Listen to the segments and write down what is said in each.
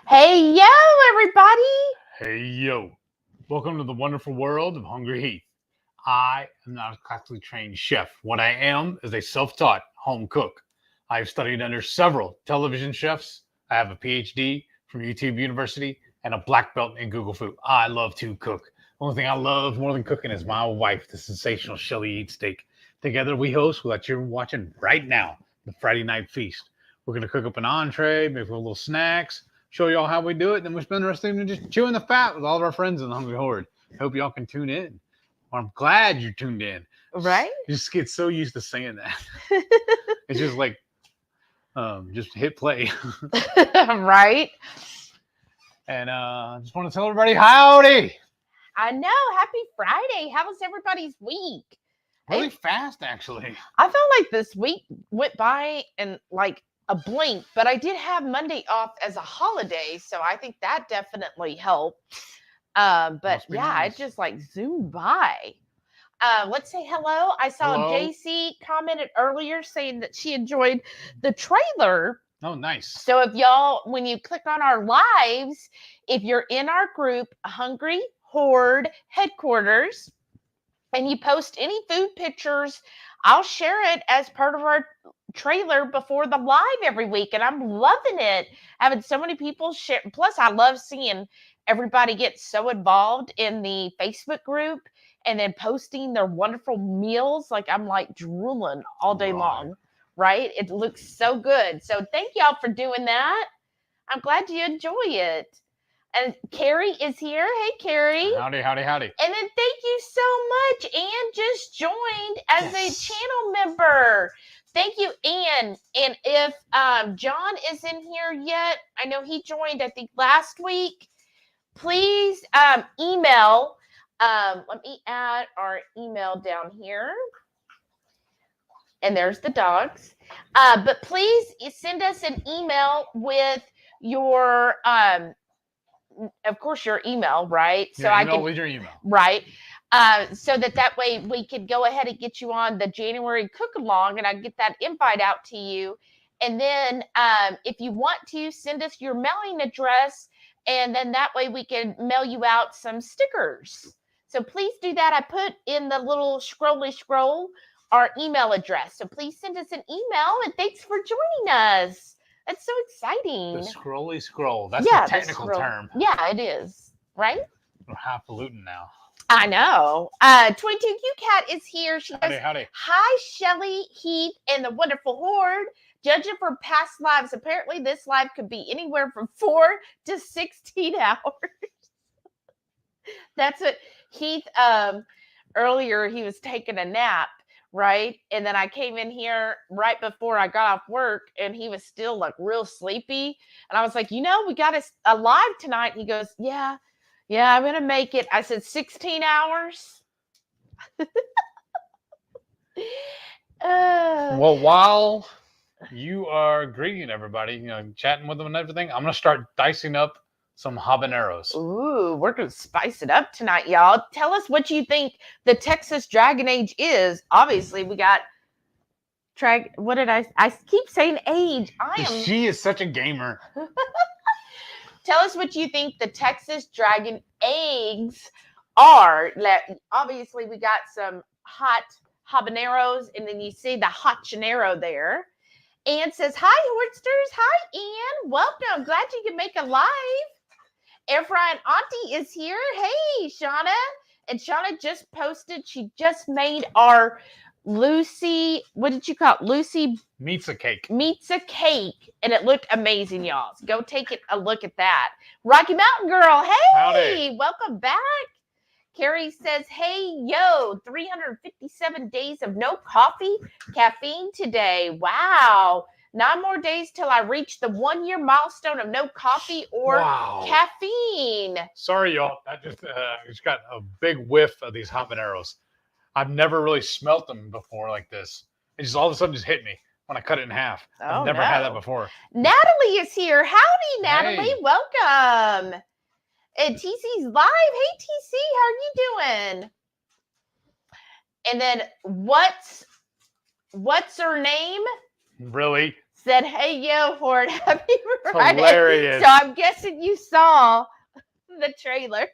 Hey, yo, everybody. Hey, yo. Welcome to the wonderful world of HungryHeath. I am not a classically trained chef. What I am is a self-taught home cook. I've studied under several television chefs. I have a PhD from YouTube University and a black belt in Google Food. I love to cook. The only thing I love more than cooking is my wife, the sensational Shelly Eat Steak. Together we host what you're watching right now, the Friday Night Feast. We're going to cook up an entree, maybe a little snacks, show y'all how we do it, then we spend the rest of the evening just chewing the fat with all of our friends in the Hungry Horde. Hope y'all can tune in. Well, I'm glad you tuned in. Right? You just get so used to saying that. It's just like, just hit play. Right? And I just want to tell everybody, howdy. I know. Happy Friday. How was everybody's week? Really fast, actually. I felt like this week went by in like a blink, but I did have Monday off as a holiday, so I think that definitely helped. But yeah, nice. it just like zoomed by. Let's say hello. I saw Hello. JC commented earlier saying that she enjoyed the trailer. Oh, nice. So if y'all, when you click on our lives, if you're in our group, HungryHorde Headquarters, and you post any food pictures, I'll share it as part of our trailer before the live every week. And I'm loving it. Having so many people share. Plus, I love seeing everybody get so involved in the Facebook group and then posting their wonderful meals. Like I'm like drooling all day long. Right? It looks so good. So thank y'all for doing that. I'm glad you enjoy it. And Carrie is here. Hey, Carrie. Howdy, howdy, howdy. And then thank you so much. Ann just joined as a channel member. Thank you, Ann. And if John isn't here yet, I know he joined, I think, last week. Please email. Let me add our email down here. And there's the dogs. But please send us an email with your, of course, your email, right? So I can with your email, right? So that way we could go ahead and get you on the January cook along, and I get that invite out to you. And then if you want to send us your mailing address, and then that way we can mail you out some stickers. So please do that. I put in the little scroll our email address. So please send us an email, and thanks for joining us. That's so exciting. The scroll. That's the technical term. Yeah, it is. Right? We're highfalutin now. I know. 22Q Cat is here. She goes, howdy. Hi, Shelly, Heath, and the wonderful Horde. Judging from past lives, apparently this live could be anywhere from 4 to 16 hours. That's what Heath, earlier he was taking a nap, right? And then I came in here right before I got off work, and he was still like real sleepy. And I was like, we got a live tonight. He goes, yeah, I'm going to make it. I said 16 hours. Well, while you are greeting everybody, chatting with them and everything, I'm going to start dicing up some habaneros. Ooh, we're going to spice it up tonight, y'all. Tell us what you think the Texas Dragon Age is. Obviously, we got what did I keep saying age. She is such a gamer. Tell us what you think the Texas Dragon eggs are. Obviously, we got some hot habaneros, and then you see the hot Gennaro there. Ann says, hi, Hordsters. Hi, Ann. Welcome. Glad you can make a live. Airfryer Auntie is here. Hey, Shauna. And Shauna just posted. She just made our Lucy, what did you call it? Lucy Pizza cake. Pizza cake. And it looked amazing, y'all. So go take a look at that. Rocky Mountain Girl. Hey, howdy. Welcome back. Carrie says, hey, yo, 357 days of no coffee, caffeine today. Wow. 9 more days till I reach the 1-year milestone of no coffee or caffeine. Sorry, y'all. I just got a big whiff of these habaneros. I've never really smelt them before like this. It just all of a sudden just hit me when I cut it in half. I've never had that before. Natalie is here. Howdy, Natalie. Hey. Welcome. And TC's live. Hey, TC, how are you doing? And then what's her name? Really? said, "Hey, yo, Horde, happy Friday." hilarious. So I'm guessing you saw the trailer.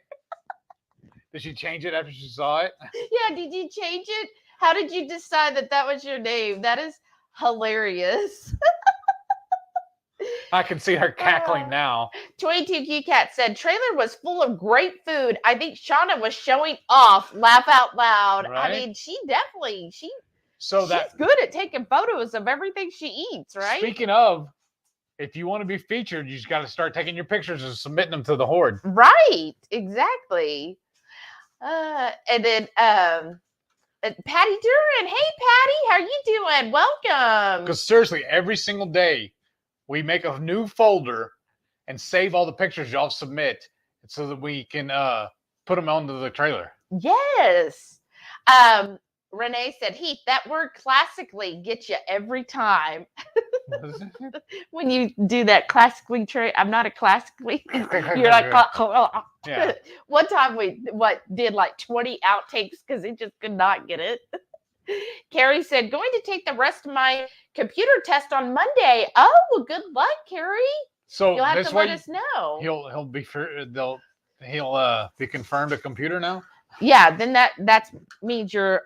Did she change it after she saw it? Yeah, did you change it? How did you decide that that was your name? That is hilarious. I can see her cackling now. 22 Key Cat said, trailer was full of great food. I think Shauna was showing off. Laugh out loud. Right? I mean, she definitely, So she's good at taking photos of everything she eats, right? Speaking of, if you want to be featured, you just got to start taking your pictures and submitting them to the Horde. Right, exactly. And then Patty Duran. Hey, Patty, how you doing? Welcome. Because seriously, every single day, we make a new folder and save all the pictures y'all submit so that we can put them onto the trailer. Yes. Renee said, Heath, that word classically gets you every time. When you do that classically I'm not a classically. You're like, Yeah. One time we did like 20 outtakes because he just could not get it. Carrie said, going to take the rest of my computer test on Monday. Oh, well, good luck, Carrie. So You'll have this to way let us know. he'll be confirmed a computer now. Yeah, then that means you're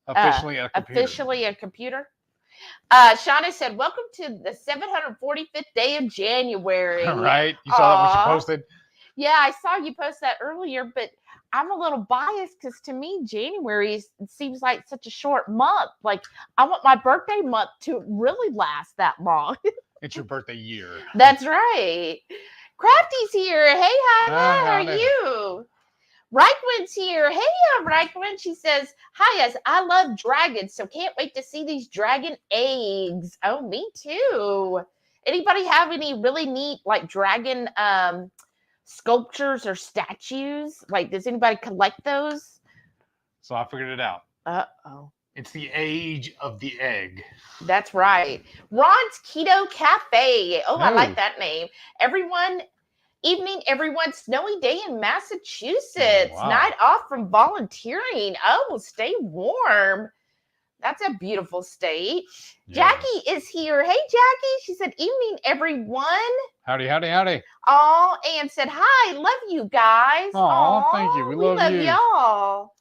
officially a computer. Officially a computer. Shauna said, welcome to the 745th day of January. Right? You saw that when she posted? Yeah, I saw you post that earlier, but I'm a little biased because to me, January seems like such a short month. Like, I want my birthday month to really last that long. It's your birthday year. That's right. Crafty's here. Hey, Hannah, how are you? Reichwin's here. Hey, Reichwin. She says, hi, yes, I love dragons, so can't wait to see these dragon eggs. Oh, me too. Anybody have any really neat, like, dragon sculptures or statues? Like, does anybody collect those? So I figured it out. Uh-oh. It's the age of the egg. That's right. Ron's Keto Cafe. Oh, I like that name. Evening, everyone. Snowy day in Massachusetts. Wow. Night off from volunteering. Oh, stay warm. That's a beautiful state. Yeah. Jackie is here. Hey, Jackie. She said, evening, everyone. Howdy, howdy, howdy. Oh, and said, hi. Love you guys. Oh, thank you. We love you. Y'all.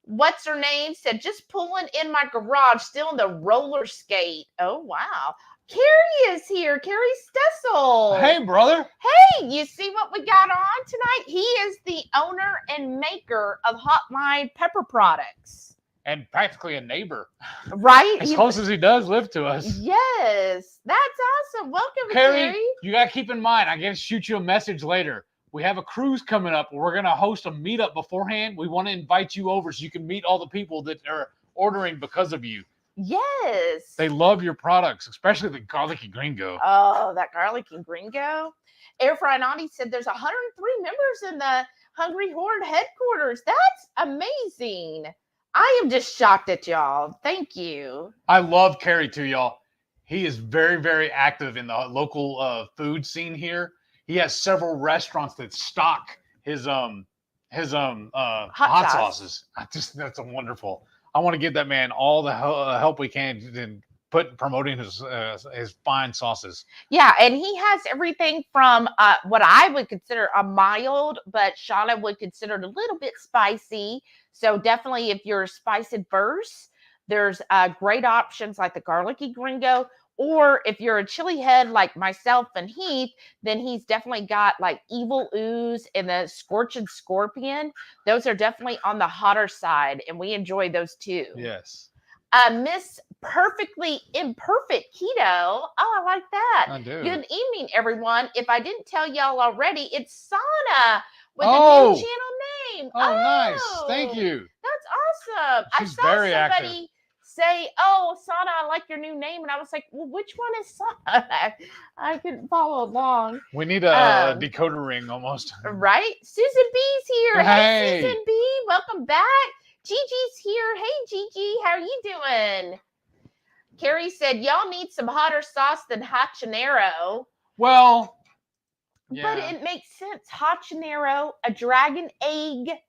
What's her name? Said, just pulling in my garage, still in the roller skate. Oh, wow. Carrie is here. Carrie Stessel. Hey, brother. Hey, you see what we got on tonight? He is the owner and maker of HotLine pepper products. And practically a neighbor. Right? As close as he does live to us. Yes. That's awesome. Welcome, Carrie. Carrie. You got to keep in mind, I got to shoot you a message later. We have a cruise coming up. We're going to host a meetup beforehand. We want to invite you over so you can meet all the people that are ordering because of you. Yes. They love your products, especially the garlicky gringo. Oh, that garlicky gringo. Airfryer Naughty said there's 103 members in the HungryHorde headquarters. That's amazing. I am just shocked at y'all. Thank you. I love Carrie too, y'all. He is very, very active in the local food scene here. He has several restaurants that stock his hot sauces. That's a wonderful. I want to give that man all the help we can in promoting his fine sauces. Yeah, and he has everything from what I would consider a mild, but Shauna would consider it a little bit spicy. So definitely, if you're spice adverse, there's great options like the garlicky gringo. Or if you're a chili head like myself and Heath, then he's definitely got like Evil Ooze and the Scorching Scorpion. Those are definitely on the hotter side, and we enjoy those too. Yes. Miss Perfectly Imperfect Keto. Oh, I like that. I do. Good evening, everyone. If I didn't tell y'all already, it's Sana with a new channel name. Oh, nice. Thank you. That's awesome. She's very active. Say, oh, Sana, I like your new name. And I was like, well, which one is Sana? I couldn't follow along. We need a decoder ring almost. Right? Susan B's here. Hey, Susan B, welcome back. Gigi's here. Hey, Gigi, how are you doing? Carrie said, y'all need some hotter sauce than habanero. Well, yeah. But it makes sense. Habanero, a dragon egg.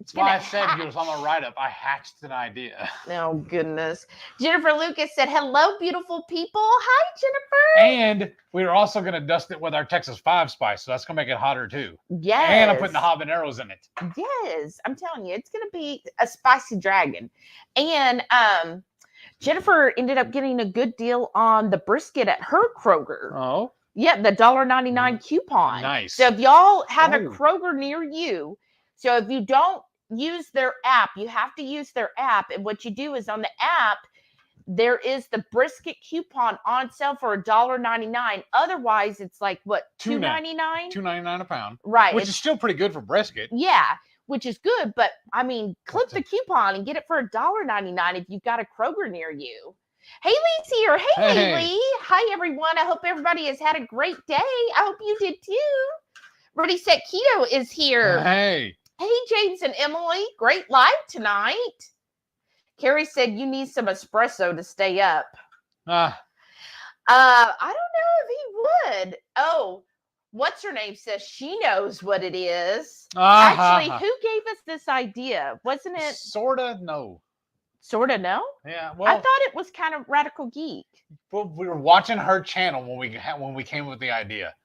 That's why I said you was on the write-up. I hatched an idea. Oh, goodness. Jennifer Lucas said, hello, beautiful people. Hi, Jennifer. And we're also going to dust it with our Texas 5 spice, so that's going to make it hotter, too. Yes. And I'm putting the habaneros in it. Yes. I'm telling you, it's going to be a spicy dragon. And Jennifer ended up getting a good deal on the brisket at her Kroger. Oh. Yeah, the $1.99 coupon. Nice. So if y'all have a Kroger near you, so if you don't use their app, you have to use their app. And what you do is on the app, there is the brisket coupon on sale for $1.99. Otherwise, it's like what, $2.99? $2.99 a pound. Right. Which is still pretty good for brisket. Yeah, which is good. But I mean, clip the coupon and get it for $1.99 if you've got a Kroger near you. Haley's here. Hey, Haley. Hi, everyone. I hope everybody has had a great day. I hope you did too. Ready, Set, Keto is here. Hey. Hey, James and Emily. Great live tonight. Carrie said you need some espresso to stay up. I don't know if he would. Oh, what's her name says she knows what it is. Actually, who gave us this idea? Wasn't it? Sorta no. Sorta no? Yeah. Well, I thought it was kind of Radical Geek. Well, we were watching her channel when we came up with the idea.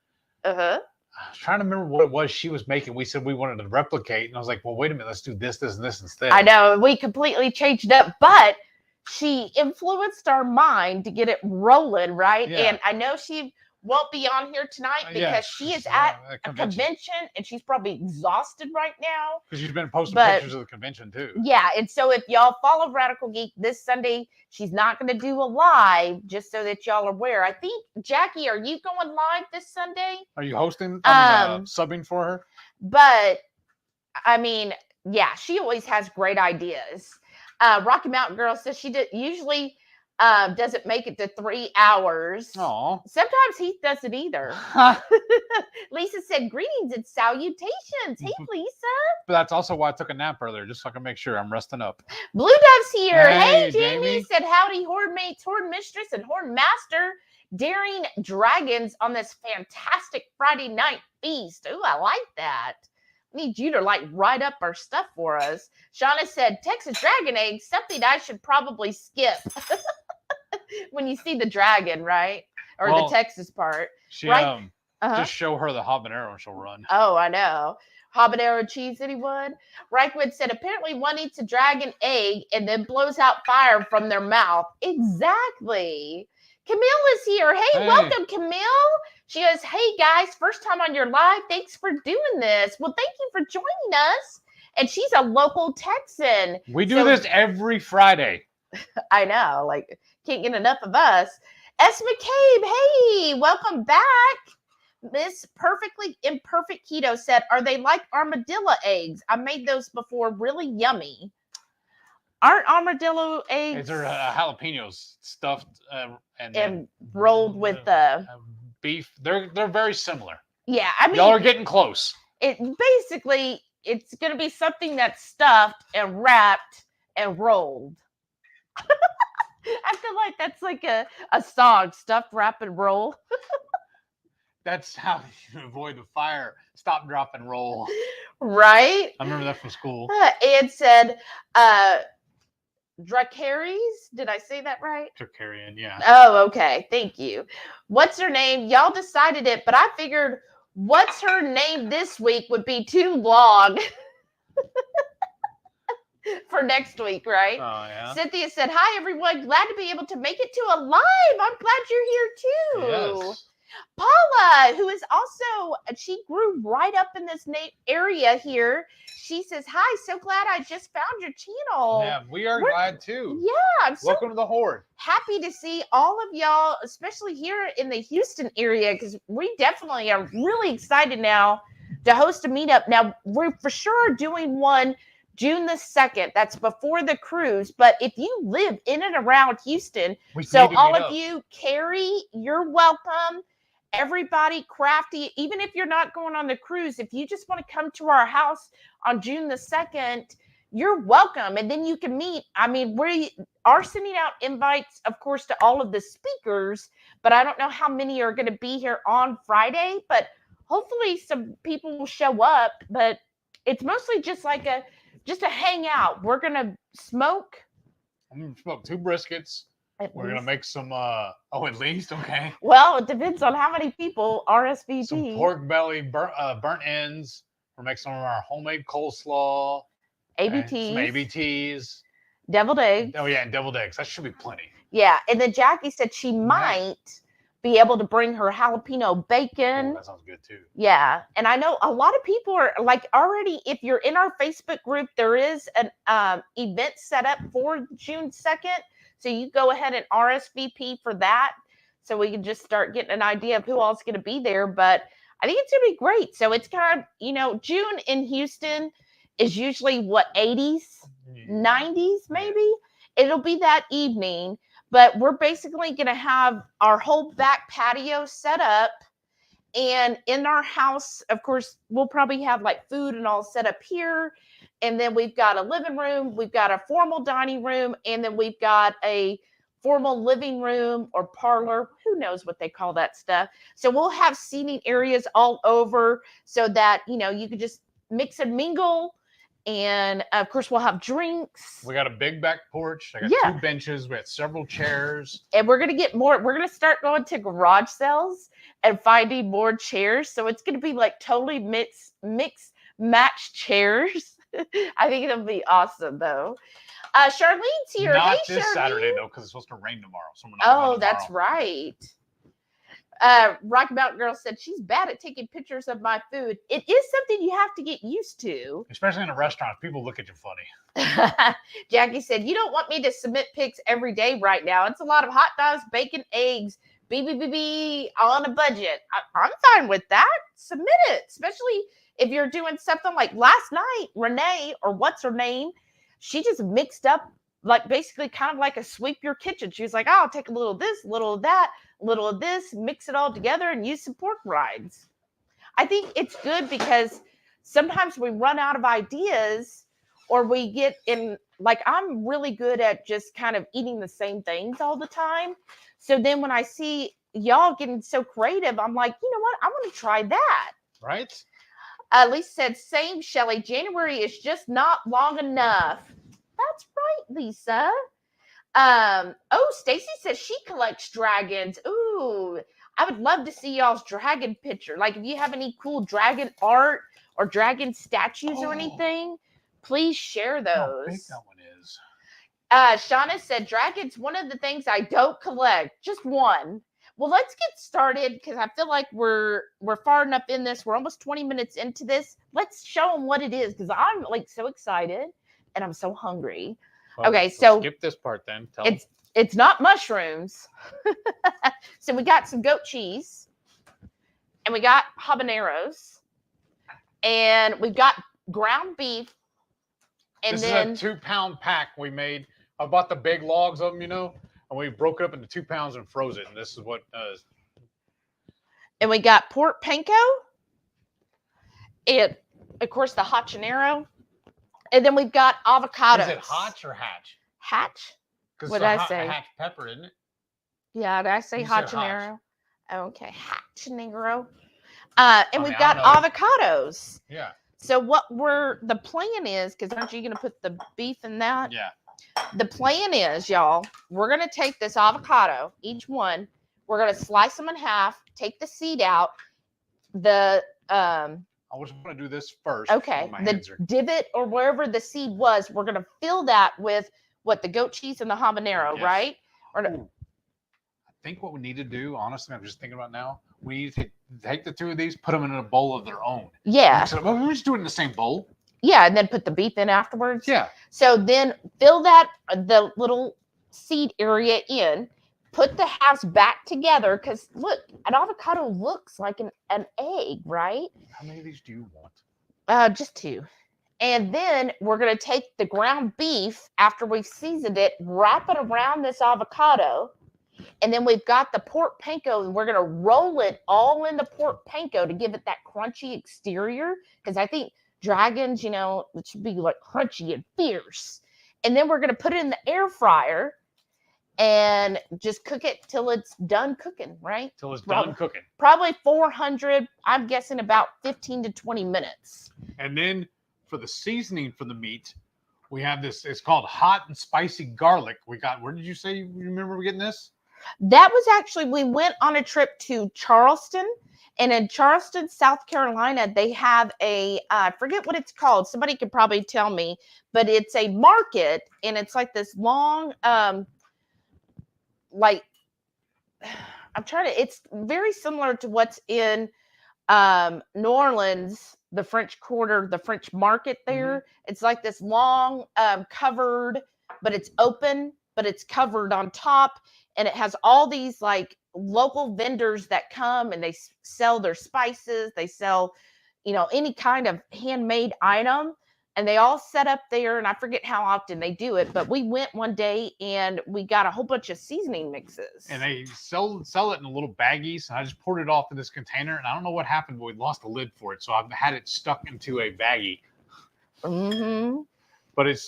Uh-huh. I was trying to remember what it was she was making. We said we wanted to replicate, and I was like, well, wait a minute, let's do this, this, and this instead. I know, we completely changed it up, but she influenced our mind to get it rolling, right? Yeah. And I know she won't be on here tonight because she is at a convention and she's probably exhausted right now. Because she's been posting pictures of the convention too. Yeah, and so if y'all follow Radical Geek this Sunday, she's not going to do a live, just so that y'all are aware. I think, Jackie, are you going live this Sunday? Are you hosting? Subbing for her? But, I mean, yeah, she always has great ideas. Rocky Mountain Girl says she usually doesn't make it to 3 hours. Aww. Sometimes Heath doesn't either. Lisa said, greetings and salutations. Hey, Lisa. But that's also why I took a nap earlier, just so I can make sure I'm resting up. Blue Dove's here. Hey, Jamie said, howdy, Horde mates, Horde mistress, and Horde master, daring dragons on this fantastic Friday night feast. Ooh, I like that. Need you to write up our stuff for us. Shauna said, Texas dragon eggs, something I should probably skip. When you see the dragon, right? Or the Texas part. She, right? Just show her the habanero and she'll run. Oh, I know. Habanero cheese, anyone? Reichwood said, apparently one eats a dragon egg and then blows out fire from their mouth. Exactly. Camille is here. Hey, welcome, Camille. She goes, hey, guys, first time on your live. Thanks for doing this. Well, thank you for joining us. And she's a local Texan. We do this every Friday. I know. Can't get enough of us. S. McCabe, hey, welcome back. Miss Perfectly Imperfect Keto said, are they like armadillo eggs? I made those before. Really yummy. Aren't armadillo eggs? These are jalapenos stuffed and rolled with the beef. They're very similar. Yeah, I mean, y'all are getting close. It's going to be something that's stuffed and wrapped and rolled. I feel like that's like a song, stuff, wrap, and roll. That's how you avoid the fire. Stop, drop, and roll. Right? I remember that from school. It said, Dracaries. Did I say that right? Dracarian, yeah. Oh, okay. Thank you. What's her name? Y'all decided it, but I figured what's her name this week would be too long. For next week, right? Oh, yeah. Cynthia said, hi, everyone. Glad to be able to make it to a live. I'm glad you're here, too. Yes. Paula, who is also, she grew right up in this area here. She says, hi, so glad I just found your channel. Yeah, we're glad, too. Yeah. I'm Welcome to the Horde. Happy to see all of y'all, especially here in the Houston area, because we definitely are really excited now to host a meetup. Now, we're for sure doing one June the 2nd. That's before the cruise. But if you live in and around Houston, so all of you, Carrie, you're welcome. Everybody, Crafty, even if you're not going on the cruise, if you just want to come to our house on June the 2nd, you're welcome. And then you can meet. I mean, we are sending out invites, of course, to all of the speakers, but I don't know how many are going to be here on Friday, but hopefully some people will show up. But it's mostly just like a just to hang out. We're gonna smoke. I'm gonna smoke 2 briskets. We're gonna make some. At least okay. Well, it depends on how many people RSVP. Some pork belly, burnt ends. We'll make some of our homemade coleslaw. ABTs. Some ABTs. Deviled eggs. Oh yeah, and deviled eggs. That should be plenty. Yeah, and then Jackie said she might be able to bring her jalapeno bacon. Oh, that sounds good too. Yeah, and I know a lot of people are like already. If you're in our Facebook group, there is an event set up for June 2nd. So you go ahead and RSVP for that, so we can just start getting an idea of who all's going to be there. But I think it's going to be great. So it's kind of, June in Houston is usually 80s, 90s maybe. It'll be that evening, but we're basically going to have our whole back patio set up. And in our house, of course, we'll probably have like food and all set up here. And then we've got a living room, we've got a formal dining room, and then we've got a formal living room or parlor. Who knows what they call that stuff. So we'll have seating areas all over so that, you could just mix and mingle. And of course, we'll have drinks. We got a big back porch. I got 2 benches. We got several chairs. And we're going to get more. We're going to start going to garage sales and finding more chairs. So it's going to be like totally mix match chairs. I think it'll be awesome, though. Charlene's here. Not hey, this Charlene. Saturday, though, because it's supposed to rain tomorrow. So that's right. Rocky Mountain Girl said she's bad at taking pictures of my food. It is something you have to get used to. Especially in a restaurant. People look at you funny. Jackie said, you don't want me to submit pics every day right now. It's a lot of hot dogs, bacon, eggs, BBBB on a budget. I'm fine with that. Submit it, especially if you're doing something like last night, Renee, or what's her name, she just mixed up like basically kind of like a sweep your kitchen. She was like, I'll take a little of this, a little of that, a little of this, mix it all together and use some pork rinds. I think it's good because sometimes we run out of ideas or we get in, like I'm really good at just kind of eating the same things all the time. So then when I see y'all getting so creative, I'm like, you know what? I want to try that. Right? Lisa said, same, Shelly. January is just not long enough. That's right, Lisa. Stacy says she collects dragons. Ooh, I would love to see y'all's dragon picture. Like if you have any cool dragon art or dragon statues or anything, please share those. How big that one is. Shauna said, dragon's one of the things I don't collect. Just one. Well, let's get started because I feel like we're far enough in this. We're almost 20 minutes into this. Let's show them what it is because I'm like so excited and I'm so hungry. Well, okay, so skip this part then. It's not mushrooms. So we got some goat cheese and we got habaneros and we've got ground beef. And this is a 2-pound pack we made. I bought the big logs of them, and we broke it up into 2 pounds and froze it. And this is what. And we got pork panko, and of course the habanero, and then we've got avocados. Is it Hotch or Hatch? Hatch. What did I say? Hatch pepper, isn't it? Yeah, did I say You said habanero? Okay, habanero. And we've got avocados. Yeah. So the plan is, because aren't you going to put the beef in that? Yeah. The plan is, y'all, we're going to take this avocado, each one, we're going to slice them in half, take the seed out, I was going to do this first. Okay, the divot or wherever the seed was, we're going to fill that with the goat cheese and the habanero, yes. right? I think what we need to do, honestly, I'm just thinking about now, we need to take the 2 of these, put them in a bowl of their own. Yeah. We just do it in the same bowl. Yeah, and then put the beef in afterwards. Yeah. So then fill the little seed area in, put the halves back together, because look, an avocado looks like an egg, right? How many of these do you want? Just 2. And then we're going to take the ground beef after we've seasoned it, wrap it around this avocado, and then we've got the pork panko, and we're going to roll it all in the pork panko to give it that crunchy exterior, because I think dragons, it should be like crunchy and fierce. And then we're going to put it in the air fryer and just cook it till it's done cooking, right? Till it's done cooking. Probably 400, I'm guessing about 15 to 20 minutes. And then for the seasoning for the meat, we have this. It's called hot and spicy garlic. We got. Where did you say you remember getting this? That was actually, we went on a trip to Charleston, and in Charleston, South Carolina, they have a, I forget what it's called. Somebody could probably tell me, but it's a market, and it's like this long, like, I'm trying to, it's very similar to what's in New Orleans, the French Quarter, the French market there. It's like this long, covered, but it's open, but it's covered on top. And it has all these like local vendors that come and they sell their spices. They sell, any kind of handmade item. And they all set up there. And I forget how often they do it, but we went one day and we got a whole bunch of seasoning mixes. And they sell it in little baggies. And I just poured it off in this container. And I don't know what happened, but we lost the lid for it. So I've had it stuck into a baggie. But it's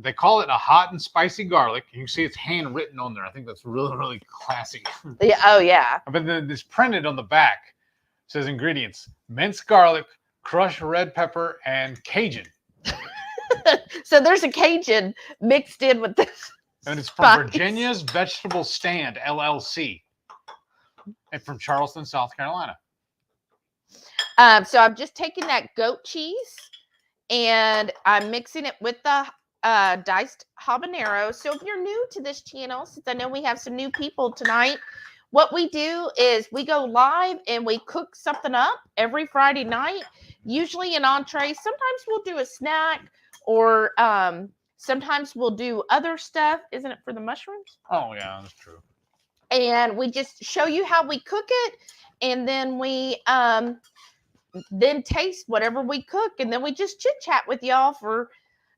they call it a hot and spicy garlic. You can see it's handwritten on there. I think that's really, really classy. Yeah. Oh, yeah. But then it's printed on the back. It says ingredients: minced garlic, crushed red pepper, and Cajun. So there's a Cajun mixed in with this. And it's from Virginia's Vegetable Stand, LLC. And from Charleston, South Carolina. So I'm just taking that goat cheese and I'm mixing it with the diced habanero. So if you're new to this channel, since I know we have some new people tonight, what we do is we go live and we cook something up every Friday night, usually an entree. Sometimes we'll do a snack, or sometimes we'll do other stuff. Isn't it for the mushrooms? Oh, yeah, that's true. And we just show you how we cook it, and then we then taste whatever we cook, and then we just chit chat with y'all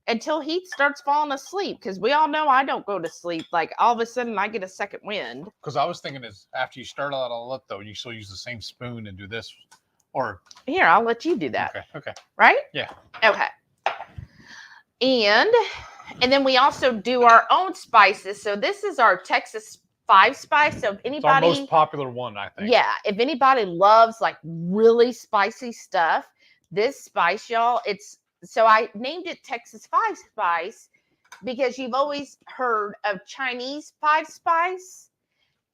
until Heath starts falling asleep, because we all know I don't go to sleep. Like all of a sudden I get a second wind. Because I was thinking is after you start out all up though, you still use the same spoon and do this, or here, I'll let you do that. Okay. Right? Yeah. Okay. And then we also do our own spices. So this is our Texas 5 spice. So if anybody, it's our most popular one, I think. Yeah, if anybody loves like really spicy stuff, this spice, y'all, so I named it Texas 5 spice because you've always heard of Chinese 5 spice.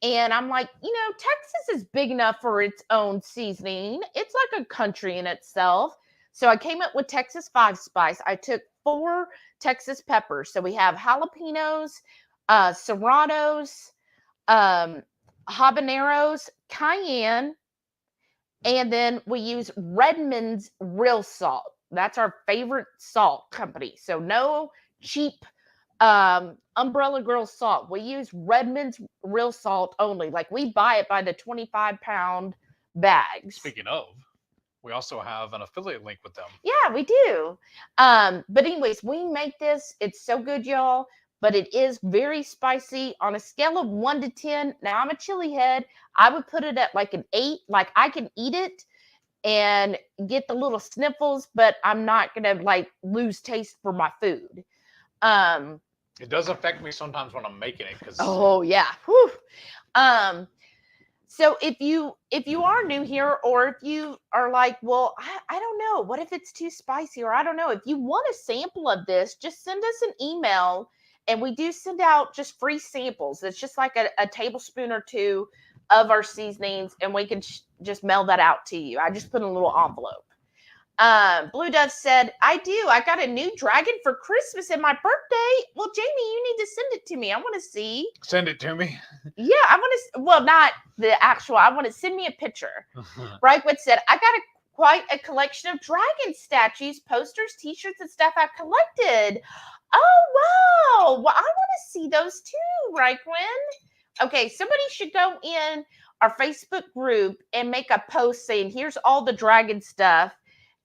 And I'm like, Texas is big enough for its own seasoning. It's like a country in itself. So I came up with Texas 5 spice. I took 4 Texas peppers. So we have jalapenos, serranos, habaneros, cayenne, and then we use Redmond's real salt. That's our favorite salt company. So no cheap Umbrella Girl salt. We use Redmond's real salt only. Like we buy it by the 25-pound bags. Speaking of, we also have an affiliate link with them. Yeah, we do. But anyways, we make this. It's so good, y'all. But it is very spicy on a scale of 1 to 10. Now I'm a chili head. I would put it at like an 8. Like I can eat it and get the little sniffles, but I'm not gonna like lose taste for my food. It does affect me sometimes when I'm making it, because oh yeah. Whew. So if you are new here, or if you are like, well, I don't know, what if it's too spicy, or I don't know, if you want a sample of this, just send us an email, and we do send out just free samples. It's just like a tablespoon or 2 of our seasonings, and we can just mail that out to you. I just put in a little envelope. Blue Dove said, I do. I got a new dragon for Christmas and my birthday. Well, Jamie, you need to send it to me. I want to see. Send it to me. Yeah, I want to. Well, not the actual. I want to send me a picture. Brightwood said, I got quite a collection of dragon statues, posters, t-shirts, and stuff I've collected. Oh, wow. Well, I want to see those too, Brightwood. Okay, somebody should go in our Facebook group and make a post saying, here's all the dragon stuff.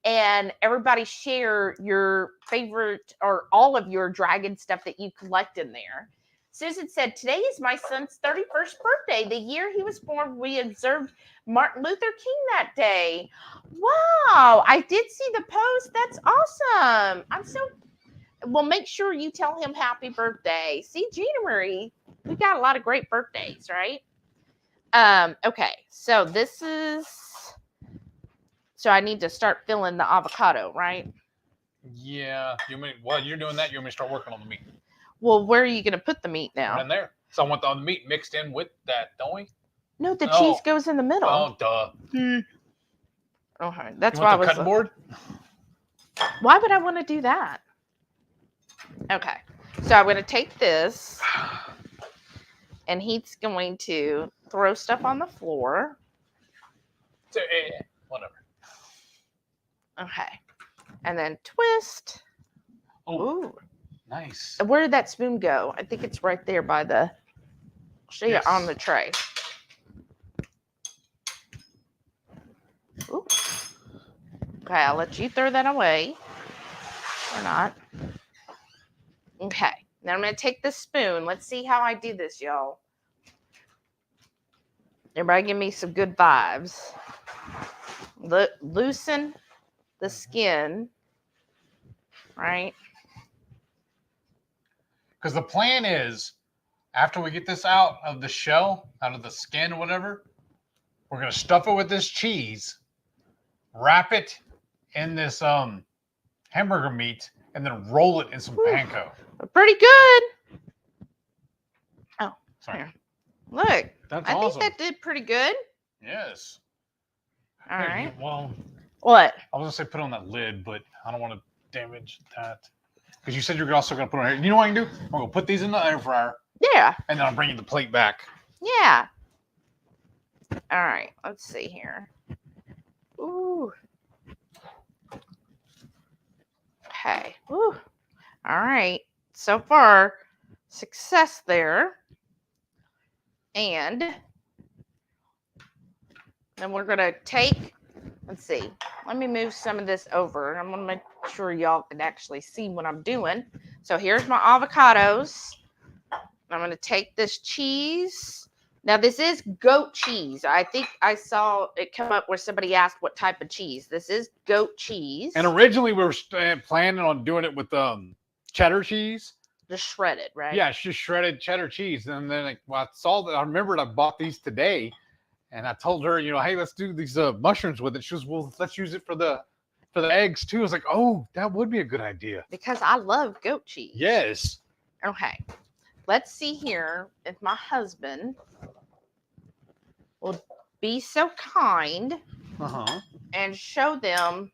And everybody share your favorite or all of your dragon stuff that you collect in there. Susan said, today is my son's 31st birthday. The year he was born, we observed Martin Luther King that day. Wow, I did see the post. That's awesome. Well, make sure you tell him happy birthday. See, Gina Marie, we got a lot of great birthdays, right? Okay, so so I need to start filling the avocado, right? Yeah. While you're doing that, you want me to start working on the meat. Well, where are you going to put the meat Right now? in there. So I want the meat mixed in with that, don't we? No, the Oh. cheese goes in the middle. Oh, duh. Okay, that's You why I want the was. cutting board? Why would I want to do that? Okay, so I'm going to take this, and he's going to throw stuff on the floor. Whatever. Okay, and then twist. Oh, Ooh, nice. where did that spoon go? I think it's right there by the. I'll show you on the tray. Ooh. Okay, I'll let you throw that away. Or not. Okay, now I'm going to take this spoon. Let's see how I do this, y'all. Everybody give me some good vibes. Loosen the skin, right? Because the plan is, after we get this out of the shell, out of the skin or whatever, we're going to stuff it with this cheese, wrap it in this hamburger meat, and then roll it in some panko. Pretty good. Oh, sorry. Here. Look, That's I awesome. think that did pretty good. Yes. All right. Well, What? I was going to say put on that lid, but I don't want to damage that. Because you said you're also going to put on here. You know what I can do? I'm going to put these in the air fryer. Yeah. And then I'll bring you the plate back. Yeah. All right. Let's see here. Ooh. Okay. Ooh. All right. So far, success there. And then we're going to take, let's see. Let me move some of this over. I'm going to make sure y'all can actually see what I'm doing. So here's my avocados. I'm going to take this cheese. Now, this is goat cheese. I think I saw it come up where somebody asked what type of cheese. This is goat cheese. And originally we were planning on doing it with cheddar cheese. Just shredded, right? Yeah, it's just shredded cheddar cheese. And then I saw that. I remembered I bought these today. And I told her, hey, let's do these mushrooms with it. She goes, well, let's use it for the eggs too. I was like, oh, that would be a good idea. Because I love goat cheese. Yes. Okay. Let's see here if my husband will be so kind and show them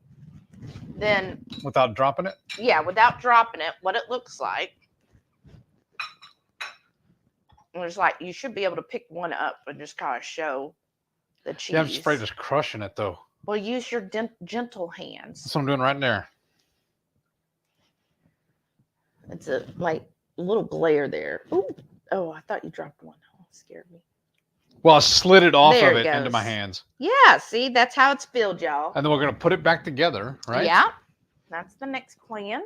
then. Without dropping it? Yeah, without dropping it, what it looks like. And it's like, you should be able to pick one up and just kind of show the cheese. Yeah, I'm just afraid of just crushing it though. Well, use your gentle hands. That's what I'm doing right there. It's a little glare there. Ooh. Oh, I thought you dropped one. Oh, it scared me. Well, I slid it off There of it it into goes. my hands. Yeah, see, that's how it's filled, y'all. And then we're going to put it back together, right? Yeah, that's the next plan.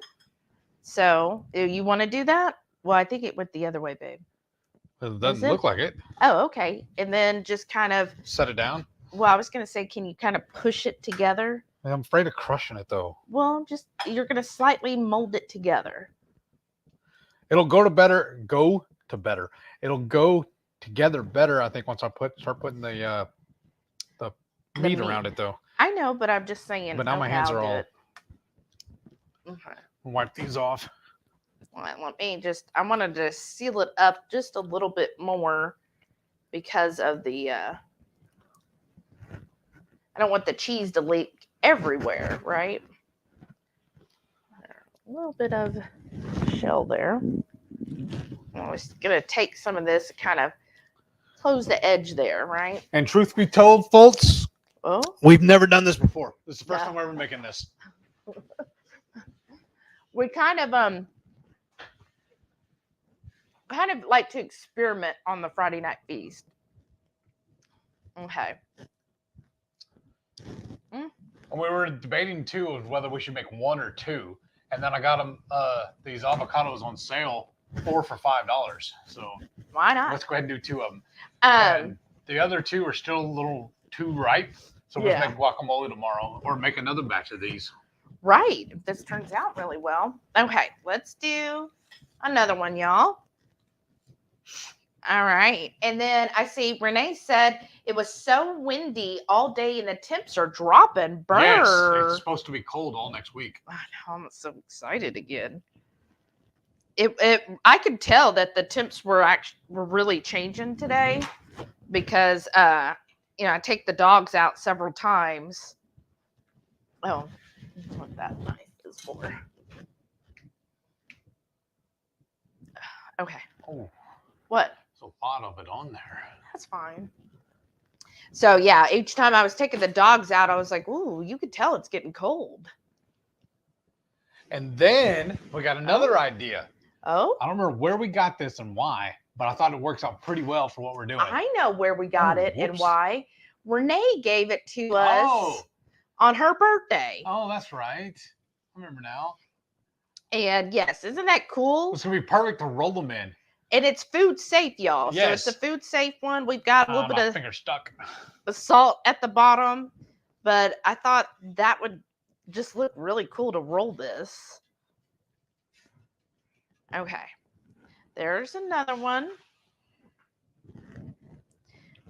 So, do you want to do that? Well, I think it went the other way, babe. It doesn't look like it. Oh, okay. And then just kind of set it down. Well, I was going to say, can you kind of push it together? I'm afraid of crushing it though. Well, you're going to slightly mold it together. It'll go to better. It'll go together better, I think, once I start putting the meat around it though. I know, but I'm just saying. But now my hands are all. Okay. Wipe these off. Let me I wanted to seal it up just a little bit more because of the, I don't want the cheese to leak everywhere, right? A little bit of shell there. I'm just going to take some of this and kind of close the edge there, right? And truth be told, folks, we've never done this before. This is the first time we're ever making this. We kind of like to experiment on the Friday night feast. Okay. And we were debating too of whether we should make one or two, and then I got them these avocados on sale 4 for $5. So why not? Let's go ahead and do 2 of them. And the other 2 are still a little too ripe, so we'll make guacamole tomorrow or make another batch of these. Right. If this turns out really well. Okay, let's do another one, y'all. All right. And then I see Renee said It was so windy all day and the temps are dropping. Brr. Yes, it's supposed to be cold all next week. I know, I'm so excited again. I could tell that the temps were really changing today because I take the dogs out several times. Oh, that's what that knife is for. Okay. Oh, what? There's a lot of it on there. That's fine. So yeah, each time I was taking the dogs out, I was like, "Ooh, you could tell it's getting cold." And then we got another idea. Oh? I don't remember where we got this and why, but I thought it works out pretty well for what we're doing. I know where we got it and why. Renee gave it to us on her birthday. Oh, that's right. I remember now. And yes, isn't that cool? It's going to be perfect to roll them in. And it's food safe, y'all. Yes. So it's a food safe one. We've got a little bit of finger stuck. The salt at the bottom, but I thought that would just look really cool to roll this. Okay, there's another one.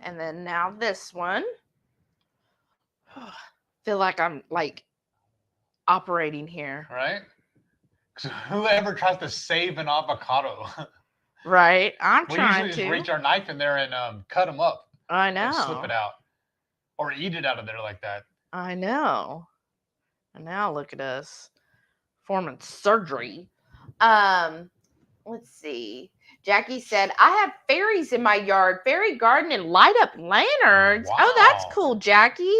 And then now this one. Feel like I'm like operating here. Right? Because whoever tries to save an avocado. Right, I'm we trying usually to just reach our knife in there and cut them up. I know. And slip it out. Or eat it out of there like that. I know. And now look at us forming surgery. Let's see. Jackie said, I have fairies in my yard, fairy garden, and light up lanterns. Wow. Oh, that's cool, Jackie.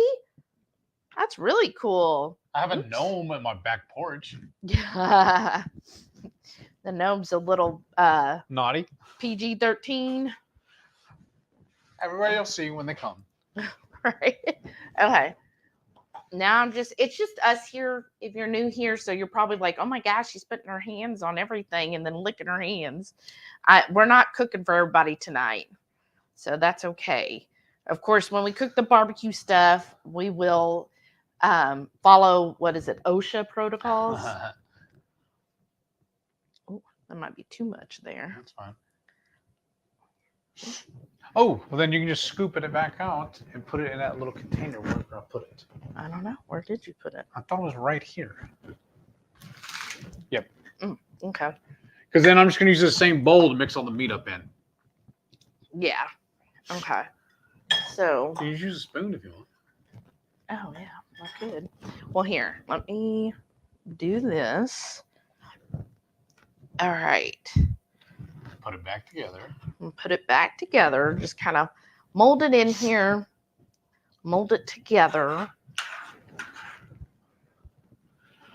That's really cool. I have a gnome in my back porch. Yeah. The gnome's a little naughty. PG-13. Everybody will see when they come. Right. Okay. Now it's just us here. If you're new here, so you're probably like, oh my gosh, she's putting her hands on everything and then licking her hands. We're not cooking for everybody tonight. So that's okay. Of course, when we cook the barbecue stuff, we will follow, OSHA protocols. Oh, that might be too much there. That's fine. Oh, well then you can just scoop it back out and put it in that little container. Where did I put it? I don't know. Where did you put it? I thought it was right here. Yep. Okay. Because then I'm just going to use the same bowl to mix all the meat up in. Yeah. Okay. So. You can use a spoon if you want. Oh, yeah. That's good. Well, here. Let me do this. All right. Put it back together. And put it back together. Just kind of mold it in here. Mold it together.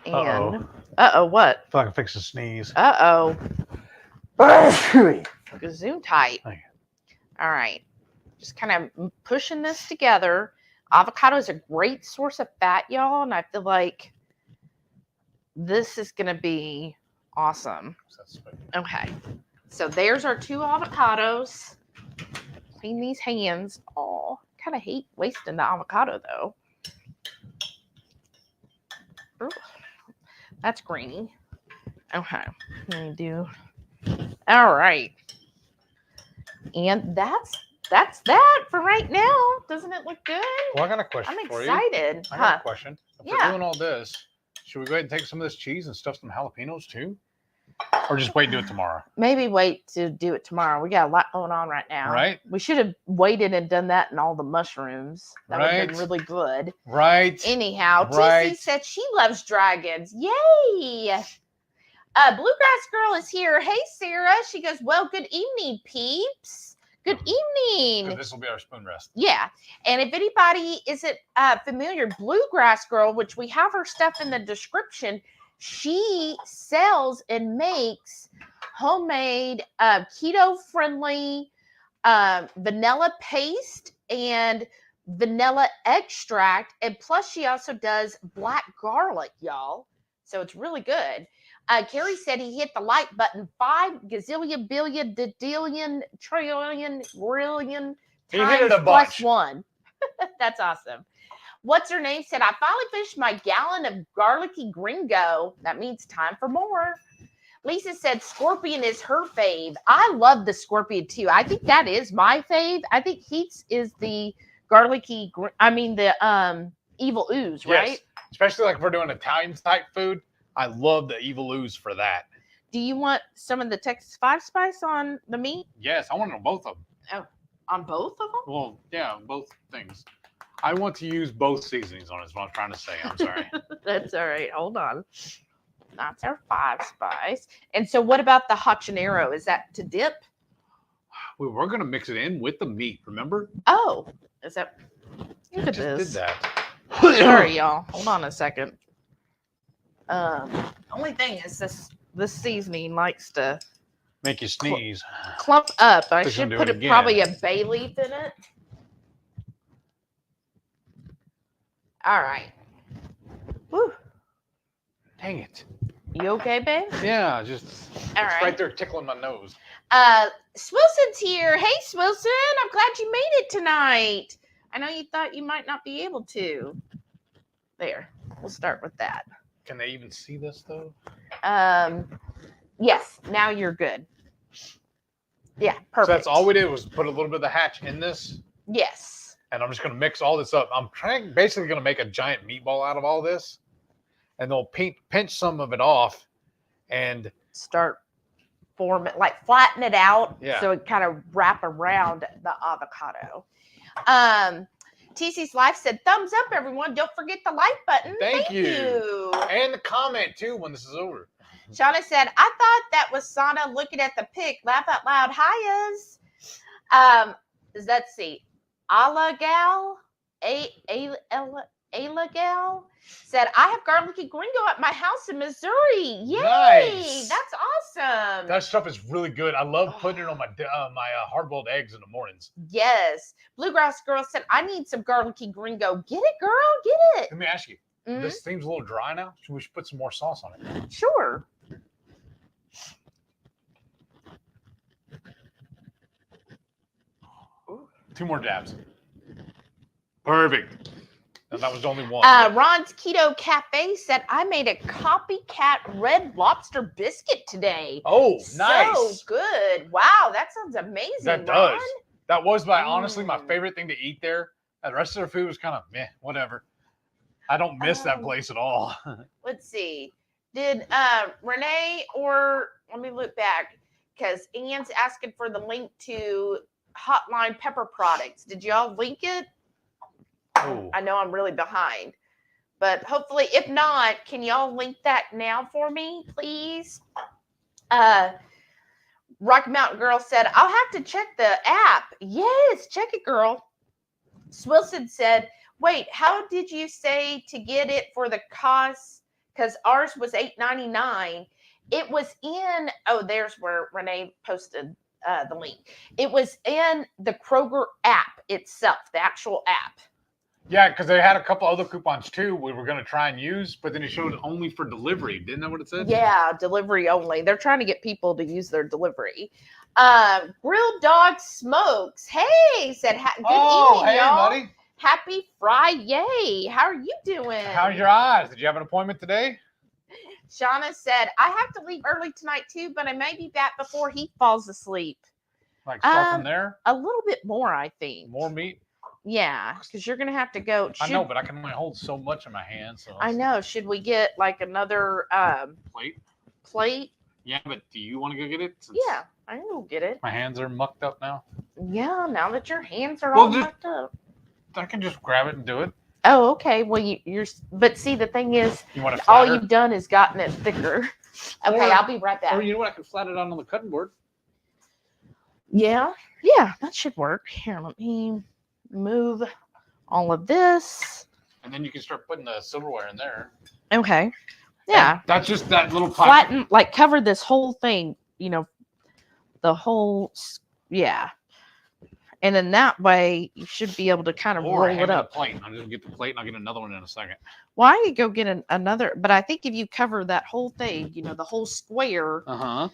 And what? I feel like I fixed a sneeze. Zoom tight. Thank you. All right. Just kind of pushing this together. Avocado is a great source of fat, y'all, and I feel like this is going to be awesome. Okay. So there's our 2 avocados. Clean these hands. Oh, kind of hate wasting the avocado though. Ooh, that's greeny. Okay. Let me do. All right. And that's that for right now. Doesn't it look good? Well, I got a question I'm for you. excited. I got a question. If we're Yeah. doing all this, should we go ahead and take some of this cheese and stuff some jalapenos too? Or just wait and do it tomorrow? Maybe wait to do it tomorrow. We got a lot going on right now. Right. We should have waited and done that and all the mushrooms. That would have been really good. Right. Anyhow, Right. TC said she loves dragons. Yay! Bluegrass Girl is here. Hey, Sara. She goes, well, good evening, peeps. Good evening. This will be our spoon rest. Yeah. And if anybody isn't familiar, Bluegrass Girl, which we have her stuff in the description, she sells and makes homemade keto-friendly vanilla paste and vanilla extract. And plus, she also does black garlic, y'all. So it's really good. Carrie said he hit the like button 5 gazillion, billion, didillion, trillion, brillion He times hit it a plus bunch. 1. That's awesome. What's her name said, I finally finished my gallon of garlicky gringo. That means time for more. Lisa said scorpion is her fave. I love the scorpion too. I think that is my fave. I think Heath's is the garlicky. I mean the evil ooze, right? Yes. Especially like if we're doing Italian type food. I love the evil ooze for that. Do you want some of the Texas 5 spice on the meat? Yes, I want to know both of them. Oh, on both of them? Well, yeah, both things. I want to use both seasonings on it, is what I'm trying to say. I'm sorry. That's all right. Hold on. That's our 5 spice. And so what about the habanero? Is that to dip? We were going to mix it in with the meat, remember? Oh, is that? Look I at just this. did that. Sorry, y'all. Hold on a second. Only thing is this seasoning likes to Make you sneeze. clump up. I Just should gonna do put it it again. probably a bay leaf in it. All right. Woo. Dang it. You okay, babe? Yeah, just All it's right. right there tickling my nose. Swilson's here. Hey, Swilson. I'm glad you made it tonight. I know you thought you might not be able to. There. We'll start with that. Can they even see this though? Yes. Now you're good. Yeah. Perfect. So that's all we did was put a little bit of the hatch in this, Yes. and I'm just gonna mix all this up. I'm basically gonna make a giant meatball out of all this, and they'll pinch some of it off, and Start form it, like flatten it out, Yeah. so it kind of wrap around the avocado. TC's Life said, thumbs up, everyone. Don't forget the like button. Thank you. And the comment too when this is over. Shauna said, I thought that was Sana looking at the pic. Laugh out loud. Highas. Let's see. Alagal, Alagal said, I have garlicky gringo at my house in Missouri. Yay. Nice. That's awesome. That stuff is really good. I love putting it on my hard-boiled eggs in the mornings. Yes. Bluegrass Girl said, I need some garlicky gringo. Get it, girl. Get it. Let me ask you. Mhm. This seems a little dry now. We should put some more sauce on it. Sure. Two more dabs. Perfect. And that was only one. Ron's Keto Cafe said, I made a copycat red lobster biscuit today. Oh, nice. So good. Wow, that sounds amazing. That Ron. does. That was honestly my favorite thing to eat there. And the rest of their food was kind of meh, whatever. I don't miss that place at all. Let's see. Did Renee or let me look back because Ann's asking for the link to HotLine pepper products. Did y'all link it? Oh. I know I'm really behind, but hopefully, if not, can y'all link that now for me, please? Rocky Mountain Girl said, I'll have to check the app. Yes, check it, girl. Swilson said, wait, how did you say to get it for the cost? Because ours was $8.99. It was in, there's where Renee posted the link. It was in the Kroger app itself, the actual app. Yeah, because they had a couple other coupons too we were going to try and use, but then it showed only for delivery. Didn't that what it said? Yeah, delivery only. They're trying to get people to use their delivery. Grilled Dog Smokes. Hey, said, good evening, hey, y'all. buddy. Happy Friday. How are you doing? How's your eyes? Did you have an appointment today? Shauna said, I have to leave early tonight too, but I may be back before he falls asleep. Like start from there? A little bit more, I think. More meat? Yeah, because you're going to have to go. I know, but I can only hold so much in my hand. So I know. Should we get like another plate? Yeah, but do you want to go get it? Yeah, I can go get it. My hands are mucked up now. Yeah, now that your hands are all mucked up. I can just grab it and do it. Oh, okay. Well, you're. But see, the thing is, all you've done is gotten it thicker. Okay, I'll be right back. Or you know what? I can flat it out on the cutting board. Yeah, that should work. Here, let me move all of this. And then you can start putting the silverware in there. Okay. Yeah. And that's just that little pocket. Flatten, like cover this whole thing, the whole, yeah. And then that way you should be able to kind of roll it up. Plate. I'm just get the plate and I'll get another one in a second. Well, I could go get another, but I think if you cover that whole thing, the whole square. Uh-huh.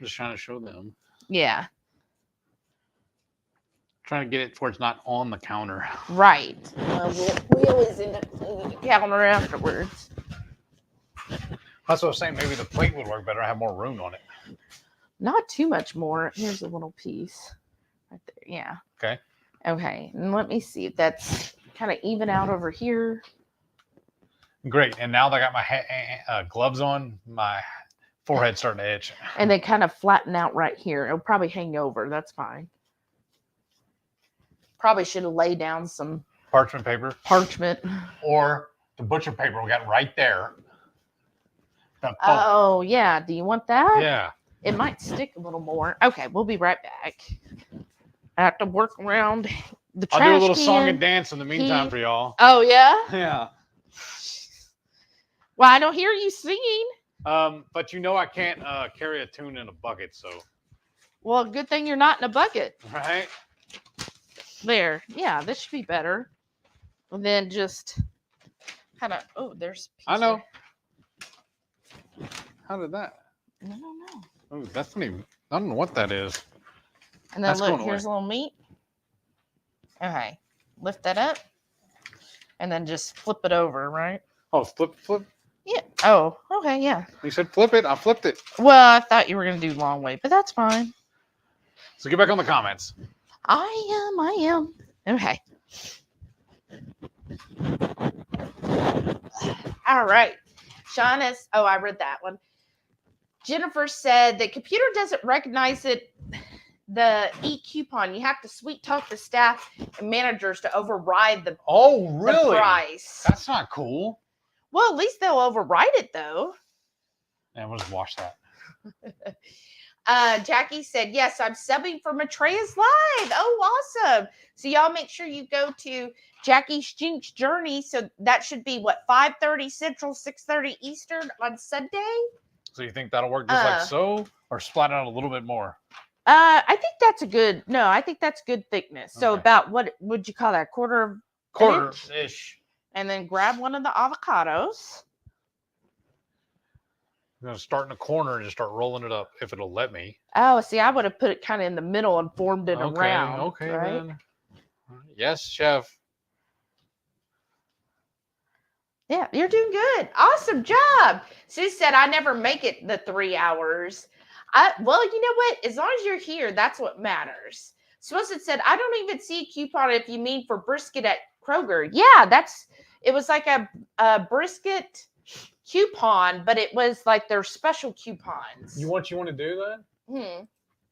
Just trying to show them. Yeah. Trying to get it where it's not on the counter. Right. We always end up cleaning the counter afterwards. That's what I was saying. Maybe the plate would work better. I have more room on it. Not too much more. Here's a little piece right there. Yeah. Okay. Okay, and let me see if that's kind of even out over here. Great. And now that I got my gloves on, my forehead's starting to itch. And they kind of flatten out right here. It'll probably hang over. That's fine. Probably should have laid down some Parchment paper. parchment. Or the butcher paper we got right there. Oh, yeah. Do you want that? Yeah. It might stick a little more. Okay, we'll be right back. I have to work around the trash I'll do a little can. song and dance in the meantime for y'all. Oh, yeah? Yeah. Well, I don't hear you singing. But you know I can't carry a tune in a bucket, so. Well, good thing you're not in a bucket. Right? There. Yeah, this should be better. And then just kind of, oh, there's a piece I know. of- How did that? I don't know. Oh, that's not even, I don't know what that is. And then That's look, going here's a away. little meat. Okay. Lift that up. And then just flip it over, right? Oh, flip. Yeah. Oh, okay, yeah. You said flip it. I flipped it. Well, I thought you were going to do long way, but that's fine. So get back on the comments. I am. Okay. All right. Sean is, oh, I read that one. Jennifer said the computer doesn't recognize it, the e-coupon. You have to sweet talk the staff and managers to override the, Oh, the really? price. That's not cool. Well, at least they'll override it, though. Yeah, we'll just wash that. Jackie said, yes, I'm subbing for Matreya's Live. Oh, awesome. So y'all make sure you go to Jackie Stink's Journey. So that should be, what, 5:30 Central, 6:30 Eastern on Sunday? So you think that'll work just like so? Or splat out a little bit more? I think that's a good, no, I think that's good thickness. So Okay. about, what would you call that, Quarter-ish. and then grab one of the avocados. I'm going to start in the corner and just start rolling it up if it'll let me. Oh, see, I would have put it kind of in the middle and formed it around. Okay, right? then. Yes, chef. Yeah, you're doing good. Awesome job. Sue said, I never make it the 3 hours. Well, you know what? As long as you're here, that's what matters. Swisset said, I don't even see a coupon if you mean for brisket at Kroger. Yeah, it was like a brisket coupon, but it was like their special coupons. You want to do that? Hmm.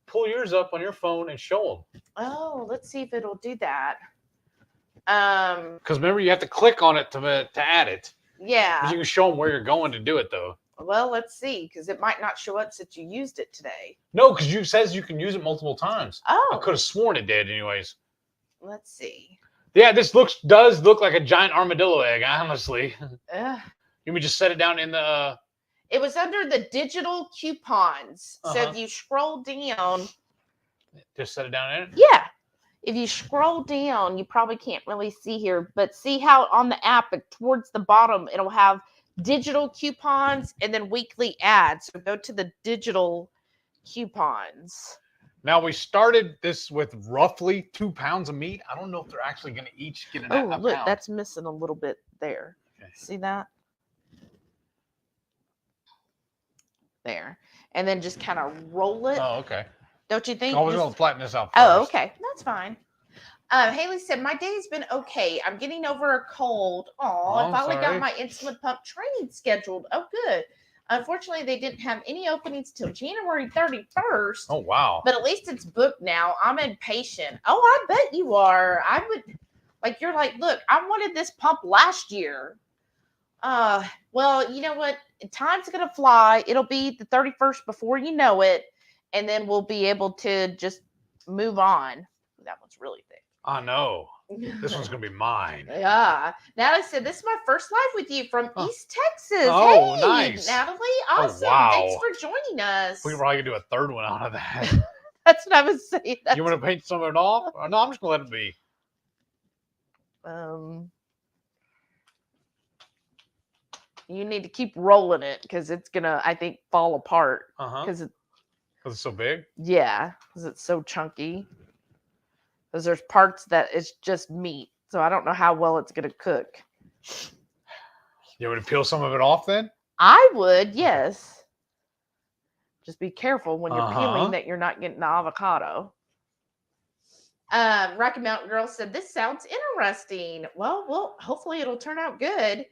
Pull yours up on your phone and show them. Oh, let's see if it'll do that. Because remember, you have to click on it to add it. Yeah. You can show them where you're going to do it, though. Well, let's see, because it might not show up since you used it today. No, because you says you can use it multiple times. I Oh, could have sworn it did, anyways. let's see. Yeah, this does look like a giant armadillo egg, honestly. You may just set it down in the. It was under the digital coupons. So Uh-huh. if you scroll down, Just set it down in it. yeah. If you scroll down, you probably can't really see here, but see how on the app, towards the bottom, it'll have digital coupons and then weekly ads. So go to the digital coupons. Now, we started this with roughly 2 pounds of meat. I don't know if they're actually going to each get a Oh, pound. look, that's missing a little bit there. Okay. See that? There. And then just kind of roll it. Oh, okay. Don't you think? I was Just- going to flatten this out first. Oh, okay. That's fine. Haley said, my day's been okay. I'm getting over a cold. Oh, I I'm finally got sorry. my insulin pump training scheduled. Oh, good. Unfortunately, they didn't have any openings till January 31st. Oh, wow. But at least it's booked now. I'm impatient. Oh, I bet you are. I would, like, you're like, look, I wanted this pump last year. Well, you know what? Time's going to fly. It'll be the 31st before you know it. And then we'll be able to just move on. That one's really thick. I know. This one's going to be mine. Yeah. Natalie said, this is my first live with you from Oh. East Texas. Oh, hey, nice. Natalie. Awesome. wow. Thanks for joining us. We probably could do a third one out of that. That's what I was saying. You want to paint some of it off? Or no, I'm just going to let it be. You need to keep rolling it because it's going to, I think, fall apart. Uh-huh. Because Because it's so big? yeah, because it's so chunky. Because there's parts that it's just meat. So I don't know how well it's going to cook. You want to peel some of it off then? I would, yes. Just be careful when you're Uh-huh. peeling that you're not getting the avocado. Rocky Mountain Girl said, this sounds interesting. Well, hopefully it'll turn out good.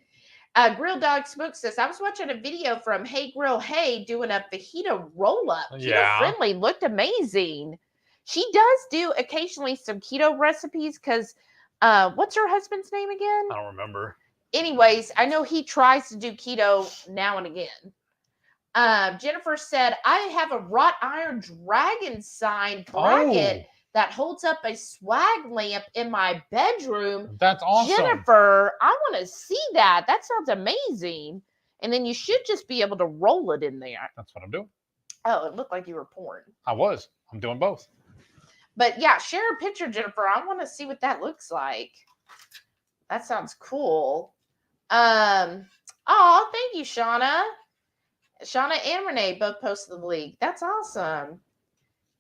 Grill Dog Smoke says, I was watching a video from Hey Grill Hey doing a fajita roll-up. Yeah. Keto friendly, looked amazing. She does do occasionally some keto recipes because what's her husband's name again? I don't remember. Anyways, I know he tries to do keto now and again. Jennifer said, I have a wrought iron dragon sign bracket that holds up a swag lamp in my bedroom. That's awesome. Jennifer, I want to see that. That sounds amazing. And then you should just be able to roll it in there. That's what I'm doing. Oh, it looked like you were pouring. I was. I'm doing both. But yeah, share a picture, Jennifer. I want to see what that looks like. That sounds cool. Oh, thank you, Shauna. Shauna and Renee both posted the link. That's awesome.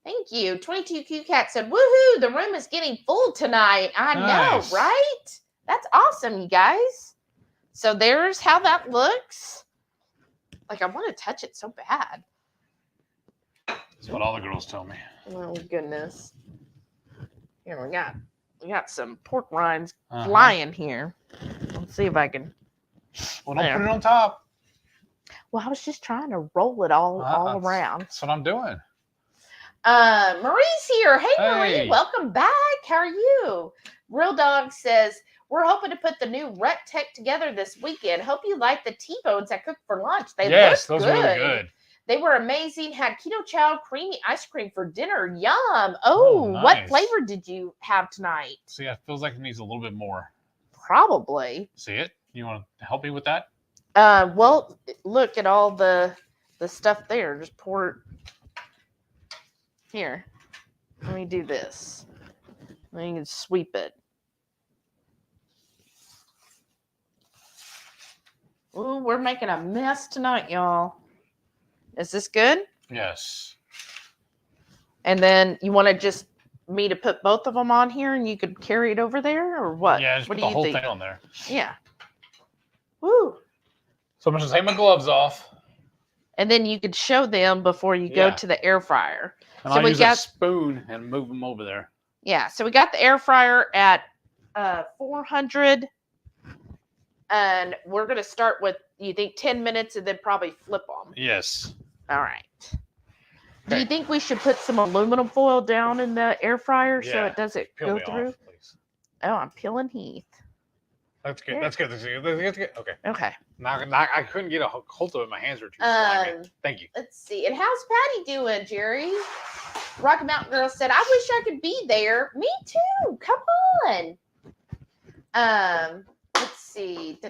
Thank you. 22Q Cat said, woohoo, the room is getting full tonight. I know, right? That's awesome, you guys. So there's how that looks. Like, I want to touch it so bad. That's what all the girls tell me. Oh, goodness. Here, we got some pork rinds flying here. Let's see if I can. Well, don't put it on top. Well, I was just trying to roll it all around. That's what I'm doing. Marie's here. Hey, Marie, welcome back. How are you? Real Dog says, we're hoping to put the new Rec Tech together this weekend. Hope you like the T-bones I cooked for lunch. Those were really good. They were amazing. Had Ketochow creamy ice cream for dinner. Yum. Oh, nice. What flavor did you have tonight? See, it feels like it needs a little bit more. Probably. See it? You want to help me with that? Well, look at all the stuff there. Just pour it. Here, let me do this. Then you can sweep it. Ooh, we're making a mess tonight, y'all. Is this good? Yes. And then you want to just me to put both of them on here and you could carry it over there or what? Yeah, just what put the whole thing on there. Yeah. Woo. So I'm going to take my gloves off. And then you could show them before you go to the air fryer. And so I'll use a spoon and move them over there. Yeah, so we got the air fryer at 400. And we're going to start with, you think, 10 minutes and then probably flip them. Yes. All right. Okay. Do you think we should put some aluminum foil down in the air fryer so it doesn't go through? Off, please. Oh, I'm peeling Heath. That's good. That's good. Okay. Okay. Now, I couldn't get a hold of it. My hands were too slimy. Thank you. Let's see. And how's Patty doing, Jerry? Rocky Mountain Girl said, I wish I could be there. Me too. Come on. Let's see.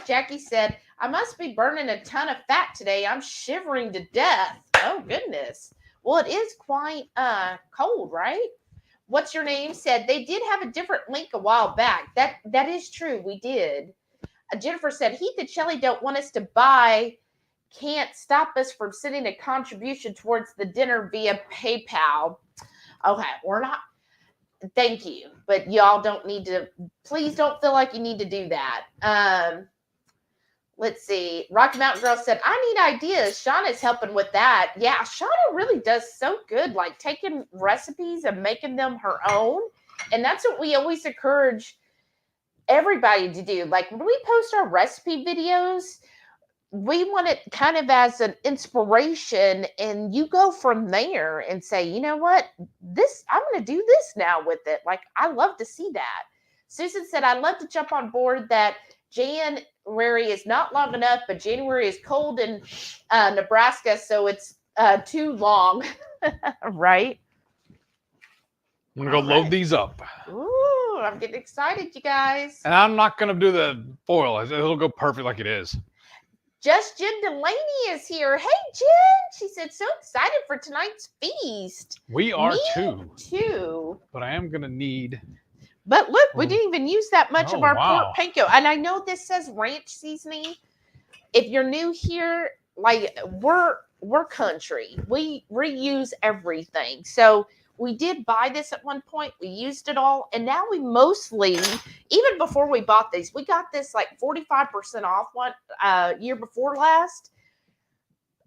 Jackie said, I must be burning a ton of fat today. I'm shivering to death. Oh, goodness. Well, it is quite cold, right? What's your name said they did have a different link a while back. That is true. We did. Jennifer said, Heath and Shelly don't want us to buy. Can't stop us from sending a contribution towards the dinner via PayPal. Okay, we're not. Thank you. But y'all don't need to. Please don't feel like you need to do that. Let's see. Rocky Mountain Girl said, I need ideas. Shauna's helping with that. Yeah, Shauna really does so good, like taking recipes and making them her own. And that's what we always encourage everybody to do. Like when we post our recipe videos, we want it kind of as an inspiration, and you go from there and say, you know what, I'm going to do this now with it. Like, I love to see that. Susan said, I'd love to jump on board that January is not long enough, but January is cold in Nebraska, so it's too long. Right? I'm going to go load these up. Ooh, I'm getting excited, you guys. And I'm not going to do the foil. It'll go perfect like it is. Just Jen Delaney is here. Hey, Jen. She said, so excited for tonight's feast. We are Me too. But I am going to need... But look, we didn't even use that much of our pork panko. And I know this says ranch seasoning. If you're new here, like we're country. We reuse everything. So we did buy this at one point. We used it all. And now we mostly, even before we bought these, we got this like 45% off one year before last.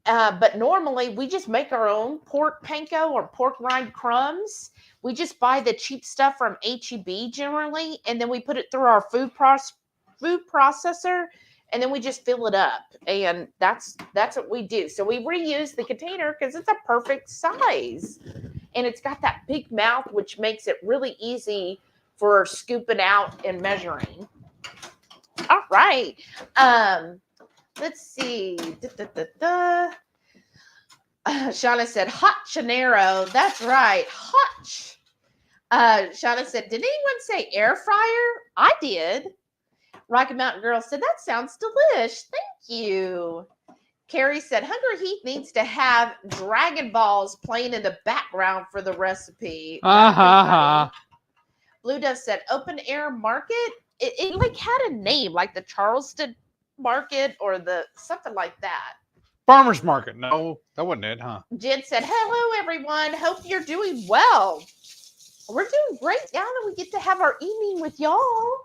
But normally we just make our own pork panko or pork rind crumbs. We just buy the cheap stuff from HEB generally, and then we put it through our food processor, and then we just fill it up, and that's what we do. So we reuse the container because it's a perfect size, and it's got that big mouth, which makes it really easy for scooping out and measuring. All right. Let's see. Shauna said, hot Chanero. That's right. Hot. Shauna said, did anyone say air fryer? I did. Rocky Mountain Girl said, that sounds delish. Thank you. Carrie said, HungryHeath needs to have Dragon Balls playing in the background for the recipe. Blue Dove said, open air market. It like had a name, like the Charleston market or the something like that. Farmer's market. No, that wasn't it, huh? Jen said, hello, everyone. Hope you're doing well. We're doing great now that we get to have our evening with y'all.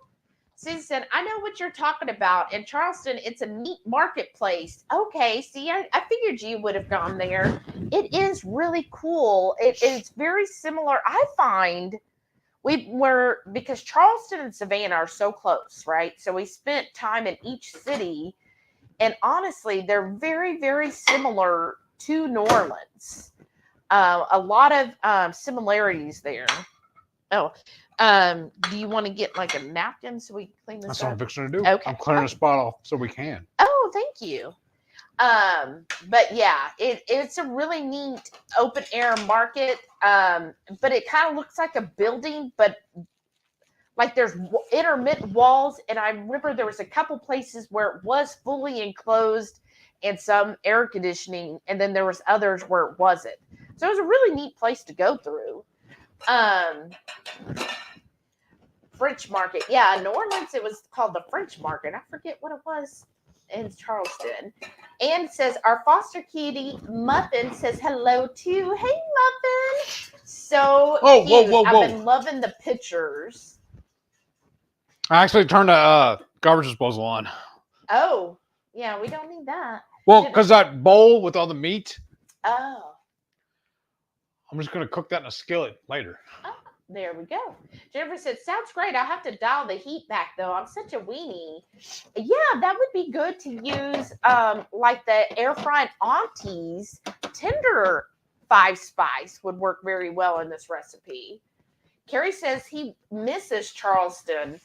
Susan said, I know what you're talking about. In Charleston, it's a neat marketplace. Okay, see, I figured you would have gone there. It is really cool. It is very similar. I find because Charleston and Savannah are so close, right? So we spent time in each city. And honestly, they're very, very similar to New Orleans. A lot of similarities there. Oh, do you want to get like a napkin so we can clean this That's up? what I'm fixing to do. Okay. I'm clearing the spot off so we can. Oh, thank you. But yeah, it's a really neat open air market. But it kind of looks like a building, but like there's intermittent walls. And I remember there was a couple places where it was fully enclosed and some air conditioning. And then there was others where it wasn't. So it was a really neat place to go through. French market. Yeah, in New Orleans, it was called the French market. I forget what it was in Charleston. And says, our foster kitty Muffin says hello too. Hey, Muffin. So cute. Whoa. I've been loving the pictures. I actually turned the garbage disposal on. Oh, yeah, we don't need that. Well, because that bowl with all the meat. Oh. I'm just going to cook that in a skillet later. Oh, there we go. Jennifer said, sounds great. I'll have to dial the heat back, though. I'm such a weenie. Yeah, that would be good to use like the air-fried aunties. Tender 5-spice would work very well in this recipe. Carrie says he misses Charleston.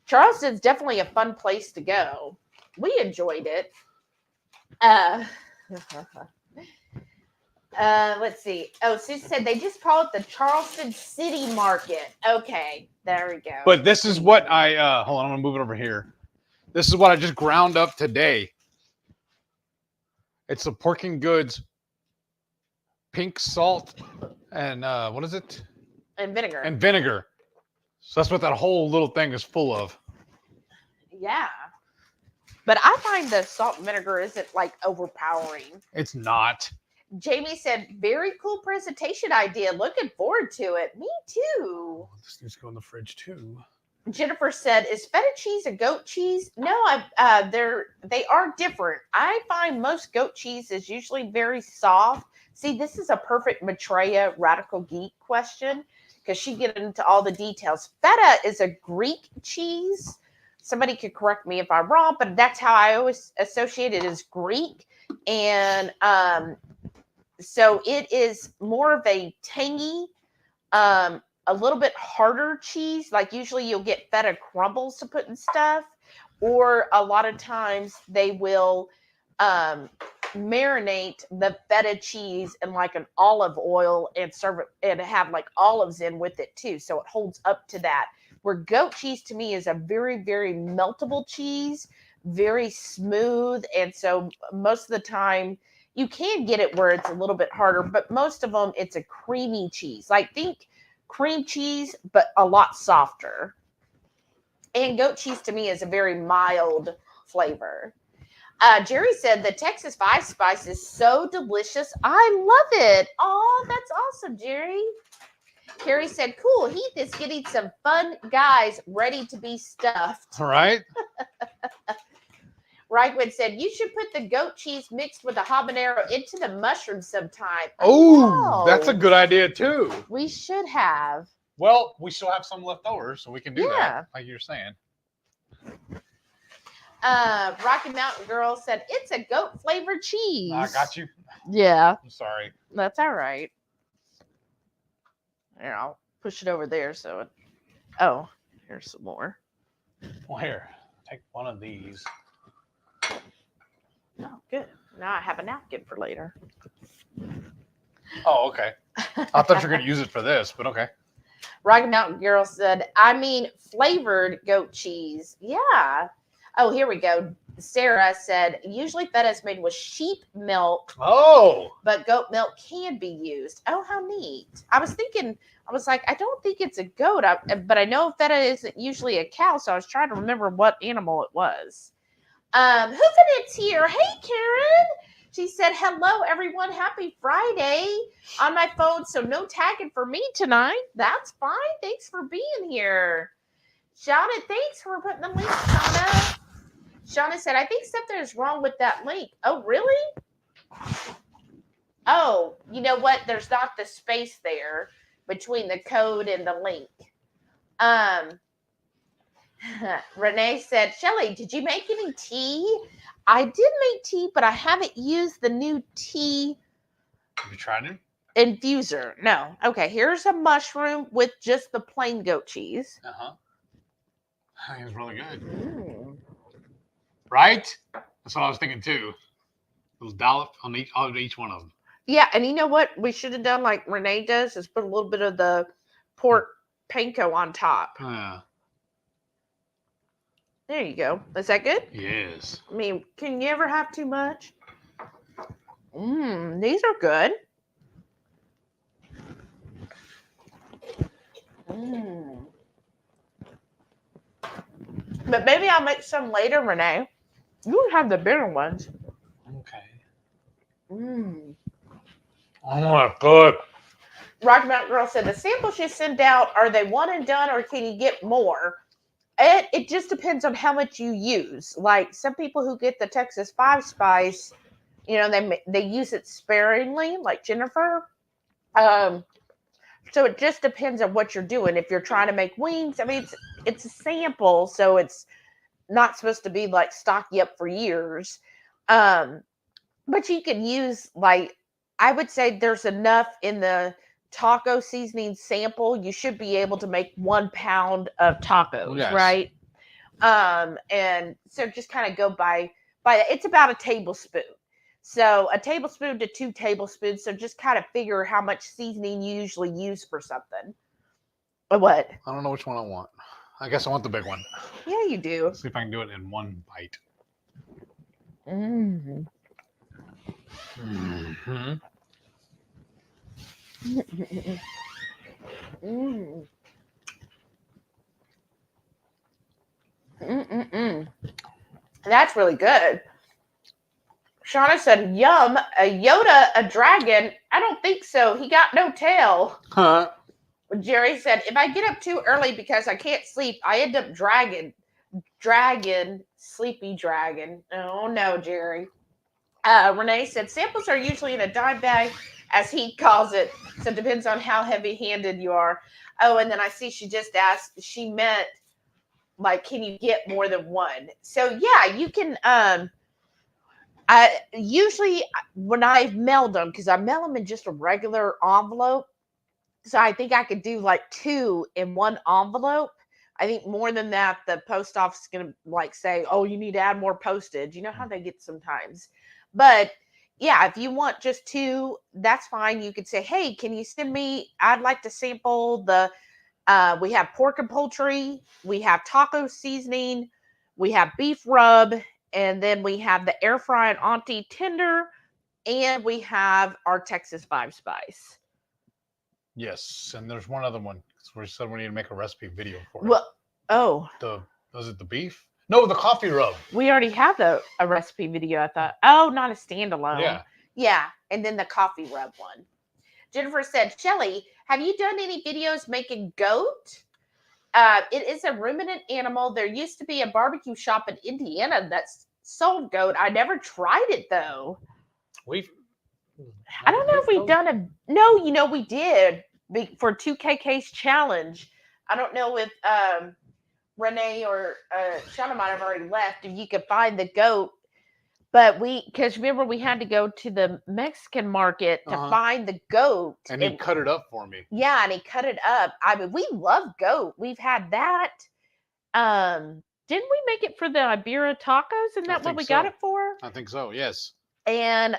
Charleston's definitely a fun place to go. We enjoyed it. Let's see. Oh, Sue said they just call it the Charleston City Market. Okay, there we go. But this is what I hold on, I'm gonna move it over here. This is what I just ground up today. It's the Porking Goods pink salt and what is it? And vinegar. And vinegar. So that's what that whole little thing is full of. Yeah. But I find the salt and vinegar isn't like overpowering. It's not. Jamie said, very cool presentation idea. Looking forward to it. Me too. This needs to go in the fridge too. Jennifer said, is feta cheese a goat cheese? No, they are different. I find most goat cheese is usually very soft. See, this is a perfect Maitreya Radical Geek question because she gets into all the details. Feta is a Greek cheese. Somebody could correct me if I'm wrong, but that's how I always associate it as Greek. And so it is more of a tangy, a little bit harder cheese. Like usually you'll get feta crumbles to put in stuff, or a lot of times they will marinate the feta cheese in like an olive oil and serve it and have like olives in with it too. So it holds up to that. Where goat cheese to me is a very, very meltable cheese, very smooth. And so most of the time you can get it where it's a little bit harder, but most of them, it's a creamy cheese. Like think cream cheese, but a lot softer. And goat cheese to me is a very mild flavor. Jerry said the Texas 5-spice is so delicious. I love it. Oh, that's awesome, Jerry. Carrie said, cool, Heath is getting some fun guys ready to be stuffed. All right. Reichman said, you should put the goat cheese mixed with the habanero into the mushroom sometime. Oh, that's a good idea too. We should have. Well, we still have some left over, so we can do Yeah. that, like you're saying. Rocky Mountain Girl said, it's a goat flavored cheese. I got you. Yeah. I'm sorry. That's all right. Here, I'll push it over there so it... Oh, here's some more. Well, here, take one of these. Oh, good. Now I have a napkin for later. Oh, okay. I thought you were going to use it for this, but okay. Rocky Mountain Girl said, I mean, flavored goat cheese. Yeah. Oh, here we go. Sara said, usually feta is made with sheep milk. Oh. But goat milk can be used. Oh, how neat. I was like, I don't think it's a goat, but I know feta isn't usually a cow, so I was trying to remember what animal it was. Hoofinit's here. Hey, Karen. She said, hello, everyone. Happy Friday on my phone, so no tagging for me tonight. That's fine. Thanks for being here. Shauna, thanks for putting the link, Shauna. Shauna said, I think something is wrong with that link. Oh, really? Oh, you know what? There's not the space there between the code and the link. Renee said, Shelly, did you make any tea? I did make tea, but I haven't used the new tea. Have you tried it? Infuser. No. Okay, here's a mushroom with just the plain goat cheese. Uh-huh. I think it's really good. Mm. Right? That's what I was thinking too. A little dollop on each one of them. Yeah, and you know what we should have done like Renee does is put a little bit of the pork panko on top. Yeah. There you go. Is that good? Yes. I mean, can you ever have too much? These are good. But maybe I'll make some later, Renee. You have the bitter ones. Okay. Mm. Oh my God. Rocky Mountain Girl said, the samples you send out, are they one and done or can you get more? It just depends on how much you use. Like some people who get the Texas 5 Spice, you know, they use it sparingly, like Jennifer. So it just depends on what you're doing. If you're trying to make wings, I mean, it's a sample, so it's not supposed to be like stock you up for years. But you can use, like, I would say there's enough in the taco seasoning sample. You should be able to make 1 pound of tacos, yes. right? And so just kind of go by that. It's about a tablespoon. So a tablespoon to 2 tablespoons. So just kind of figure how much seasoning you usually use for something. What? I don't know which one I want. I guess I want the big one. Yeah, you do. Let's see if I can do it in one bite. Mm-hmm. Mm-hmm. That's really good. Shauna said, yum, a Yoda, a dragon. I don't think so. He got no tail. Huh? Jerry said, if I get up too early because I can't sleep, I end up sleepy dragon. Oh no, Jerry. Renee said, samples are usually in a dime bag, as he calls it. So it depends on how heavy-handed you are. Oh, and then I see she just asked, she meant, like, can you get more than one? So yeah, you can, I usually when I mailed them, because I mail them in just a regular envelope, so I think I could do like 2 in one envelope. I think more than that, the post office is gonna like say, "Oh, you need to add more postage." You know how they get sometimes, but yeah, if you want just 2, that's fine. You could say, "Hey, can you send me? I'd like to sample the." We have pork and poultry, we have taco seasoning, we have beef rub. And then we have the air fry and auntie tender, and we have our Texas 5 Spice. Yes, and there's one other one. We said we need to make a recipe video for it. Well, oh, was it the beef? No, the coffee rub. We already have a recipe video. I thought, oh, not a standalone. Yeah, and then the coffee rub one. Jennifer said, Shelly, have you done any videos making goat? It is a ruminant animal. There used to be a barbecue shop in Indiana that sold goat. I never tried it though. We've. I don't know if we've done a. No, we did for 2KK's challenge. I don't know if Renee or Shauna might have already left. If you could find the goat, but because remember we had to go to the Mexican market to find the goat, and he cut it up for me. Yeah, and he cut it up. I mean, we love goat. We've had that. Didn't we make it for the Ibera tacos? Isn't that what we got it for? I think so. Yes. And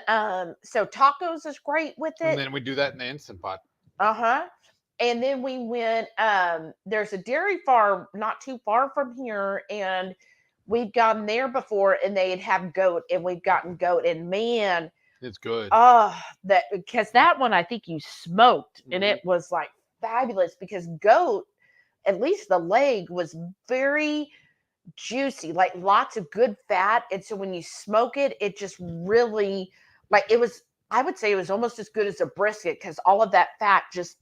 so tacos is great with it. And then we do that in the Instant Pot. And then we went. There's a dairy farm not too far from here, and we've gone there before, and they'd have goat, and we've gotten goat, and man, it's good. Because that one I think you smoked, and it was like fabulous because goat, at least the leg was very juicy, like lots of good fat, and so when you smoke it, it just really it was. I would say it was almost as good as a brisket because all of that fat just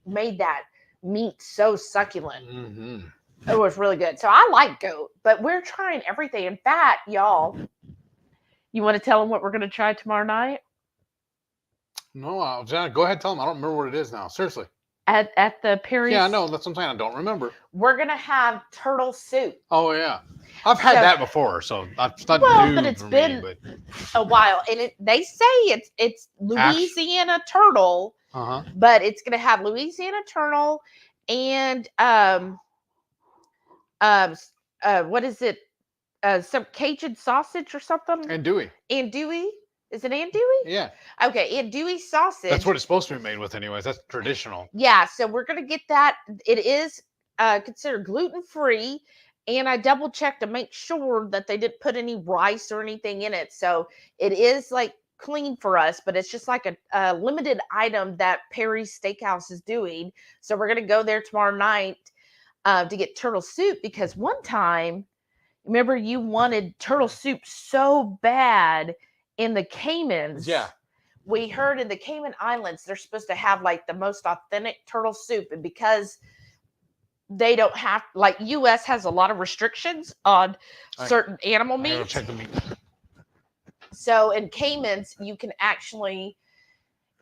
made that meat so succulent. It was really good. So I like goat, but we're trying everything. In fact, y'all, you want to tell them what we're going to try tomorrow night? No, Jenna, go ahead, tell them. I don't remember what it is now. Seriously. At the Perry's. Yeah, I know. That's what I'm saying. I don't remember. We're going to have turtle soup. Oh, yeah. I've had that before, so that's not new but it's for been me, a while. And they say it's Louisiana turtle, but it's going to have Louisiana turtle and what is it? Some Cajun sausage or something? Andouille. Andouille? Is it andouille? Yeah. Okay, andouille sausage. That's what it's supposed to be made with anyways. That's traditional. Yeah, so we're going to get that. It is considered gluten-free, and I double-checked to make sure that they didn't put any rice or anything in it. So it is clean for us, but it's just like a limited item that Perry's Steakhouse is doing. So we're going to go there tomorrow night to get turtle soup because one time, remember you wanted turtle soup so bad in the Caymans. Yeah. We heard in the Cayman Islands, they're supposed to have the most authentic turtle soup. And because they don't have, U.S. has a lot of restrictions on certain animal meat. Check the meat. So in Caymans, you can actually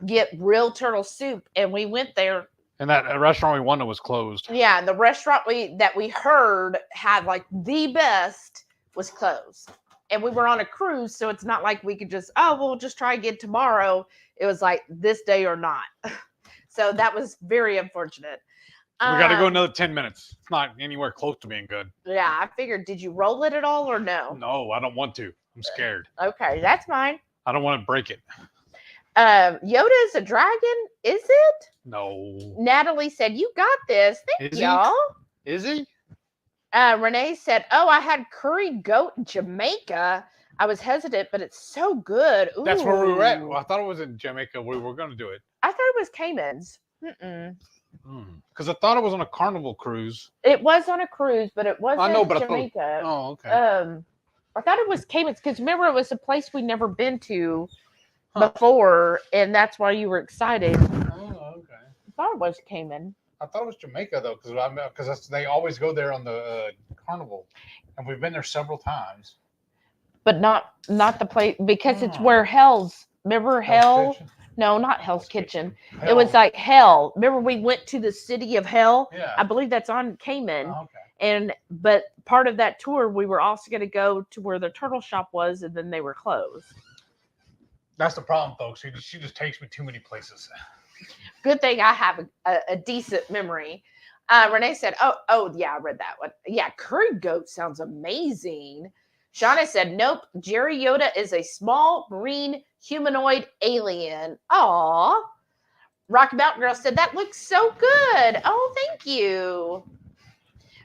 get real turtle soup. And we went there. And that restaurant we wanted was closed. Yeah, and the restaurant that we heard had the best was closed. And we were on a cruise, so it's not like we could just, we'll just try again tomorrow. It was this day or not. So that was very unfortunate. We got to go another 10 minutes. It's not anywhere close to being good. Yeah, I figured. Did you roll it at all or no? No, I don't want to. I'm scared. Okay, that's fine. I don't want to break it. Yoda is a dragon, is it? No. Natalie said, you got this. Thank y'all. Is he? Renee said, I had curried goat in Jamaica. I was hesitant, but it's so good. Ooh. That's where we were at. Well, I thought it was in Jamaica. We were going to do it. I thought it was Caymans. Because I thought it was on a Carnival cruise. It was on a cruise, but it wasn't Jamaica. Okay. I thought it was Caymans because remember it was a place we'd never been to before, and that's why you were excited. Oh, okay. I thought it was Cayman. I thought it was Jamaica though, because they always go there on the Carnival, and we've been there several times. But not the place because it's where Hell's. Remember Hell? No, not Hell's Kitchen. Hell. It was like Hell. Remember we went to the city of Hell? Yeah. I believe that's on Cayman. Oh, okay. But part of that tour, we were also going to go to where the turtle shop was, and then they were closed. That's the problem, folks. She just takes me too many places. Good thing I have a decent memory. Renee said, oh, yeah, I read that one. Yeah, curried goat sounds amazing. Shauna said, nope, Jerry Yoda is a small marine humanoid alien. Aw. Rocky Mountain Girl said, that looks so good. Oh, thank you.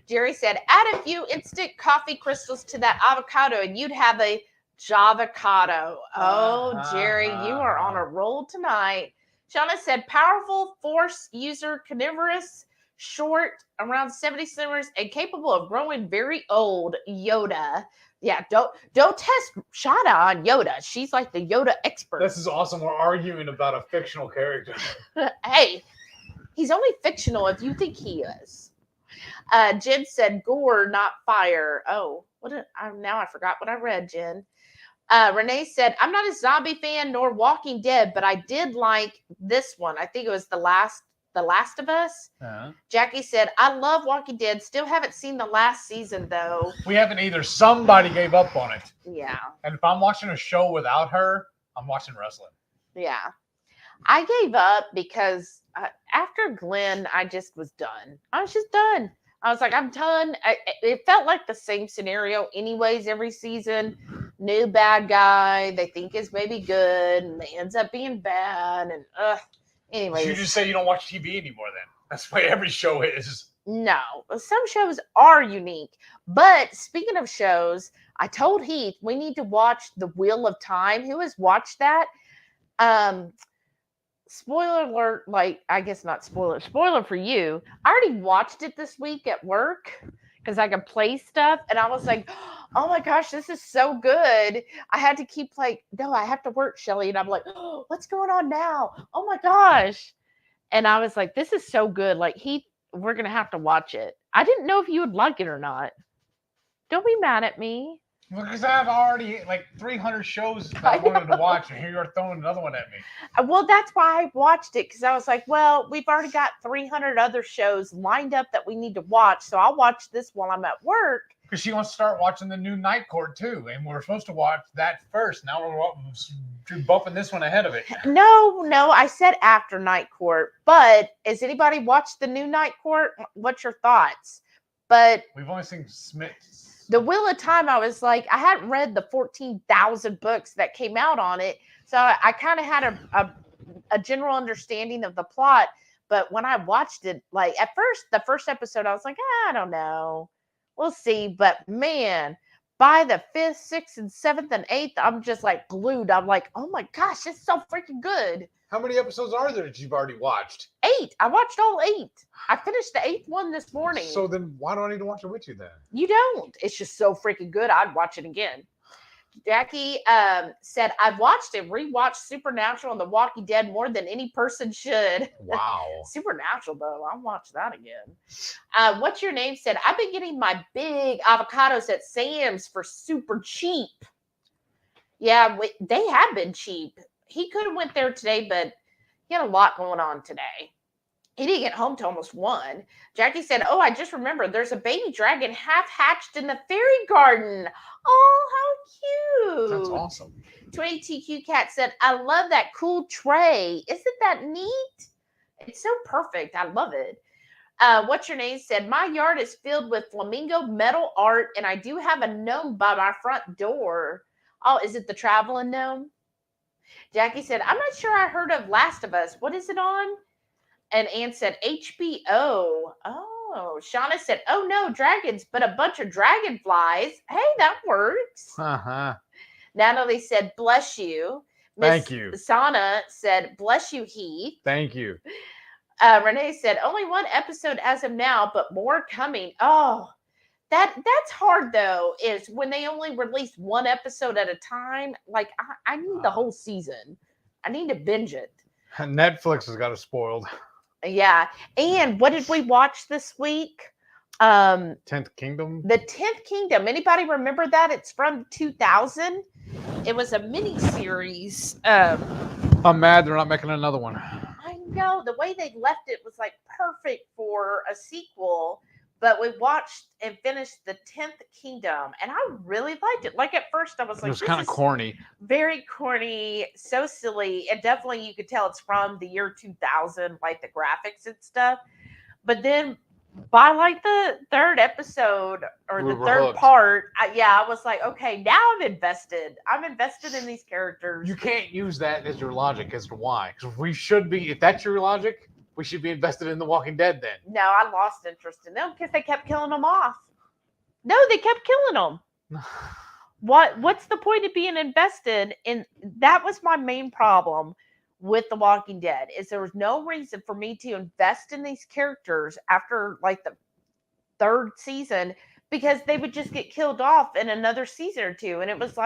Jerry said, add a few instant coffee crystals to that avocado and you'd have a javocado. Oh, Jerry, you are on a roll tonight. Shauna said, powerful force user, carnivorous, short, around 70 centimeters, and capable of growing very old. Yoda. Yeah, don't test Shauna on Yoda. She's like the Yoda expert. This is awesome. We're arguing about a fictional character. Hey, he's only fictional if you think he is. Jen said gore, not fire. Oh, now I forgot what I read, Jen. Renee said, I'm not a zombie fan nor Walking Dead, but I did like this one. I think it was The Last of Us. Jackie said, I love Walking Dead. Still haven't seen the last season, though. We haven't either. Somebody gave up on it. Yeah. And if I'm watching a show without her, I'm watching wrestling. Yeah. I gave up because after Glenn, I just was done. I was just done. I was like, I'm done. It felt like the same scenario anyways every season. New bad guy they think is maybe good, and they ends up being bad. And anyways. So you just say you don't watch TV anymore then? That's why every show is. No. Some shows are unique. But speaking of shows, I told Heath we need to watch The Wheel of Time. Who has watched that? Spoiler alert, like, I guess not spoiler for you. I already watched it this week at work because I could play stuff, and I was like, oh my gosh, this is so good. I had to keep no, I have to work, Shelly. And I'm like, oh, what's going on now? Oh my gosh. And I was like, this is so good. Like, we're going to have to watch it. I didn't know if you would like it or not. Don't be mad at me. Because I have already 300 shows that I wanted to watch, and here you're throwing another one at me. Well, that's why I watched it, because I was like, well, we've already got 300 other shows lined up that we need to watch, so I'll watch this while I'm at work. Because she wants to start watching the new Night Court, too, and we're supposed to watch that first. Now we're bumping this one ahead of it. No, I said after Night Court, but has anybody watched the new Night Court? What's your thoughts? But we've only seen Smith's. The Wheel of Time, I was like, I hadn't read the 14,000 books that came out on it. So I kind of had a general understanding of the plot. But when I watched it, at first, the first episode, I was like, I don't know. We'll see. But man, by the 5th, 6th, and 7th, and 8th, I'm just glued. I'm like, oh my gosh, it's so freaking good. How many episodes are there that you've already watched? 8. I watched all 8. I finished the 8th one this morning. So then why do I need to watch it with you then? You don't. It's just so freaking good. I'd watch it again. Jackie said, I've watched and rewatched Supernatural and The Walking Dead more than any person should. Wow. Supernatural, though. I'll watch that again. What's your name said, I've been getting my big avocados at Sam's for super cheap. Yeah, they have been cheap. He could have went there today, but he had a lot going on today. He didn't get home till almost 1. Jackie said, oh, I just remembered there's a baby dragon half hatched in the fairy garden. Oh, how cute. That's awesome. 20TQ Cat said, I love that cool tray. Isn't that neat? It's so perfect. I love it. What's your name said, my yard is filled with flamingo metal art, and I do have a gnome by my front door. Oh, is it the traveling gnome? Jackie said, I'm not sure I heard of Last of Us. What is it on? And Ann said, HBO. Oh, Shauna said, oh no, dragons, but a bunch of dragonflies. Hey, that works. Uh-huh. Natalie said, bless you. Thank you. Sana said, bless you, Heath. Thank you. Renee said, only 1 episode as of now, but more coming. Oh, that's hard, though, is when they only release 1 episode at a time. I need the whole season. I need to binge it. Netflix has got us spoiled. Yeah. And what did we watch this week? 10th Kingdom. The 10th Kingdom. Anybody remember that? It's from 2000. It was a mini series. I'm mad they're not making another one. I know. The way they left it was perfect for a sequel. But we watched and finished the 10th Kingdom, and I really liked it. At first, I was like, it was kind of corny. Very corny, so silly. And definitely you could tell it's from the year 2000, the graphics and stuff. But then by the 3rd episode or the 3rd part, I was like, okay, now I'm invested. I'm invested in these characters. You can't use that as your logic as to why. Because if that's your logic, we should be invested in The Walking Dead then. No, I lost interest in them because they kept killing them off. No, they kept killing them. What's the point of being invested in? That was my main problem with The Walking Dead, is there was no reason for me to invest in these characters after the 3rd season, because they would just get killed off in another season or 2. And it was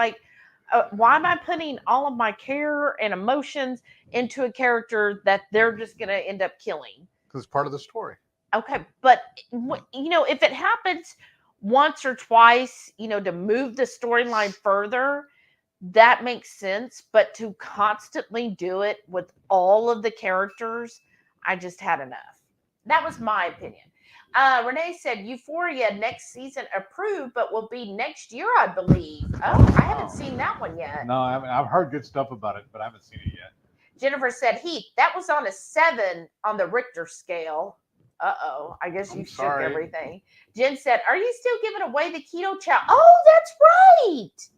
why am I putting all of my care and emotions into a character that they're just going to end up killing? Because it's part of the story. Okay, but if it happens once or twice, to move the storyline further, that makes sense. But to constantly do it with all of the characters, I just had enough. That was my opinion. Renee said Euphoria next season approved, but will be next year, I believe. Oh, I haven't seen that one yet. No, I've heard good stuff about it, but I haven't seen it yet. Jennifer said, Heath, that was on a 7 on the Richter scale. Uh-oh, I guess you shook everything. Jen said, are you still giving away the Ketochow? Oh, that's right.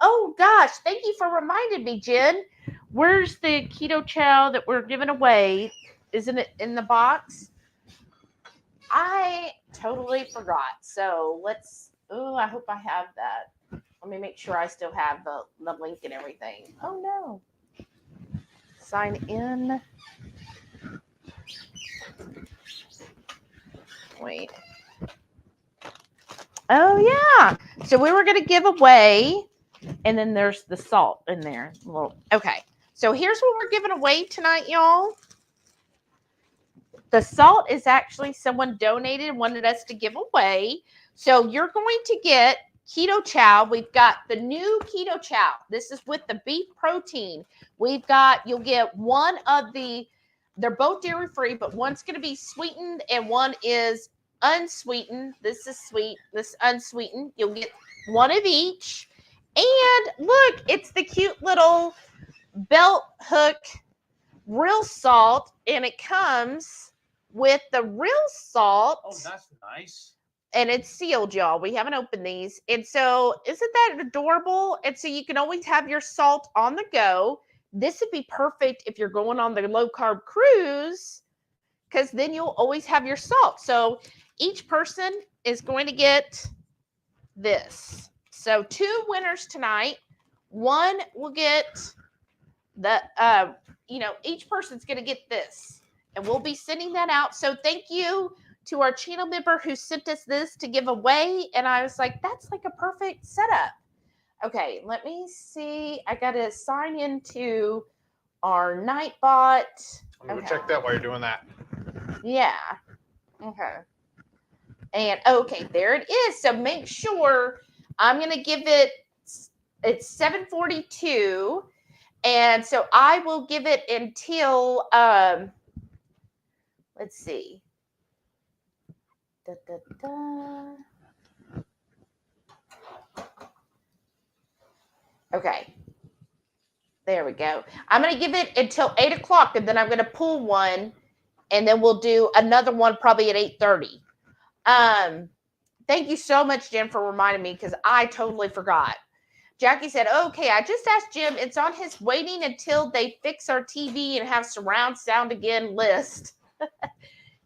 Oh, gosh, thank you for reminding me, Jen. Where's the Ketochow that we're giving away? Isn't it in the box? I totally forgot. So I hope I have that. Let me make sure I still have the link and everything. Oh, no. Sign in. Wait. Oh, yeah. So we were going to give away, and then there's the salt in there. Okay. So here's what we're giving away tonight, y'all. The salt is actually someone donated and wanted us to give away. So you're going to get Ketochow. We've got the new Ketochow. This is with the beef protein. You'll get one of they're both dairy free, but one's going to be sweetened and one is unsweetened. This is sweet, this unsweetened. You'll get one of each. And look, it's the cute little belt hook real salt, and it comes with the real salt. Oh, that's nice. And it's sealed, y'all. We haven't opened these. And so isn't that adorable? And so you can always have your salt on the go. This would be perfect if you're going on the low carb cruise, because then you'll always have your salt. So each person is going to get this. So 2 winners tonight. One will get each person's going to get this. And we'll be sending that out. So thank you to our channel member who sent us this to give away. And I was like, that's like a perfect setup. Okay, let me see. I got to sign into our Nightbot. I'm going to check that while you're doing that. Yeah. Okay. And okay, there it is. So make sure I'm going to give it's 7:42. And so I will give it until, let's see. Okay. There we go. I'm going to give it until 8 o'clock, and then I'm going to pull one, and then we'll do another one probably at 8:30. Thank you so much, Jen, for reminding me, because I totally forgot. Jackie said, okay, I just asked Jim. It's on his waiting until they fix our TV and have surround sound again list.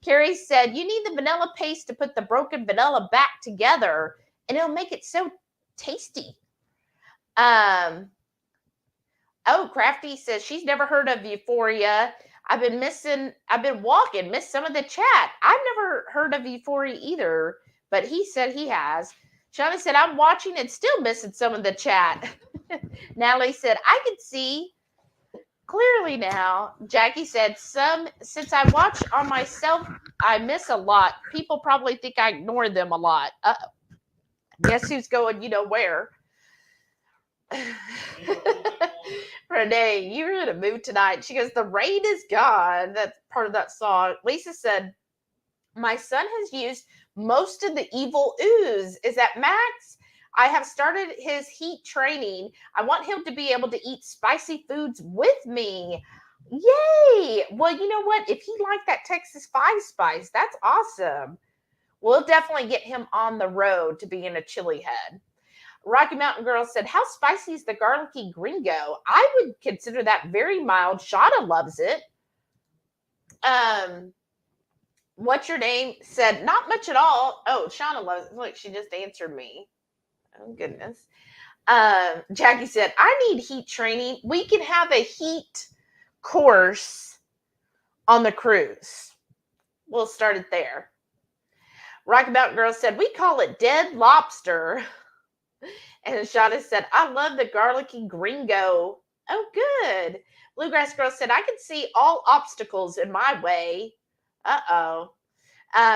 Carrie said, you need the vanilla paste to put the broken vanilla back together, and it'll make it so tasty. Oh, Crafty says she's never heard of Euphoria. I've been walking, missed some of the chat. I've never heard of Euphoria either, but he said he has. Shauna said, I'm watching and still missing some of the chat. Natalie said, I can see clearly now. Jackie said, since I watch on myself, I miss a lot. People probably think I ignore them a lot. Guess who's going, where? Renee, you're in a mood tonight. She goes, the rain is gone. That's part of that song. Lisa said, my son has used most of the evil ooze. Is that Max? I have started his heat training. I want him to be able to eat spicy foods with me. Yay! Well, you know what? If he liked that Texas 5 spice, that's awesome. We'll definitely get him on the road to being a chili head. Rocky Mountain Girl said, how spicy is the garlicky gringo? I would consider that very mild. Shauna loves it. What's your name? Said, not much at all. Oh, Shauna loves it. Look, she just answered me. Oh, goodness. Jackie said, I need heat training. We can have a heat course on the cruise. We'll start it there. Rocky Mountain Girl said, we call it dead lobster. And Shauna said, I love the garlicky gringo. Oh, good. Bluegrass Girl said, I can see all obstacles in my way. Uh-oh.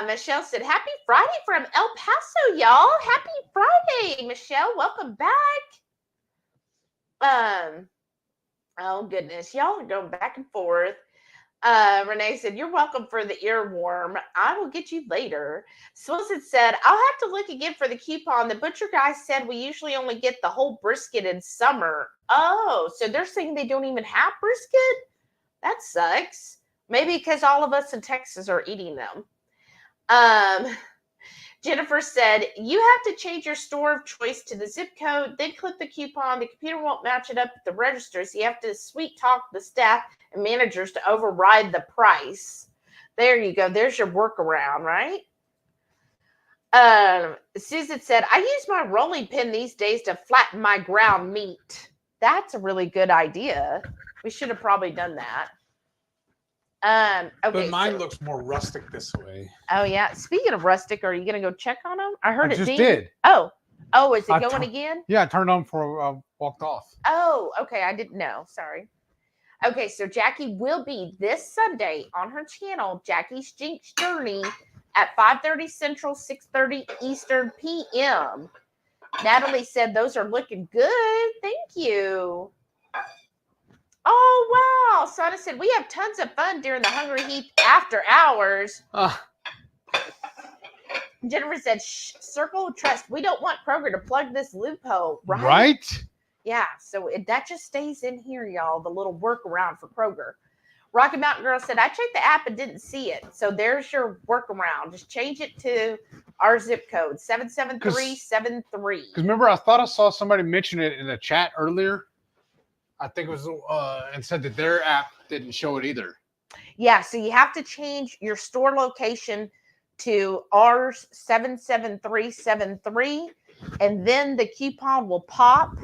Michelle said, happy Friday from El Paso, y'all. Happy Friday, Michelle. Welcome back. Oh, goodness. Y'all are going back and forth. Renee said, you're welcome for the earworm. I will get you later. Swilson said, I'll have to look again for the coupon. The butcher guy said we usually only get the whole brisket in summer. Oh, so they're saying they don't even have brisket? That sucks. Maybe because all of us in Texas are eating them. Jennifer said, you have to change your store of choice to the zip code, then click the coupon. The computer won't match it up at the register, so you have to sweet talk the staff and managers to override the price. There you go. There's your workaround, right? Susan said, I use my rolling pin these days to flatten my ground meat. That's a really good idea. We should have probably done that. Okay, but mine looks more rustic this way. Oh yeah. Speaking of rustic, are you gonna go check on them? I heard I it just ding. did. Oh, is it going again? Yeah, I turned on for walked off. Oh, okay. I didn't know. Sorry. Okay, so Jackie will be this Sunday on her channel, Jackie's Jinx Journey, at 5:30 Central, 6:30 Eastern PM. Natalie said those are looking good. Thank you. Oh, wow. Sana said, we have tons of fun during the HungryHeath after hours. Jennifer said, shh, circle of trust. We don't want Kroger to plug this loophole, right? Right? Yeah, so that just stays in here, y'all, the little workaround for Kroger. Rocky Mountain Girl said, I checked the app and didn't see it. So there's your workaround. Just change it to our zip code, 77373. Because remember, I thought I saw somebody mention it in the chat earlier. I think it was, and said that their app didn't show it either. Yeah, so you have to change your store location to ours, 77373, and then the coupon will pop,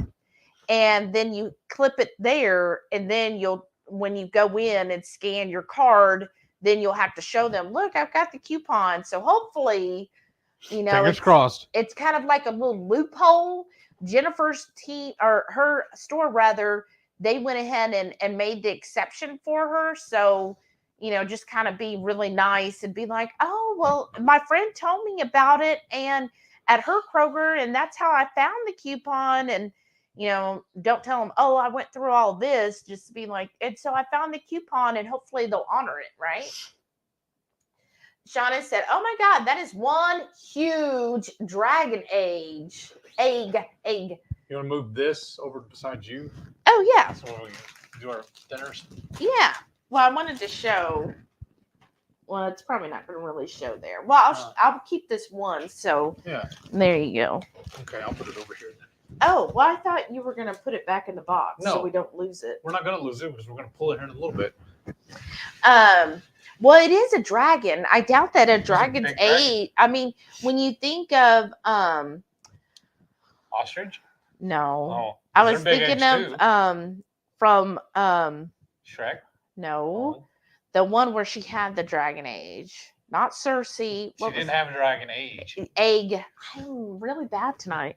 and then you clip it there, and then when you go in and scan your card, then you'll have to show them, look, I've got the coupon. So hopefully, Fingers crossed. It's kind of like a little loophole. Jennifer's team, or her store rather, they went ahead and made the exception for her. So, just kind of be really nice and be like, oh, well, my friend told me about it and at her Kroger, and that's how I found the coupon. And, don't tell them, oh, I went through all this. Just be like, and so I found the coupon, and hopefully they'll honor it, right? Shauna said, oh my God, that is one huge dragon egg. You want to move this over beside you? Oh, yeah. So we do our dinners? Yeah. Well, I wanted to show. Well, it's probably not going to really show there. Well, I'll keep this one. So yeah. There you go. Okay, I'll put it over here then. Oh, well, I thought you were going to put it back in the box so No. we don't lose it. We're not going to lose it because we're going to pull it here in a little bit. Well, it is a dragon. I doubt that a dragon's age. I mean, when you think of ostrich? No. Oh, I was thinking of from Shrek? No. The one where she had the dragon age. Not Cersei. She didn't have a dragon age. Egg. I'm really bad tonight.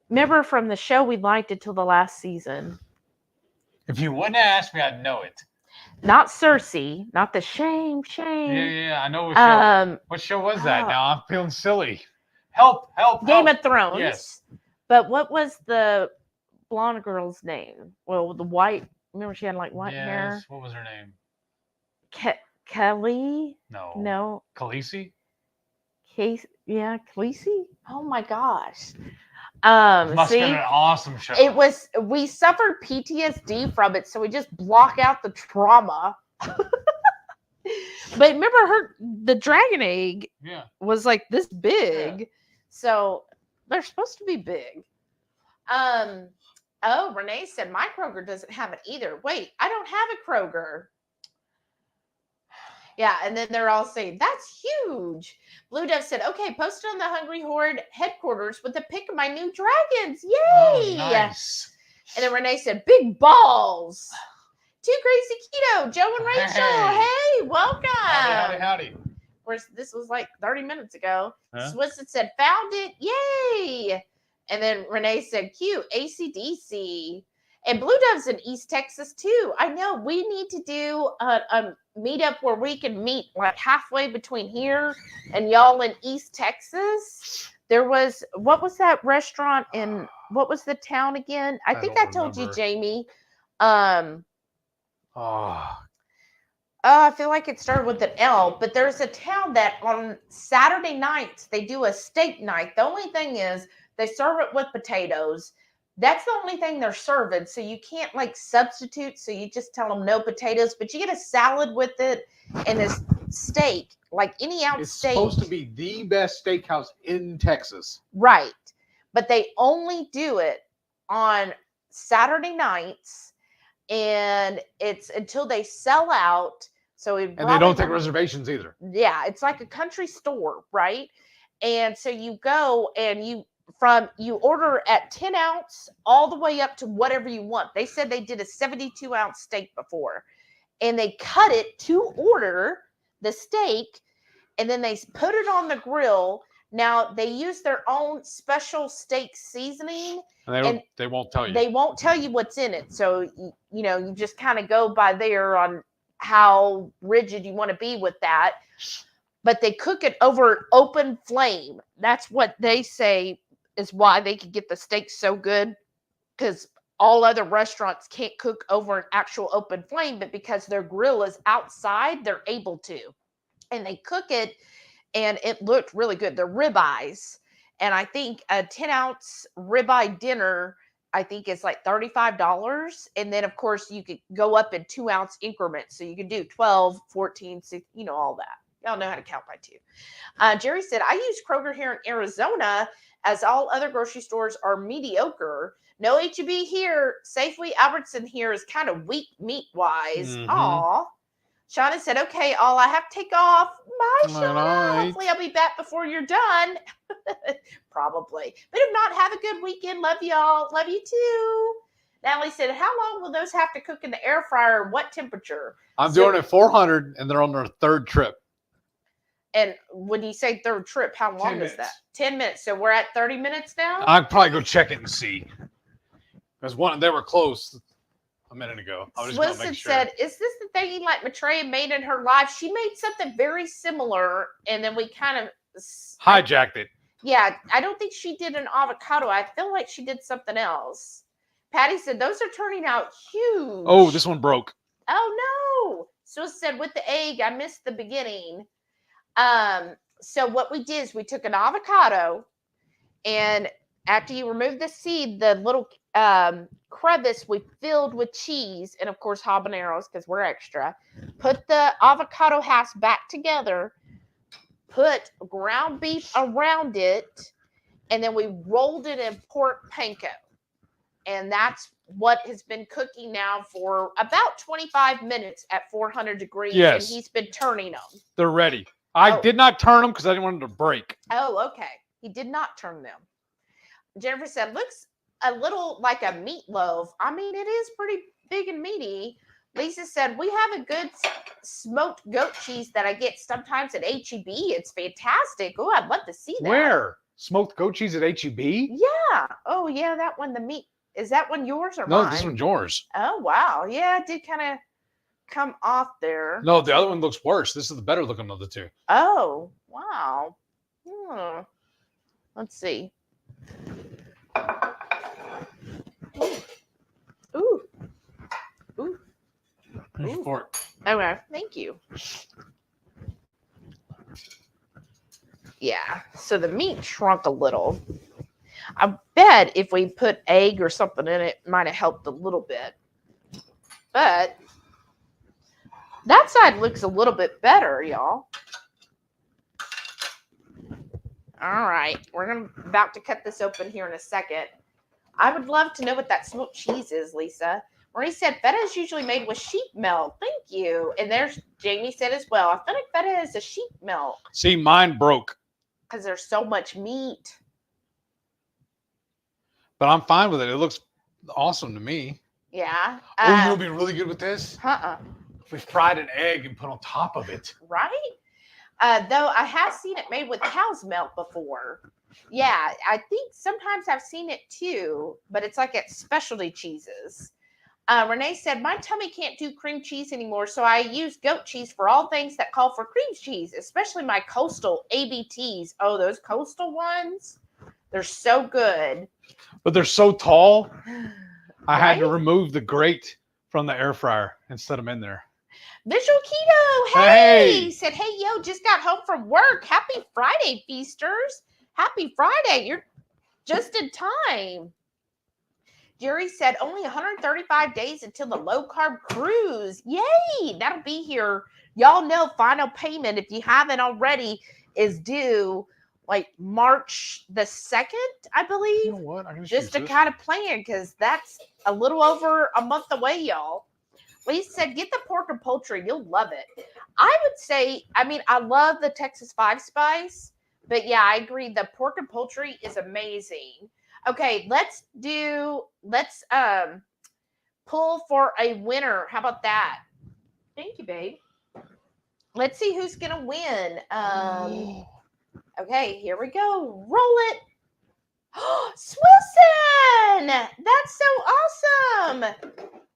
Remember from the show we liked it till the last season. If you wouldn't ask me, I'd know it. Not Cersei. Not the shame. Yeah, I know what show. What show was that? Now I'm feeling silly. Help. Game of Thrones. Yes. But what was the blonde girl's name? Well, the white. Remember she had like white hair? What was her name? Kelly? No. Khaleesi? Khaleesi? Oh my gosh. Must have been an awesome show. It was. We suffered PTSD from it, so we just block out the trauma. But remember the dragon egg was like this big. Yeah. So they're supposed to be big. Oh, Renee said my Kroger doesn't have it either. Wait, I don't have a Kroger. Yeah, and then they're all saying, that's huge. Blue Dove said, okay, post it on the HungryHorde headquarters with a pic of my new dragons. Yay! Oh, nice. And then Renee said, big balls. Too Crazy Keto, Joe and Rachel. Hey, welcome. Howdy. This was like 30 minutes ago. Huh? Swisson said, found it. Yay! And then Renee said, cute, AC/DC. And Blue Dove's in East Texas too. I know we need to do a meetup where we can meet like halfway between here and y'all in East Texas. There was, what was that restaurant in, what was the town again? I think I told you, remember. Jamie. Oh, I feel like it started with an L, but there's a town that on Saturday nights they do a steak night. The only thing is they serve it with potatoes. That's the only thing they're serving. So you can't like substitute. So you just tell them no potatoes, but you get a salad with it and a steak, like any out It's steak. supposed to be the best steakhouse in Texas. Right. But they only do it on Saturday nights and it's until they sell out. So And they don't take reservations either. Yeah, it's like a country store, right? And so you go and you order at 10 ounce all the way up to whatever you want. They said they did a 72-ounce steak before and they cut it to order the steak and then they put it on the grill. Now they use their own special steak seasoning. And they won't tell you. They won't tell you what's in it. So, you just kind of go by there on how rigid you want to be with that. But they cook it over an open flame. That's what they say is why they can get the steak so good, because all other restaurants can't cook over an actual open flame, but because their grill is outside, they're able to. And they cook it, and it looked really good. They're ribeyes. And I think a 10-ounce ribeye dinner, I think is like $35. And then, of course, you could go up in 2-ounce increments. So you can do 12, 14, 16, all that. Y'all know how to count by two. Jerry said, I use Kroger here in Arizona as all other grocery stores are mediocre. No HEB here. Safeway Albertson here is kind of weak meat-wise. Mhm. Aw. Shauna said, okay, all I have to take off. Bye, Shauna. right. Hopefully I'll be back before you're done. Probably. But if not, have a good weekend. Love y'all. Love you too. Natalie said, how long will those have to cook in the air fryer? What temperature? I'm doing it 400 and they're on their third trip. And when you say third trip, how long is that? 10 minutes. So we're at 30 minutes now? I'd probably go check it and see. Because they were close a minute ago. I was just going to Swisson make sure. said, is this the thing like Maitreya made in her life? She made something very similar, and then we kind of hijacked it. Yeah, I don't think she did an avocado. I feel like she did something else. Patty said, those are turning out huge. Oh, this one broke. Oh, no. Swisson said, with the egg, I missed the beginning. So what we did is we took an avocado, and after you remove the seed, the little crevice we filled with cheese and of course habaneros because we're extra. Put the avocado hash back together, put ground beef around it, and then we rolled it in pork panko. And that's what has been cooking now for about 25 minutes at 400 degrees. Yes. And he's been turning them. They're ready. I did not turn them because I didn't want them to break. Oh, okay. He did not turn them. Jennifer said, looks a little like a meatloaf. I mean, it is pretty big and meaty. Lisa said, we have a good smoked goat cheese that I get sometimes at HEB. It's fantastic. Oh, I'd love to see that. Where? Smoked goat cheese at HEB? Yeah. Oh, yeah, that one, the meat. Is that one yours or No, mine? this one's yours. Oh, wow. Yeah, it did kind of come off there. No, the other one looks worse. This is the better looking of the two. Oh, wow. Let's see. Ooh. Ooh. There's Ooh. fork. Okay, thank you. Yeah, so the meat shrunk a little. I bet if we put egg or something in it, might have helped a little bit. But that side looks a little bit better, y'all. All right, we're about to cut this open here in a second. I would love to know what that smoked cheese is, Lisa. Marie said, feta is usually made with sheep milk. Thank you. And there's Jamie said as well, I feel like feta is a sheep milk. See, mine broke. Because there's so much meat. But I'm fine with it. It looks awesome to me. Yeah. Oh, you know what would be really good with this? If we fried an egg and put on top of it. Right? Though I have seen it made with cow's milk before. Yeah, I think sometimes I've seen it too, but it's like at specialty cheeses. Renee said, my tummy can't do cream cheese anymore, so I use goat cheese for all things that call for cream cheese, especially my coastal ABTs. Oh, those coastal ones, they're so good. But they're so tall, I had to Right? remove the grate from the air fryer and set them in there. Visual Keto, hey! Said, hey, yo, just got home from work. Happy Friday, feasters. Happy Friday. You're just in time. Jerry said, only 135 days until the low-carb cruise. Yay! That'll be here. Y'all know final payment, if you haven't already, is due like March the 2nd, I believe. You know what? I can Just to kind of plan, because that's a little over a month away, y'all. Lee said, get the pork and poultry. You'll love it. I would say, I mean, I love the Texas 5-Spice, but yeah, I agree. The pork and poultry is amazing. Okay, let's pull for a winner. How about that? Thank you, babe. Let's see who's going to win. Okay, here we go. Roll it. Swilson! That's so awesome.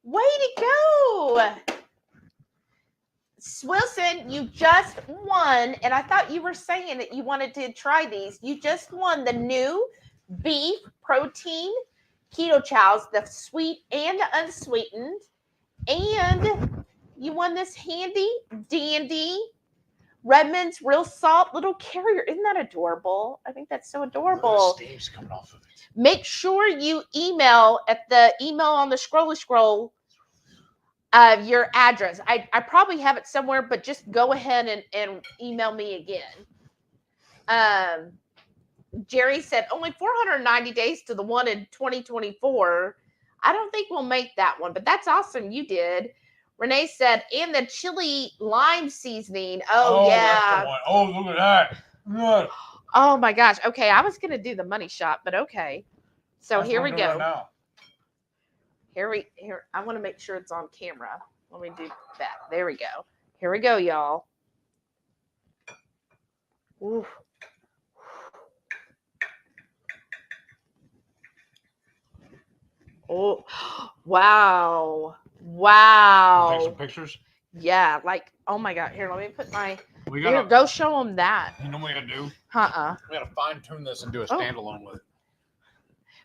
Way to go. Swilson, you just won, and I thought you were saying that you wanted to try these. You just won the new beef protein Ketochows, the sweet and the unsweetened, and you won this handy dandy Redmond's Real Salt little carrier. Isn't that adorable? I think that's so adorable. Steam's coming off of it. Make sure you email at the email on the scroll your address. I probably have it somewhere, but just go ahead and email me again. Jerry said, only 490 days to the one in 2024. I don't think we'll make that one, but that's awesome. You did. Renee said, and the chili lime seasoning. Oh yeah. That's the one. Oh, look at that. Look. Oh my gosh. Okay, I was gonna do the money shot, but okay. So here we go. Here I want to make sure it's on camera. Let me do that. There we go. Here we go, y'all. Ooh. Oh, wow. Wow. Take some pictures. Yeah, like, oh my God. Here, let me put my. Here, go show them that. You know what we gotta do? We gotta fine tune this and do a standalone with it.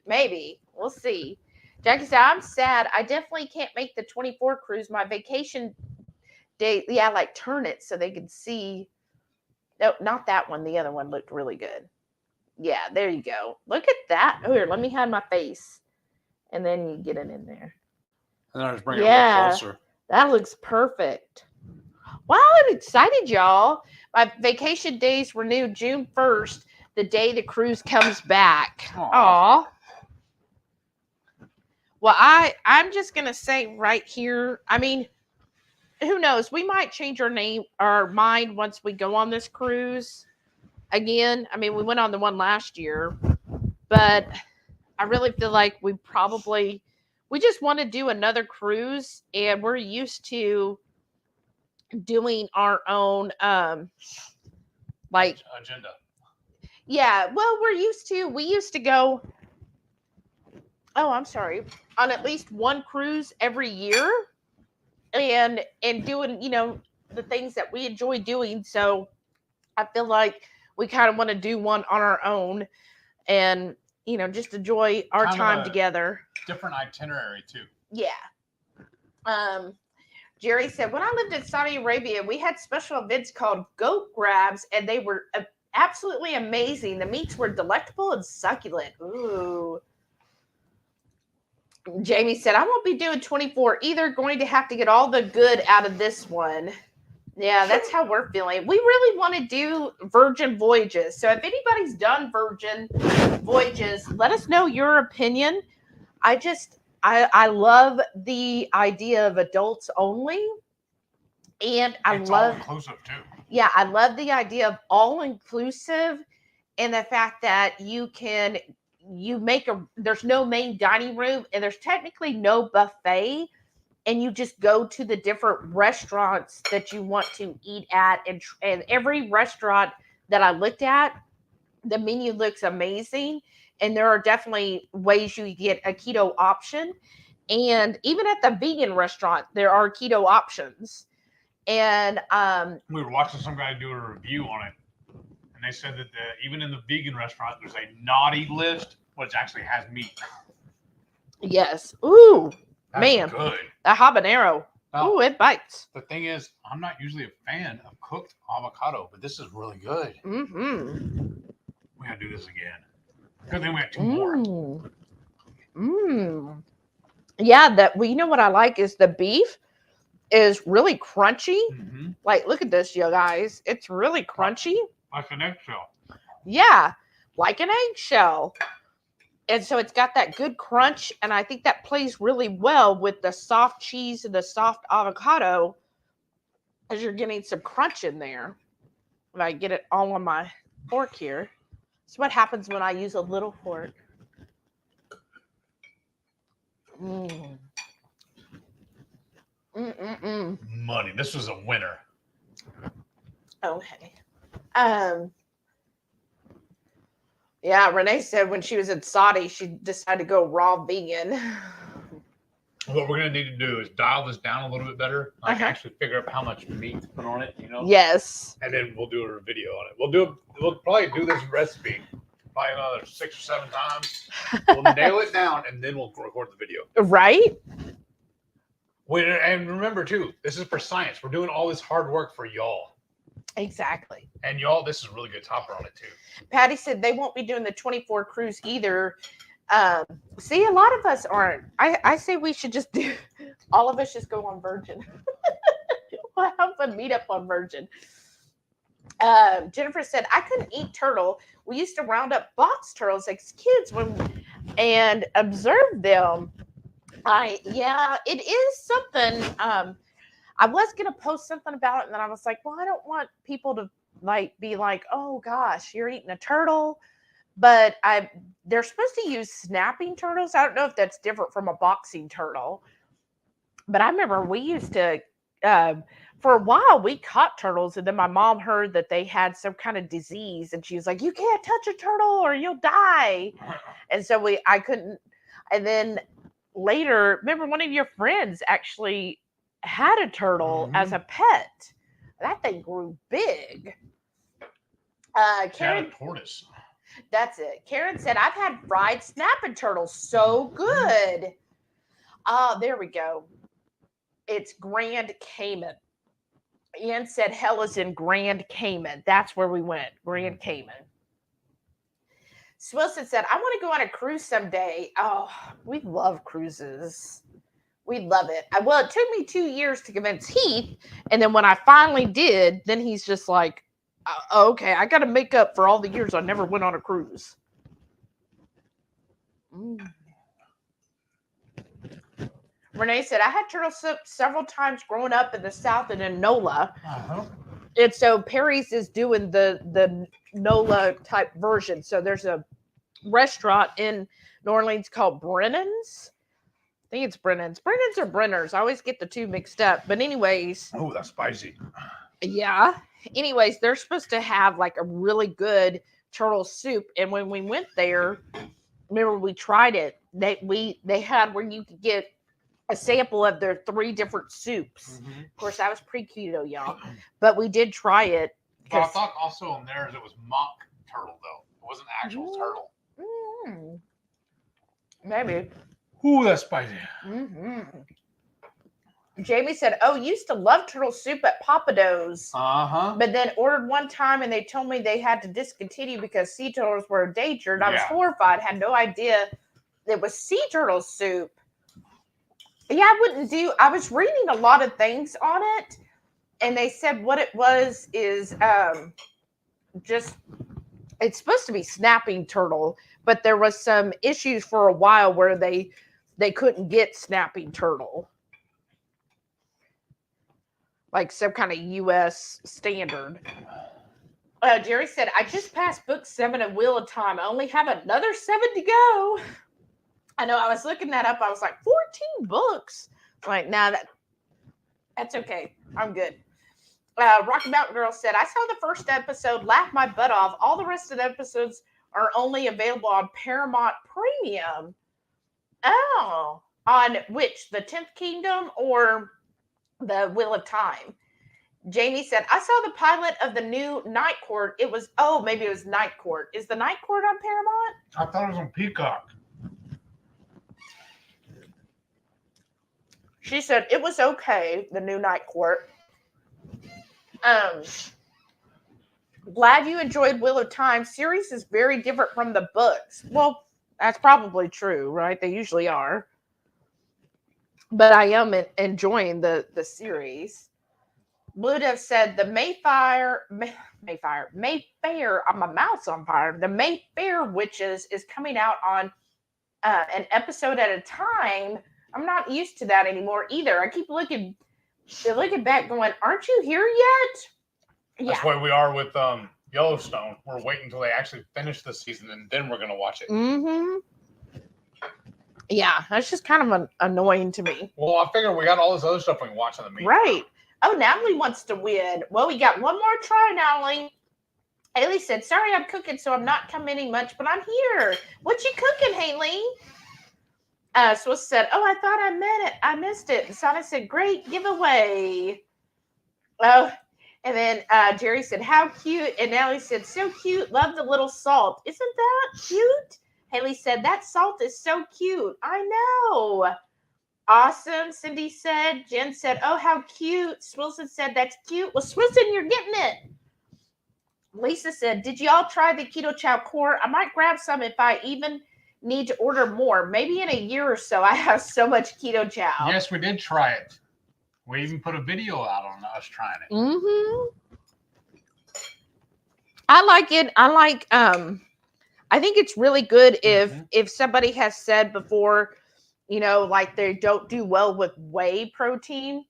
Maybe. We'll see. Jackie said, I'm sad. I definitely can't make the 24 cruise. My vacation day, like turn it so they could see. No, not that one. The other one looked really good. Yeah, there you go. Look at that. Oh, here, let me hide my face. And then you get it in there. And then I just bring it a little closer. That looks perfect. Wow, I'm excited, y'all. My vacation days renew June 1st, the day the cruise comes back. Aw. Well, I'm just going to say right here, I mean, who knows? We might change our mind once we go on this cruise again. I mean, we went on the one last year, but I really feel like we just want to do another cruise, and we're used to doing our own agenda. Yeah, well, we used to go, oh, I'm sorry, on at least one cruise every year and doing, the things that we enjoy doing. So I feel like we kind of want to do one on our own and, just enjoy our time together. Different itinerary too. Yeah. Jerry said, when I lived in Saudi Arabia, we had special events called goat grabs, and they were absolutely amazing. The meats were delectable and succulent. Ooh. Jamie said, I won't be doing 24 either. Going to have to get all the good out of this one. Yeah, that's how we're feeling. We really want to do virgin voyages. So if anybody's done virgin voyages, let us know your opinion. I love the idea of adults only. And it's all inclusive too. Yeah, I love the idea of all inclusive and the fact that there's no main dining room and there's technically no buffet, and you just go to the different restaurants that you want to eat at. And every restaurant that I looked at The menu looks amazing, and there are definitely ways you get a keto option. And even at the vegan restaurant, there are keto options. And We were watching some guy do a review on it, and they said that even in the vegan restaurant, there's a naughty list, which actually has meat. yes, ooh, That's man, good. a habanero, Now, ooh, it bites. the thing is, I'm not usually a fan of cooked avocado, but this is really good. Mm-hmm. We gotta do this again. Good thing we have 2 more. Yeah, that well, you know what I like is the beef is really crunchy. Mm-hmm. Like, look at this, you guys. It's really crunchy. Like an eggshell. Yeah, like an eggshell. And so it's got that good crunch, and I think that plays really well with the soft cheese and the soft avocado, as you're getting some crunch in there. If I get it all on my fork here. That's what happens when I use a little fork. Mm. Money. This was a winner. Okay. Yeah, Renee said when she was in Saudi, she decided to go raw vegan. What we're gonna need to do is dial this down a little bit better. Like actually figure out how much meat to put on it, you know? Yes. And then we'll do a video on it. We'll probably do this recipe probably another 6 or 7 times. We'll nail it down, and then we'll record the video. Right? And remember too, this is for science. We're doing all this hard work for y'all. Exactly. And y'all, this is a really good topper on it too. Patty said they won't be doing the 24 cruise either. See, a lot of us aren't. I say we should just do, all of us just go on Virgin. We'll have a meetup on Virgin. Jennifer said, I couldn't eat turtle. We used to round up box turtles as kids and observe them. It is something. I was gonna post something about it, and then I was like, well, I don't want people to be like, oh gosh, you're eating a turtle. But they're supposed to use snapping turtles. I don't know if that's different from a boxing turtle. But I remember we used to, for a while, we caught turtles, and then my mom heard that they had some kind of disease, and she was like, you can't touch a turtle or you'll die. And so I couldn't. And then later, remember one of your friends actually had a turtle as a pet. That thing grew big. Karen, tortoise. that's it. Karen said, I've had fried snapping turtles. So good. There we go. It's Grand Cayman. Ian said hell is in Grand Cayman. That's where we went. Grand Cayman. Swilson said, I want to go on a cruise someday. Oh, we love cruises. We love it. Well, it took me 2 years to convince Heath. And then when I finally did, then he's just like, okay, I got to make up for all the years I never went on a cruise. Renee said, I had turtle soup several times growing up in the South and in NOLA. And so Perry's is doing the NOLA type version. So there's a restaurant in New Orleans called Brennan's. I think it's Brennan's. Brennan's or Brenner's. I always get the two mixed up. But anyways. Oh, that's spicy. Yeah. Anyways, they're supposed to have like a really good turtle soup. And when we went there, remember we tried it. They had where you could get a sample of their 3 different soups. Of course, that was pre-keto, y'all. But we did try it. But I thought also on theirs it was mock turtle, though. It wasn't actual turtle. Maybe. Ooh, that's spicy. Jamie said, oh, used to love turtle soup at Papado's. But then ordered one time and they told me they had to discontinue because sea turtles were a danger. And I was horrified. Had no idea it was sea turtle soup. Yeah, I was reading a lot of things on it, and they said what it was is it's supposed to be snapping turtle, but there was some issues for a while where they couldn't get snapping turtle. Like some kind of U.S. standard. Jerry said, I just passed book 7 of Wheel of Time. I only have another 7 to go. I know, I was looking that up. I was like, 14 books. I'm like, nah, that's okay. I'm good. Rocky Mountain Girl said, I saw the first episode, laughed my butt off. All the rest of the episodes are only available on Paramount Premium. Oh, on which? The 10th Kingdom or the Wheel of Time? Jamie said, I saw the pilot of the new Night Court. It was, maybe it was Night Court. Is the Night Court on Paramount? I thought it was on Peacock. She said, it was okay, the new Night Court. Glad you enjoyed Wheel of Time. Series is very different from the books. Well, that's probably true, right? They usually are. But I am enjoying the series. Blue Dev said the Mayfair, my mouth's on fire. The Mayfair Witches is coming out on an episode at a time. I'm not used to that anymore either. I keep looking back going, aren't you here yet? That's why we are with Yellowstone. We're waiting until they actually finish the season and then we're going to watch it. Mm-hmm. Yeah, that's just kind of annoying to me. Well, I figure we got all this other stuff we can watch on the meantime. Right. Oh, Natalie wants to win. Well, we got one more try, Natalie. Haley said, sorry I'm cooking, so I'm not commenting much, but I'm here. What you cooking, Haley? Swiss said, I thought I meant it. I missed it. And Sana said, great giveaway. Oh, and then Jerry said, how cute. And Natalie said, so cute. Love the little salt. Isn't that cute? Haley said, that salt is so cute. I know. Awesome, Cindy said. Jen said, oh, how cute. Swilson said, that's cute. Well, Swilson, you're getting it. Lisa said, did y'all try the Keto Chow core? I might grab some if I even need to order more. Maybe in a year or so. I have so much Keto Chow. Yes, we did try it. We even put a video out on us trying it. Mm-hmm. I like it. I think it's really good if somebody has said before, like they don't do well with whey protein.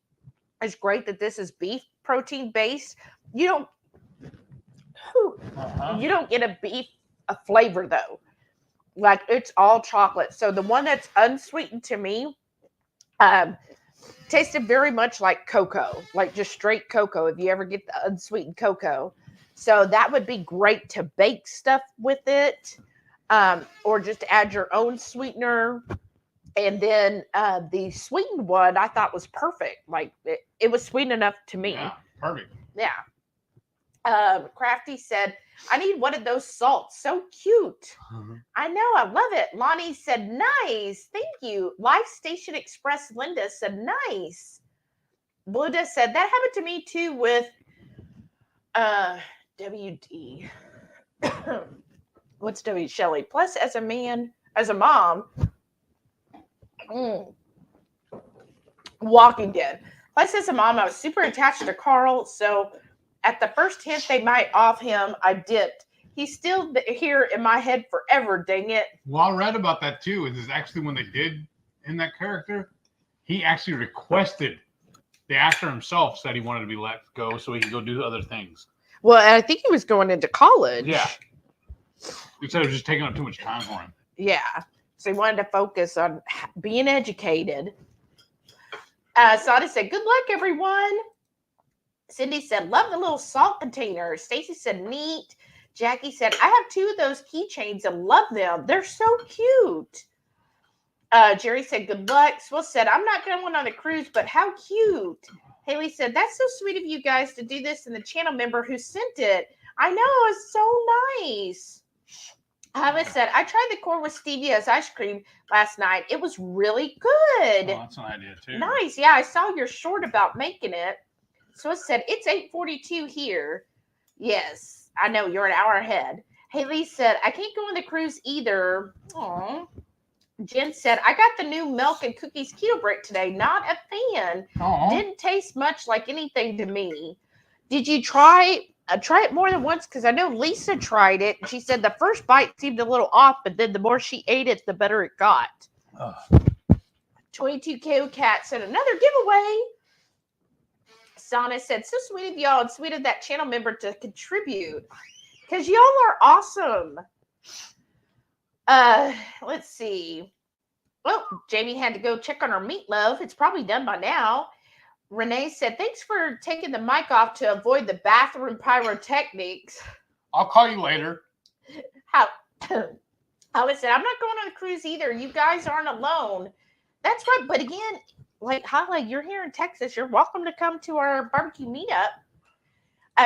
It's great that this is beef protein based. You don't get a flavor though. Like it's all chocolate. So the one that's unsweetened to me tasted very much like cocoa, like just straight cocoa. If you ever get the unsweetened cocoa. So that would be great to bake stuff with it, or just add your own sweetener. And then the sweetened one I thought was perfect. Like it was sweet enough to me. Yeah, perfect. Yeah. Crafty said, I need one of those salts. So cute. Mm-hmm. I know. I love it. Lonnie said, nice. Thank you. Life Station Express Linda said, nice. Bluda said, that happened to me too with WD. What's W? Shelley. Plus, as a mom, Walking Dead. Plus, as a mom, I was super attached to Carl. So at the first hint they might off him, I dipped. He's still here in my head forever, dang it. Well, I read about that too. It is actually when they did in that character, he actually requested, the actor himself said he wanted to be let go so he could go do other things. Well, I think he was going into college. Yeah. He said it was just taking up too much time for him. Yeah. So he wanted to focus on being educated. Sada said, good luck, everyone. Cindy said, love the little salt container. Stacy said, neat. Jackie said, I have 2 of those keychains and love them. They're so cute. Jerry said, good luck. Swill said, I'm not going on a cruise, but how cute. Haley said, that's so sweet of you guys to do this, and the channel member who sent it. I know, it's so nice. Ava said, I tried the core with stevia's ice cream last night. It was really good. Oh, that's an idea too. Nice. Yeah, I saw your short about making it. So it said, it's 8:42 here. Yes, I know, you're an hour ahead. Haley said, I can't go on the cruise either. Aww. Jen said, I got the new milk and cookies keto break today. Not a fan. Aww. Didn't taste much like anything to me. Did you try it more than once? Because I know Lisa tried it. She said the first bite seemed a little off, but then the more she ate it, the better it got. 22K Cat said, another giveaway. Sana said, so sweet of y'all and sweet of that channel member to contribute. Because y'all are awesome. Let's see. Oh, Jamie had to go check on her meatloaf. It's probably done by now. Renee said, thanks for taking the mic off to avoid the bathroom pyrotechnics. I'll call you later. How? Alice said, I'm not going on the cruise either. You guys aren't alone. That's right. But again, like Holly, you're here in Texas. You're welcome to come to our barbecue meetup.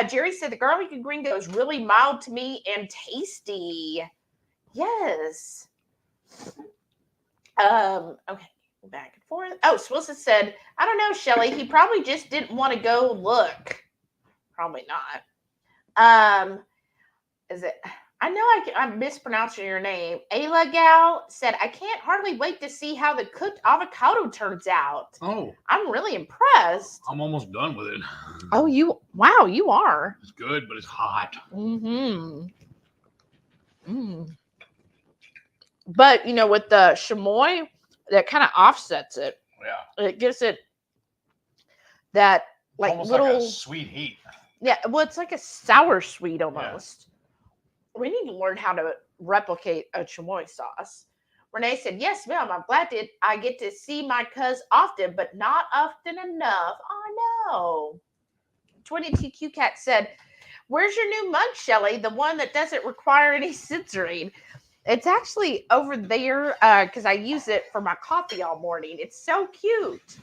Jerry said, the garlic and gringo is really mild to me and tasty. Yes. Okay. Back and forth. Oh, Swilson said, I don't know, Shelly. He probably just didn't want to go look. Probably not. Is it? I know I'm mispronouncing your name. Ayla Gal said, I can't hardly wait to see how the cooked avocado turns out. Oh, I'm really impressed. I'm almost done with it. Oh, you are. It's good, but it's hot. Mm-hmm. But, with the chamoy, that kind of offsets it. Yeah. It gives it that, like, almost little... like a sweet heat. Yeah, well, it's like a sour sweet almost. Yeah. We need to learn how to replicate a chamoy sauce. Renee said, yes, ma'am, I'm glad I get to see my cuz often, but not often enough. I know. 22Q Cat said, where's your new mug, Shelly? The one that doesn't require any censoring. It's actually over there because I use it for my coffee all morning. It's so cute.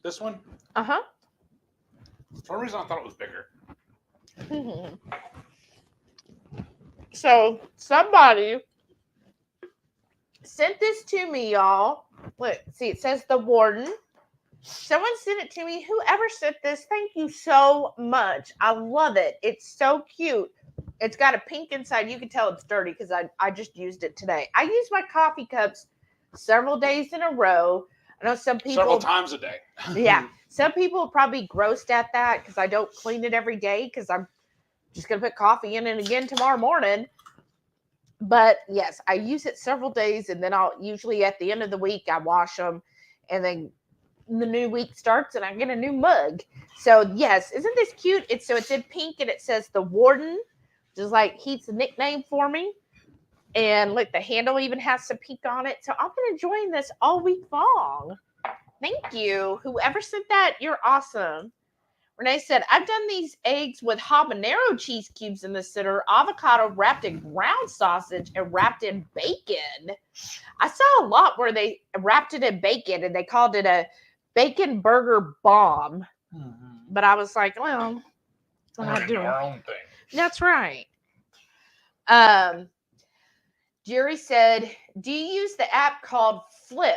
This one? Uh-huh. For some reason, I thought it was bigger. Mm-hmm. So somebody sent this to me, y'all. Look, see, it says the warden. Someone sent it to me. Whoever sent this, thank you so much. I love it. It's so cute. It's got a pink inside. You can tell it's dirty because I just used it today. I use my coffee cups several days in a row. I know some people... Several times a day. Yeah. Some people are probably grossed at that because I don't clean it every day because I'm just going to put coffee in it again tomorrow morning. But yes, I use it several days and then I'll usually at the end of the week, I wash them and then the new week starts and I get a new mug. So yes, isn't this cute? It's in pink and it says the warden, just like Heath's nickname for me. And like the handle even has some pink on it. So I've been enjoying this all week long. Thank you. Whoever sent that, you're awesome. Renee said, I've done these eggs with habanero cheese cubes in the center, avocado wrapped in ground sausage and wrapped in bacon. I saw a lot where they wrapped it in bacon and they called it a bacon burger bomb. Mm-hmm. But I was like, well, we're not doing our own thing. That's right. Jerry said, do you use the app called Flip?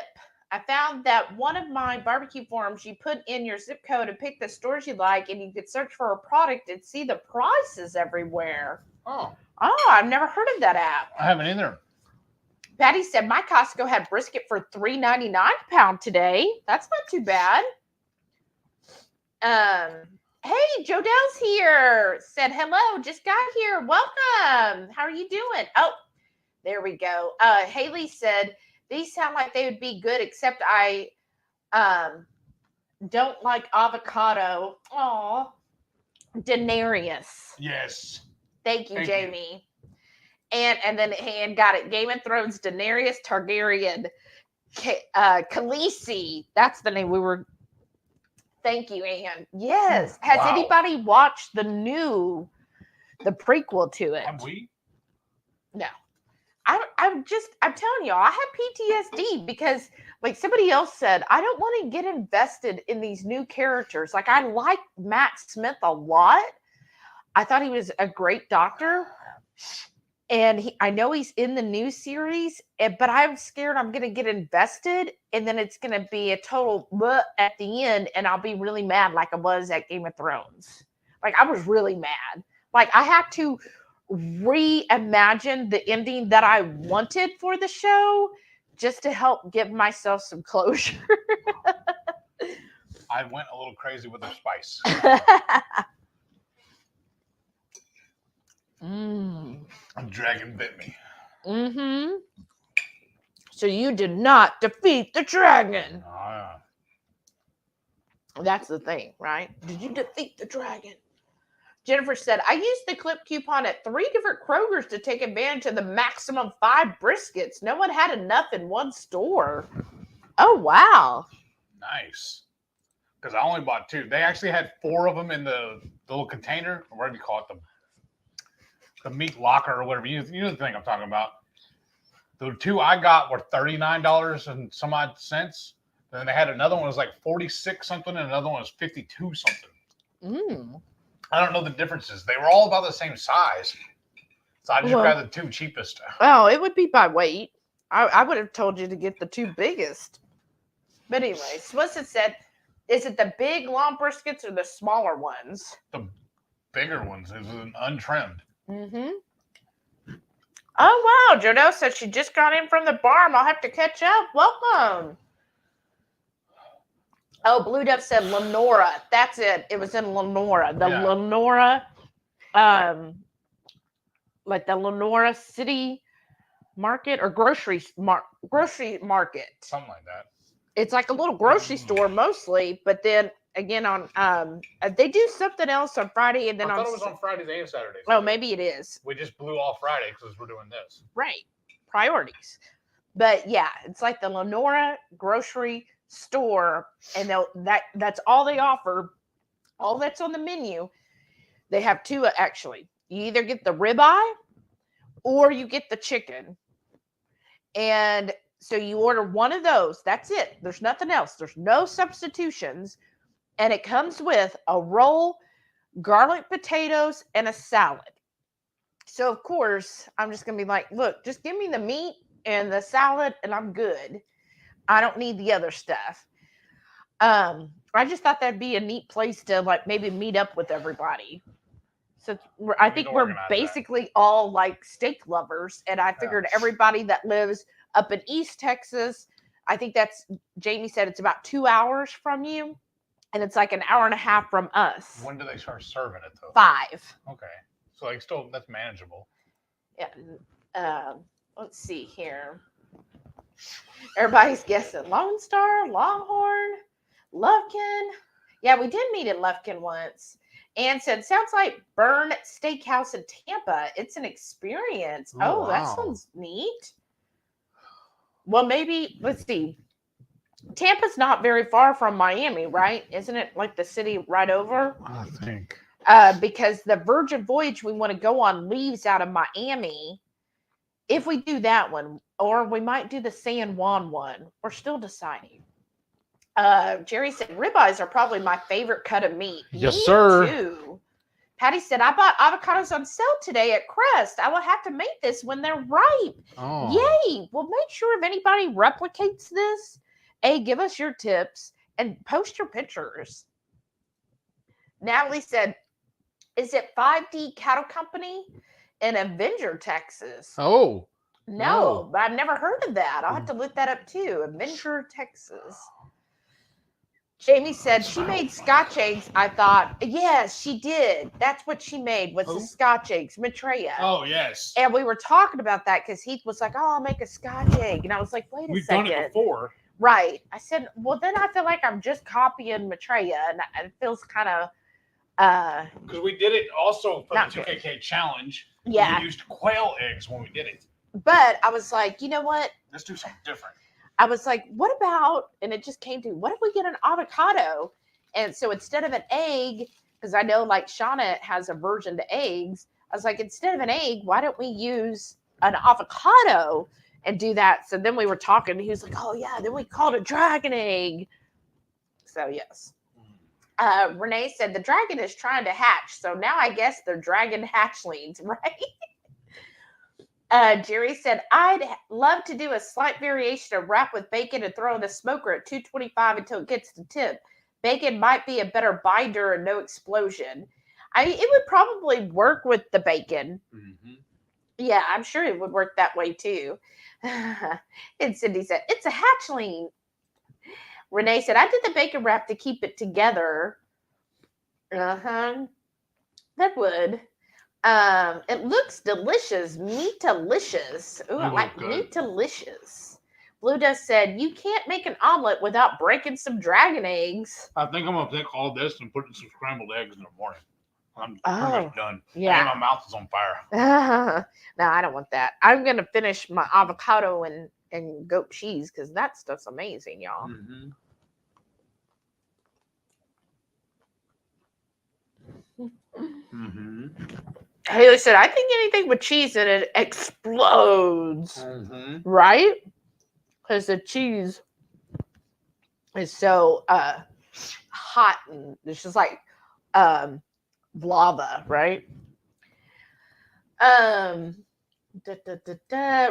I found that one of my barbecue forums, you put in your zip code and pick the stores you like, and you could search for a product and see the prices everywhere. Oh, I've never heard of that app. I haven't either. Patty said, my Costco had brisket for $3.99 a pound today. That's not too bad. Hey, Jodel's here. Said, hello, just got here. Welcome. How are you doing? Oh, there we go. Haley said, these sound like they would be good, except I don't like avocado. Aw. Denarius. Yes. Thank you, Jamie. And then Han got it. Game of Thrones, Daenerys Targaryen. Khaleesi. That's the name we were. Thank you, Ann. Yes. Has anybody watched the prequel to it? Have we? No. I'm telling y'all, I have PTSD because, like somebody else said, I don't want to get invested in these new characters. Like, I like Matt Smith a lot. I thought he was a great doctor. And I know he's in the new series, but I'm scared I'm going to get invested. And then it's going to be a total bleh at the end. And I'll be really mad like I was at Game of Thrones. Like, I was really mad. Like, I had to reimagine the ending that I wanted for the show just to help give myself some closure. I went a little crazy with the spice. A dragon bit me. Mm-hmm. So you did not defeat the dragon. Oh, yeah. That's the thing, right? Did you defeat the dragon? Jennifer said, I used the clip coupon at 3 different Kroger's to take advantage of the maximum 5 briskets. No one had enough in one store. Oh, wow. Nice. Because I only bought 2. They actually had 4 of them in the little container, or whatever you call it, the meat locker or whatever. You know the thing I'm talking about. The 2 I got were $39 and some odd cents. Then they had another one was like 46 something, and another one was 52 something. I don't know the differences. They were all about the same size. So I just grabbed the 2 cheapest. Oh, it would be by weight. I would have told you to get the 2 biggest. But anyway, Swissa said, is it the big long briskets or the smaller ones? The bigger ones. It was an untrimmed. Oh, wow. Jodo said she just got in from the farm. I'll have to catch up. Welcome. Oh, Blue Dove said Lenora. That's it. It was in Lenora. The Lenora, like the Lenora City Market or grocery market. Something like that. It's like a little grocery store mostly, but then again on they do something else on Friday and then I thought it was on Fridays and Saturdays. Oh, maybe it is. We just blew off Friday because we're doing this. Right. Priorities. But yeah, it's like the Lenora grocery store, and that's all they offer. All that's on the menu. They have 2 actually. You either get the ribeye or you get the chicken. And so you order one of those. That's it. There's nothing else. There's no substitutions. And it comes with a roll, garlic potatoes, and a salad. So, of course, I'm just going to be like, look, just give me the meat and the salad, and I'm good. I don't need the other stuff. I just thought that'd be a neat place to, like, maybe meet up with everybody. So I think we're basically all, like, steak lovers. And I figured everybody that lives up in East Texas, I think Jamie said it's about 2 hours from you. And it's like an hour and a half from us. When do they start serving it, though? 5. Okay. So, like, still, that's manageable. Yeah. Let's see here. Everybody's guessing Lone Star, Longhorn, Lufkin. Yeah, we did meet at Lufkin once. Ann said, sounds like Burn Steakhouse in Tampa. It's an experience. Oh, wow. That sounds neat. Well, maybe, let's see. Tampa's not very far from Miami, right? Isn't it like the city right over? I think. Because the Virgin Voyage we want to go on leaves out of Miami. If we do that one, or we might do the San Juan one. We're still deciding. Jerry said, ribeyes are probably my favorite cut of meat. Yes, Me sir. Too. Patty said, I bought avocados on sale today at Crest. I will have to make this when they're ripe. Oh. Yay. Well, make sure if anybody replicates this, give us your tips and post your pictures. Natalie said, is it 5D Cattle Company in Avenger, Texas? Oh. No, but I've never heard of that. I'll have to look that up too. Avenger, Texas. Jamie said she made Scotch eggs. I thought, yes, she did. That's what she made was the Scotch eggs, Maitreya. Oh, yes. And we were talking about that because Heath was like, oh, I'll make a Scotch egg. And I was like, wait a second. We've done it before. Right. I said, well, then I feel like I'm just copying Maitreya. And it feels kind of... Because we did it also for the 2KK challenge. Yeah. We used quail eggs when we did it. But I was like, you know what? Let's do something different. I was like, what about, and it just came to, what if we get an avocado? And so instead of an egg, because I know like Shauna has aversion to eggs, I was like, instead of an egg, why don't we use an avocado and do that? So then we were talking, and he was like, oh yeah, then we called it a dragon egg. So yes. Renee said the dragon is trying to hatch. So now I guess they're dragon hatchlings, right? Jerry said, I'd love to do a slight variation of wrap with bacon and throw in the smoker at 225 until it gets to tip. Bacon might be a better binder and no explosion. It would probably work with the bacon. Mm-hmm. Yeah, I'm sure it would work that way too. And Cindy said, it's a hatchling. Renee said, I did the bacon wrap to keep it together. That would. It looks delicious. Meat-alicious. Ooh, I like meat-alicious. Blue Dust said, you can't make an omelet without breaking some dragon eggs. I think I'm going to take all this and put in some scrambled eggs in the morning. I'm pretty Oh, much done. yeah. And my mouth is on fire. No, I don't want that. I'm gonna finish my avocado and goat cheese because that stuff's amazing, y'all. Mm-hmm. Mm-hmm. Haley said, I think anything with cheese in it explodes, Mm-hmm. right? Because the cheese is so hot and it's just like lava, right?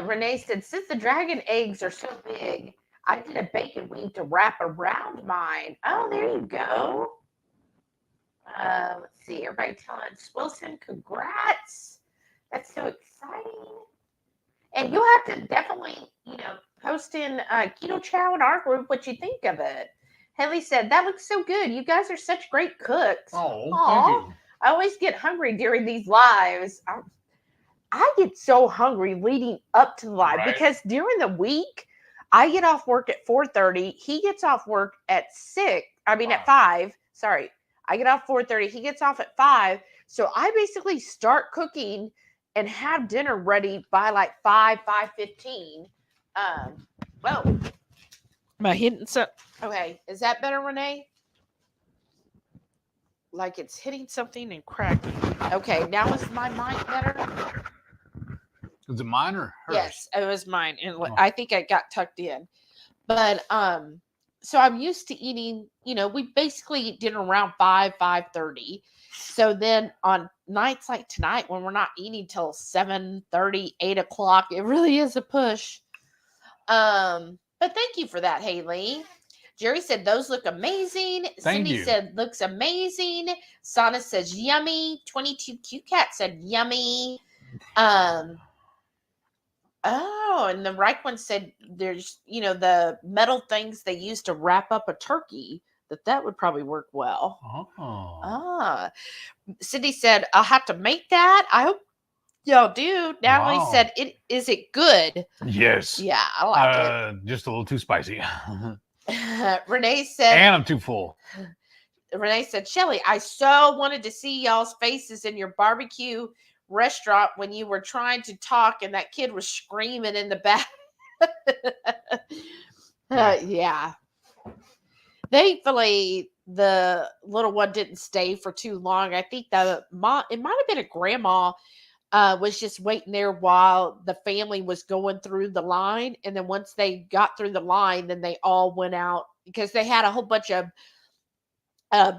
Renee said, since the dragon eggs are so big, I did a bacon wing to wrap around mine. Oh, there you go. Let's see. Everybody telling Wilson, congrats. That's so exciting. And you'll have to definitely, post in Ketochow in our group what you think of it. Haley said, that looks so good. You guys are such great cooks. Oh, Aw. thank you. I always get hungry during these lives. I get so hungry leading up to the live Right. because during the week, I get off work at 4:30. He gets off work at 5. Sorry. I get off 4:30. He gets off at 5. So I basically start cooking and have dinner ready by like 5:15. Whoa. Am I hitting so? Okay. Is that better, Renee? Like it's hitting something and cracking. Okay. Now is my mic better? Is it mine or hers? Yes, it was mine. And I think I got tucked in. But so I'm used to eating, we basically eat dinner around 5:30. So then on nights like tonight when we're not eating till 7:30, 8 o'clock, it really is a push. But thank you for that, Haley. Jerry said those look amazing. Thank Cindy you. said looks amazing. Sana says yummy. 22 Q Cat said yummy. Oh, and the right one said there's, the metal things they use to wrap up a turkey, that would probably work well. Oh. Cindy said, I'll have to make that. I hope y'all do. Natalie Wow. said, is it good? Yes. Yeah, I like Just a little too spicy. it. Renee said, And I'm too full. Renee said, Shelly, I so wanted to see y'all's faces in your barbecue restaurant when you were trying to talk and that kid was screaming in the back. Yeah. Thankfully, the little one didn't stay for too long. I think it might have been a grandma was just waiting there while the family was going through the line. And then once they got through the line, then they all went out because they had a whole bunch of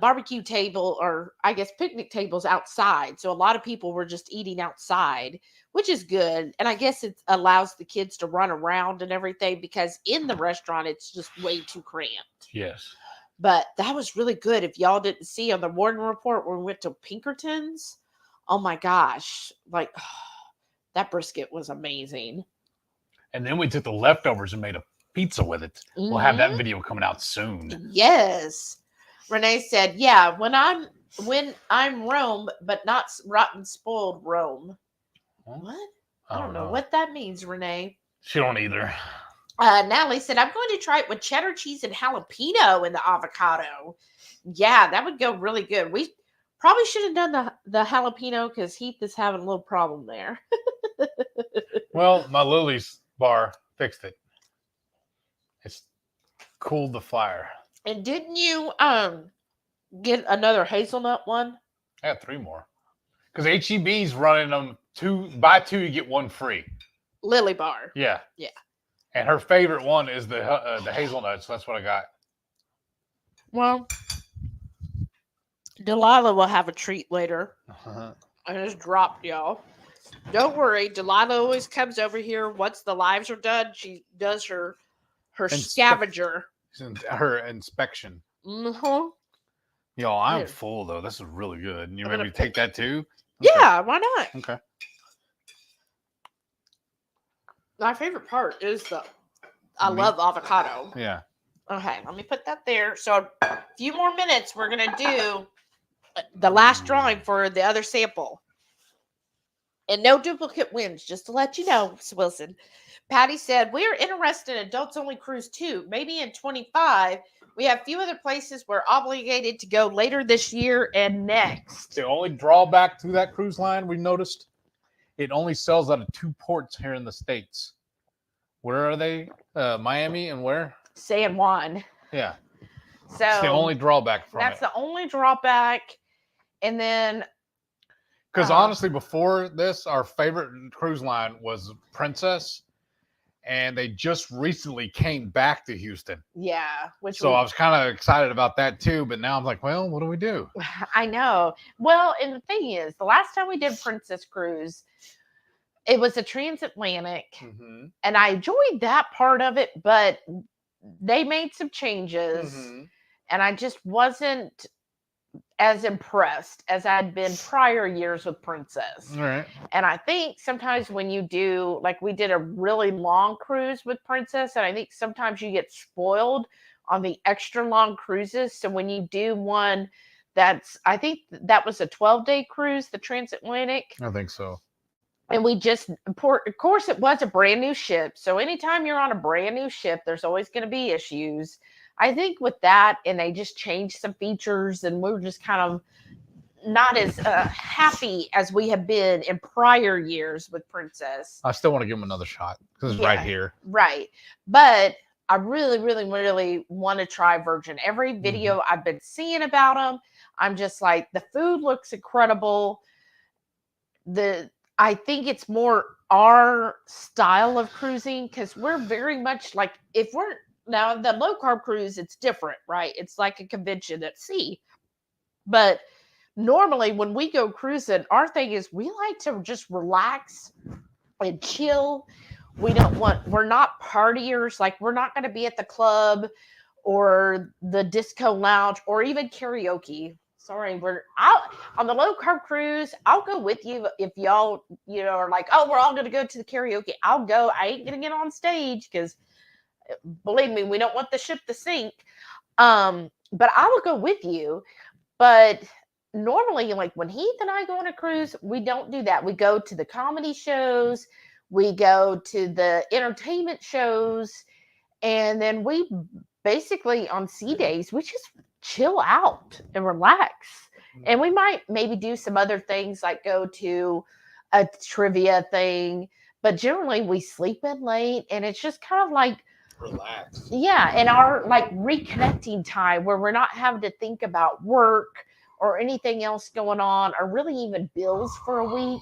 barbecue table, or I guess picnic tables outside. So a lot of people were just eating outside, which is good. And I guess it allows the kids to run around and everything because in the restaurant, it's just way too cramped. Yes. But that was really good. If y'all didn't see on the Warden Report when we went to Pinkerton's, oh my gosh, like that brisket was amazing. And then we took the leftovers and made a pizza with it. We'll have that video coming out soon. Yes. Renee said, yeah, when I'm Rome, but not rotten spoiled Rome. What? I don't know what that means, Renee. She don't either. Natalie said, I'm going to try it with cheddar cheese and jalapeno in the avocado. Yeah, that would go really good. We probably should have done the jalapeno because Heath is having a little problem there. Well, my Lily's bar fixed it. It's cooled the fire. And didn't you get another hazelnut one? I got 3 more. Because HEB's running them buy 2, you get 1 free. Lily bar. Yeah. Yeah. And her favorite one is the hazelnut, so that's what I got. Well, Delilah will have a treat later. I just dropped y'all. Don't worry, Delilah always comes over here once the lives are done. She does her scavenger. Her inspection. Mm-hmm. Y'all, I'm full though. This is really good. You ready to take that too? Okay. Yeah, why not? Okay. My favorite part is I love avocado. Yeah. Okay, let me put that there. So a few more minutes, we're going to do the last drawing for the other sample. And no duplicate wins, just to let you know, Wilson. Patty said, we're interested in adults only cruise too. Maybe in 25, We have a few other places we're obligated to go later this year and next. The only drawback to that cruise line we noticed, it only sells out of 2 ports here in the States. Where are they? Miami and where? San Juan. Yeah. So It's the only drawback from that's it. the only drawback. And then Because honestly, before this, our favorite cruise line was Princess, and they just recently came back to Houston. yeah, So I was kind of excited about that too, but now I'm like, well, what do we do? I know. Well, and the thing is, the last time we did Princess Cruise, it was a transatlantic, Mm-hmm. and I enjoyed that part of it, but they made some changes, Mm-hmm. and I just wasn't as impressed as I'd been prior years with Princess. All right. And I think sometimes when you do, like we did a really long cruise with Princess, and I think sometimes you get spoiled on the extra long cruises. So when you do one I think that was a 12-day cruise, the transatlantic. I think so. And we just, of course, it was a brand new ship. So anytime you're on a brand new ship, there's always going to be issues. I think with that, and they just changed some features, and we were just kind of not as happy as we have been in prior years with Princess. I still want to give them another shot because it's right here. Right. But I really, really, really want to try Virgin. Every video I've been seeing about them, I'm just like, the food looks incredible. I think it's more our style of cruising, because we're very much like, now the low carb cruise, it's different, right? It's like a convention at sea. But normally when we go cruising, our thing is we like to just relax and chill. We're not partiers. Like, we're not going to be at the club or the disco lounge or even karaoke. Sorry, we're out on the low carb cruise. I'll go with you if y'all, are like, oh, we're all going to go to the karaoke. I'll go. I ain't going to get on stage because, believe me, we don't want the ship to sink. But I will go with you. But normally, like when Heath and I go on a cruise, we don't do that. We go to the comedy shows, we go to the entertainment shows, and then we basically on sea days, we just chill out and relax. And we might maybe do some other things like go to a trivia thing, but generally we sleep in late, and it's just kind of like Relax. Yeah, and our like reconnecting time where we're not having to think about work or anything else going on, or really even bills for a week.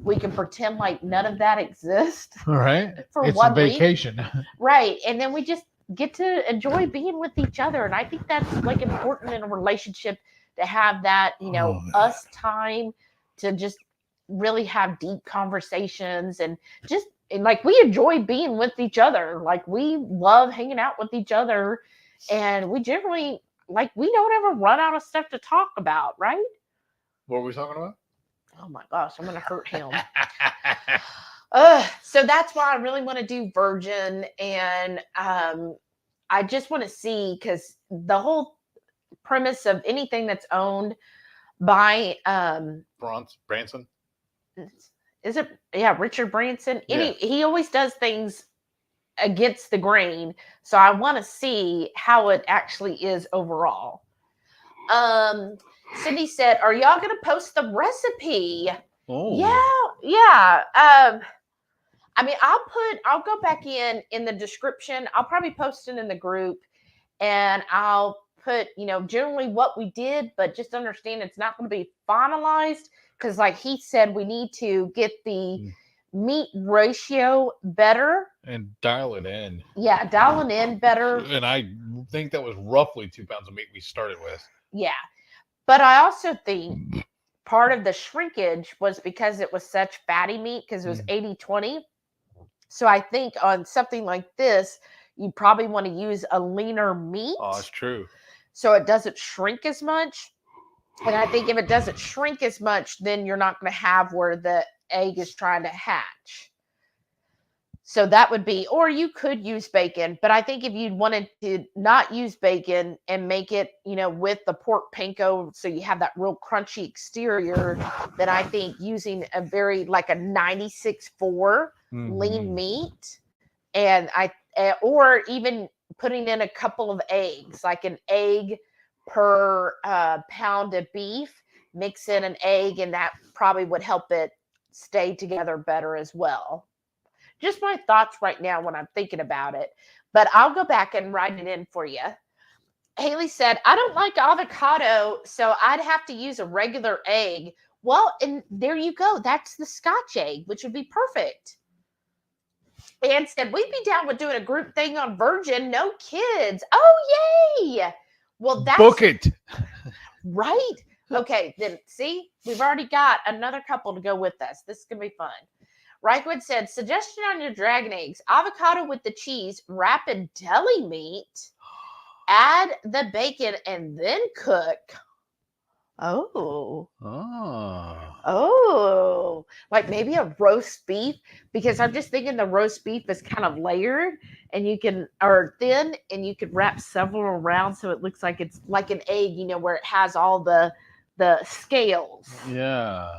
We can pretend like none of that exists. All right. For it's one a vacation. week. Right. And then we just get to enjoy being with each other. And I think that's like important in a relationship, to have that, us time to just really have deep conversations, and like we enjoy being with each other. Like, we love hanging out with each other, and we generally, like, we don't ever run out of stuff to talk about, right? What were we talking about? Oh my gosh, I'm gonna hurt him. So that's why I really want to do Virgin, and I just want to see, because the whole premise of anything that's owned by Branson. Is it? Yeah, Richard Branson. He always does things against the grain, so I want to see how it actually is overall. Cindy said, "Are y'all gonna post the recipe?" Oh, yeah. I mean, I'll go back in the description. I'll probably post it in the group, and I'll put, generally what we did, but just understand it's not going to be finalized, because like he said, we need to get the meat ratio better and dial it in. Yeah, dial it in better. And I think that was roughly 2 pounds of meat we started with. Yeah. But I also think part of the shrinkage was because it was such fatty meat, because it was 80-20. So I think on something like this, you probably want to use a leaner meat. Oh, that's true. So it doesn't shrink as much. And I think if it doesn't shrink as much, then you're not going to have where the egg is trying to hatch. So that would be, or you could use bacon, but I think if you wanted to not use bacon and make it, with the pork panko, so you have that real crunchy exterior, then I think using a very, like a 96.4 lean meat, and or even putting in a couple of eggs, like an egg per pound of beef. Mix in an egg, and that probably would help it stay together better as well. Just my thoughts right now when I'm thinking about it. But I'll go back and write it in for you. Haley said, I don't like avocado, so I'd have to use a regular egg. Well, and there you go. That's the Scotch egg, which would be perfect. Ann said, we'd be down with doing a group thing on Virgin, no kids. Oh, yay. Well, that's Book it. right. Okay, then see, we've already got another couple to go with us. This is going to be fun. Reichwood said, suggestion on your dragon eggs, avocado with the cheese, wrap in deli meat, add the bacon, and then cook. Oh, like maybe a roast beef, because I'm just thinking the roast beef is kind of layered and you can, or thin, and you could wrap several around so it looks like it's like an egg, you know, where it has all the scales. Yeah.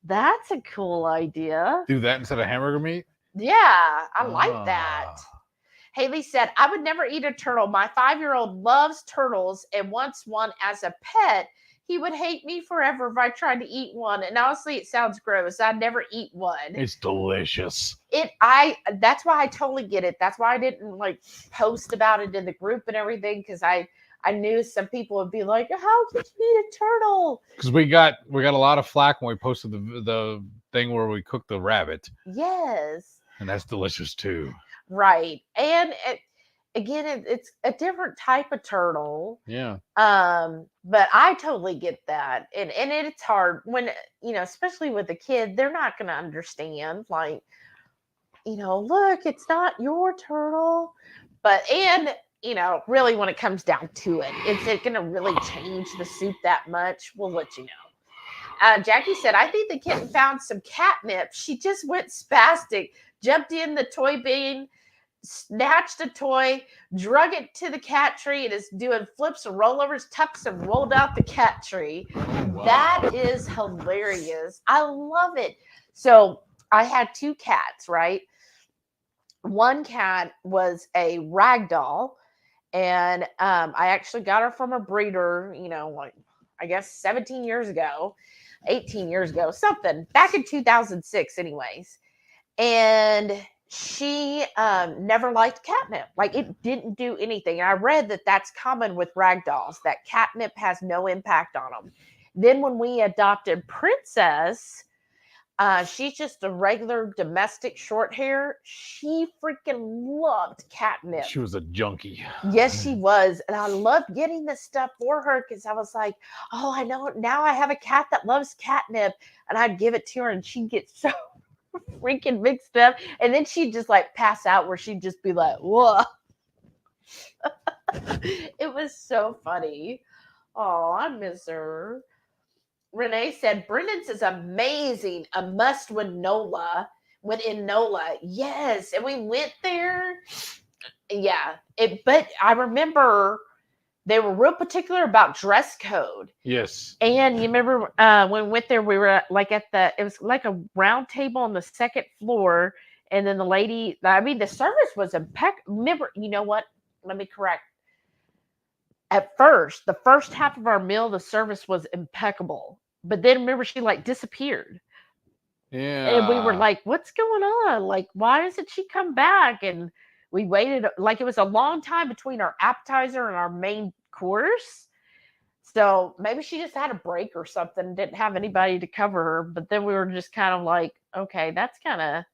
That's a cool idea. Do that instead of hamburger meat? Yeah, I like that. Haley said, I would never eat a turtle. My 5-year-old loves turtles and wants one as a pet. He would hate me forever if I tried to eat one. And honestly, it sounds gross. I'd never eat one. It's delicious. That's why I totally get it. That's why I didn't like post about it in the group and everything, because I knew some people would be like, how could you eat a turtle? Because we got a lot of flack when we posted the thing where we cooked the rabbit. Yes. And that's delicious too. Right. And again, it's a different type of turtle. Yeah. But I totally get that. And it's hard when, you know, especially with a kid, they're not going to understand, like, you know, look, it's not your turtle. And you know, really when it comes down to it, is it going to really change the soup that much? We'll let you know. Jackie said, I think the kitten found some catnip. She just went spastic, jumped in the toy bin, snatched a toy, drug it to the cat tree, and is doing flips and rollovers, tucks, and rolled out the cat tree. Wow. That is hilarious. I love it. So I had 2 cats, right? One cat was a ragdoll, and I actually got her from a breeder, you know, like I guess 17 years ago, 18 years ago, something, back in 2006 anyways. And she never liked catnip. Like, it didn't do anything. And I read that that's common with ragdolls, that catnip has no impact on them. Then when we adopted Princess, she's just a regular domestic short hair. She freaking loved catnip. She was a junkie. Yes, she was. And I loved getting this stuff for her because I was like, oh, I know. Now I have a cat that loves catnip. And I'd give it to her and she'd get so freaking mixed up. And then she'd just like pass out where she'd just be like, whoa. It was so funny. Oh, I miss her. Renee said, Brendan's is amazing. A must when NOLA. When in NOLA. Yes. And we went there. Yeah. But I remember they were real particular about dress code. Yes. And you remember when we went there, we were like it was like a round table on the 2nd floor. And then the lady, the service was impeccable. Remember, you know what? Let me correct. At first, the first half of our meal, the service was impeccable. But then remember, she like disappeared. Yeah. And we were like, what's going on? Like, why doesn't she come back? And we waited, like it was a long time between our appetizer and our main course. So maybe she just had a break or something, didn't have anybody to cover her. But then we were just kind of like, okay, that's kind of.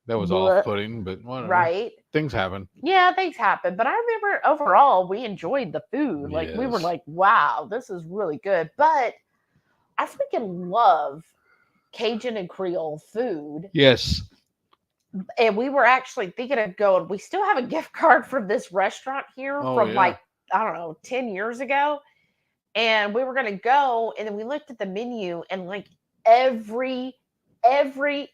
That was off-putting, but whatever. Right. Things happen. Yeah, things happen. But I remember overall, we enjoyed the food. Like, we were like, wow, this is really good. But I freaking love Cajun and Creole food. Yes. And we were actually thinking of going, we still have a gift card from this restaurant here like, I don't know, 10 years ago. And we were going to go, and then we looked at the menu, and like every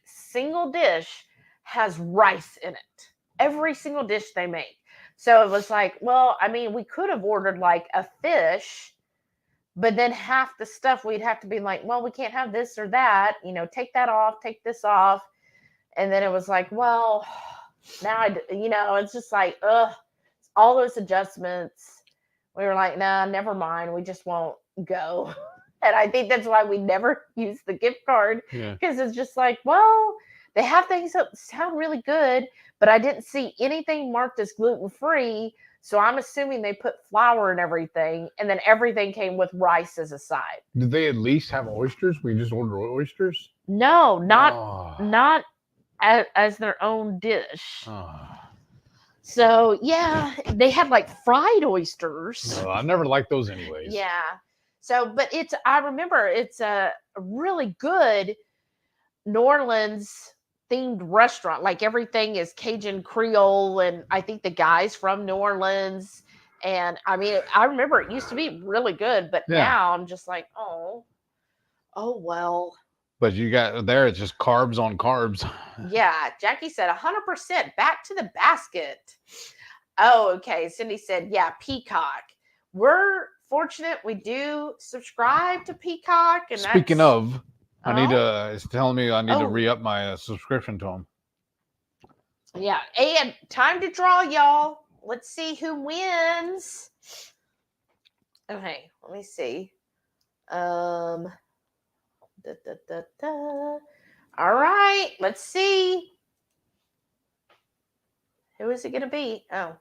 single dish has rice in it. Every single dish they make. So it was like, well, I mean, we could have ordered like a fish, but then half the stuff we'd have to be like, well, we can't have this or that, you know, take that off, take this off. And then it was like, well, now it's just like, ugh. all those adjustments, we were like, nah, never mind. We just won't go. And I think that's why we never use the gift card, Yeah. because it's just like, well, they have things that sound really good, but I didn't see anything marked as gluten-free. So I'm assuming they put flour in everything, and then everything came with rice as a side. Did they at least have oysters? We just ordered oysters? No, not Oh. not as their own dish. Oh. So yeah, they had like fried oysters. No, I never liked those anyways. Yeah. So, but I remember it's a really good New Orleans themed restaurant. Like everything is Cajun Creole, and I think the guy's from New Orleans. And I mean, I remember it used to be really good, but Yeah. now I'm just like, oh well. But you got there, it's just carbs on carbs. Yeah, Jackie said 100% back to the basket. Oh, okay. Cindy said, yeah, Peacock. We're fortunate we do subscribe to Peacock. And Speaking of, I need Oh. to, it's telling me I need to Oh. re-up my subscription to them. Yeah, and time to draw, y'all. Let's see who wins. Okay, let me see. All right, let's see. Who is it going to be? Oh,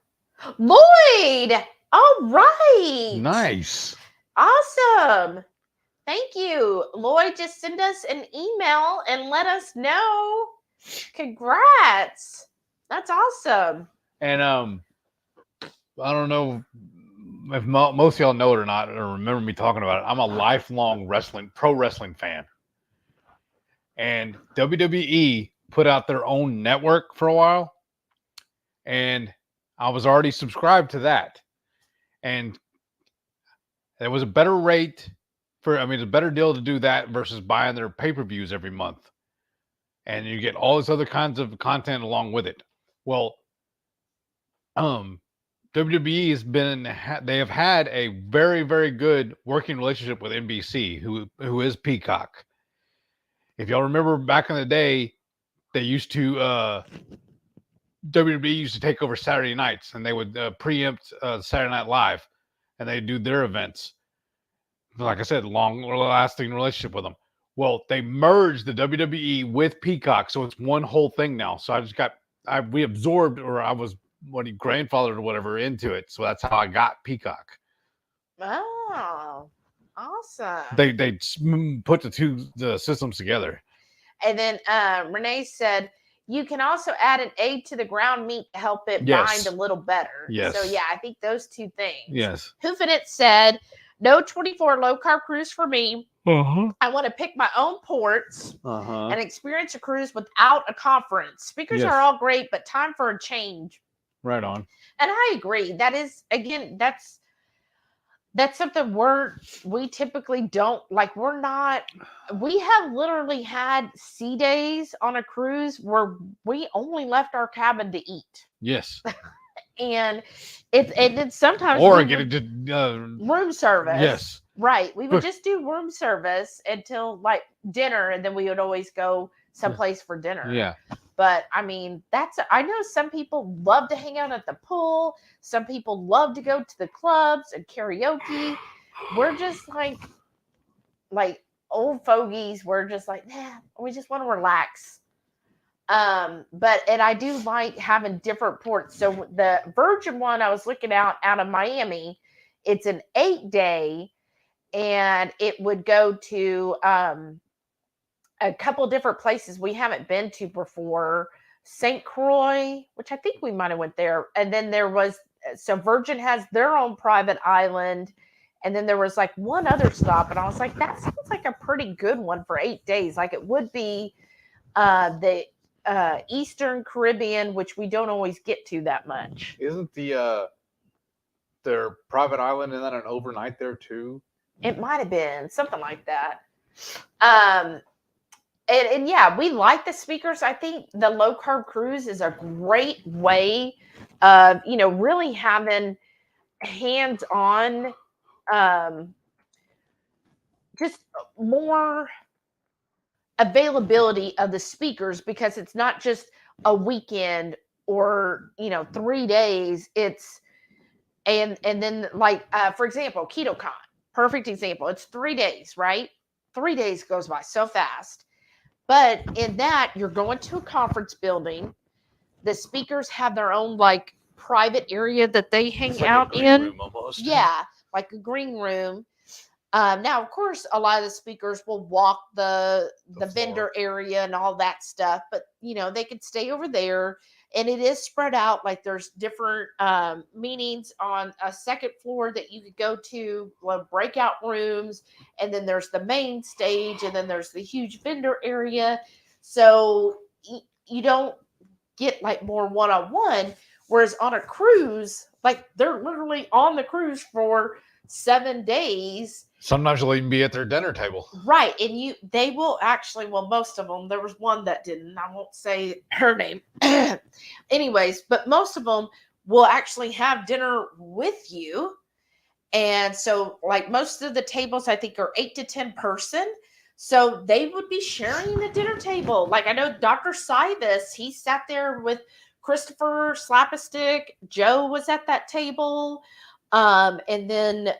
Lloyd. All right. Nice. Awesome. Thank you. Lloyd, just send us an email and let us know. Congrats. That's awesome. And I don't know if most of y'all know it or not, or remember me talking about it. I'm a lifelong pro wrestling fan. And WWE put out their own network for a while. And I was already subscribed to that. And there was a better rate it's a better deal to do that versus buying their pay-per-views every month. And you get all this other kinds of content along with it. Well, WWE they have had a very, very good working relationship with NBC, who is Peacock. If y'all remember back in the day, they used to WWE used to take over Saturday nights, and they would preempt Saturday Night Live, and they do their events. Like I said, long-lasting relationship with them. Well, they merged the WWE with Peacock, so it's one whole thing now. So we absorbed, or I was grandfathered or whatever into it. So that's how I got Peacock. Oh, awesome. They put the systems together. And then Renee said, you can also add an egg to the ground meat to help it bind a little better. Yes. So yeah, I think those two things. Yes. Hoofenit said, no 24 low carb cruise for me. Uh-huh. I want to pick my own ports and experience a cruise without a conference. Speakers are all great, but time for a change. Right on. And I agree. That is, again, that's something we typically don't like. We have literally had sea days on a cruise where we only left our cabin to eat. Yes. And it's sometimes get it room service. Yes. Right. We would just do room service until like dinner, and then we would always go someplace for dinner. Yeah. But I mean, I know some people love to hang out at the pool. Some people love to go to the clubs and karaoke. We're just like old fogies. We're just like, nah, we just want to relax. And I do like having different ports. So the Virgin one I was looking out of Miami, it's an 8-day, and it would go to a couple different places we haven't been to before. St. Croix, which I think we might have went there. And then Virgin has their own private island. And then there was like one other stop. And I was like, that sounds like a pretty good one for 8 days. Like it would be the Eastern Caribbean, which we don't always get to that much. Isn't their private island, and then an overnight there too? It might have been something like that. And yeah, we like the speakers. I think the low carb cruise is a great way of, really having hands-on, just more availability of the speakers, because it's not just a weekend or 3 days. It's And then like for example, KetoCon, perfect example. It's 3 days, right? 3 days goes by so fast. But in that, you're going to a conference building. The speakers have their own like private area that they hang out in. Yeah, like a green room. Now, of course, a lot of the speakers will walk the vendor area and all that stuff, but you know they could stay over there, and it is spread out. Like there's different meetings on a second floor that you could go to, breakout rooms, and then there's the main stage, and then there's the huge vendor area. So you don't get like more one-on-one. Whereas on a cruise, like they're literally on the cruise for 7 days. Sometimes you'll even be at their dinner table. Right. And they will actually, well, most of them, there was one that didn't, I won't say her name. Anyways, but most of them will actually have dinner with you. And so like most of the tables, I think are 8 to 10 person. So they would be sharing the dinner table. Like I know Dr. Sivis, he sat there with Christopher Slapstick. Joe was at that table. And then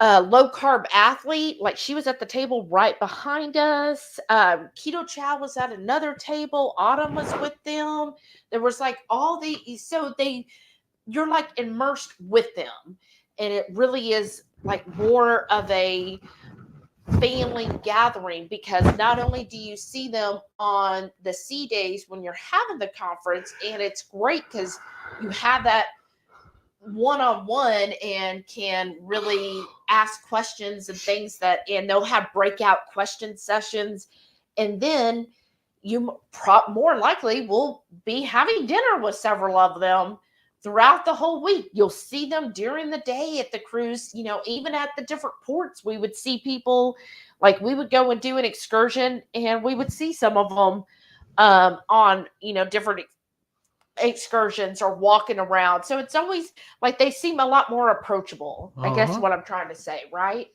low carb athlete, like she was at the table right behind us. Ketochow was at another table. Autumn was with them. There was like all the, so you're like immersed with them, and it really is like more of a family gathering, because not only do you see them on the C days when you're having the conference, and it's great because you have that one-on-one and can really ask questions and things and they'll have breakout question sessions. And then you more likely will be having dinner with several of them throughout the whole week. You'll see them during the day at the cruise, you know, even at the different ports, we would see people, like we would go and do an excursion and we would see some of them on, you know, different excursions or walking around. So it's always like they seem a lot more approachable, I guess what I'm trying to say, right?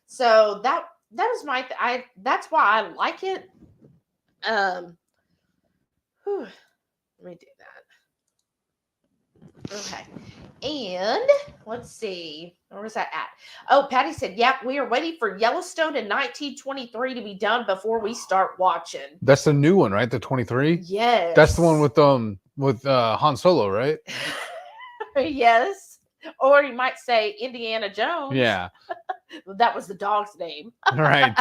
So that was that's why I like it. Let me do that. Okay. And let's see, where was that at? Oh, Patty said, yeah, we are waiting for Yellowstone in 1923 to be done before we start watching. That's the new one, right? The 23? Yes. That's the one with Han Solo, right? Yes. Or you might say Indiana Jones. Yeah. That was the dog's name. Right.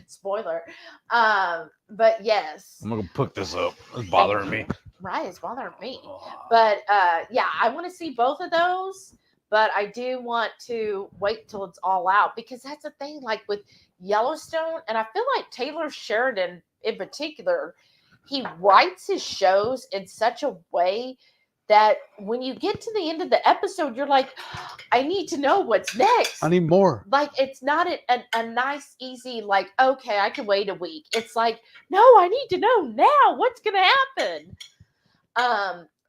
Spoiler. But yes. I'm gonna put this up. It's bothering me. Right, it's bothering me. But yeah, I want to see both of those, but I do want to wait till it's all out, because that's the thing, like with Yellowstone, and I feel like Taylor Sheridan in particular, he writes his shows in such a way that when you get to the end of the episode, you're like, I need to know what's next. I need more. Like, it's not a nice, easy, like, okay, I can wait a week. It's like, no, I need to know now what's going to happen.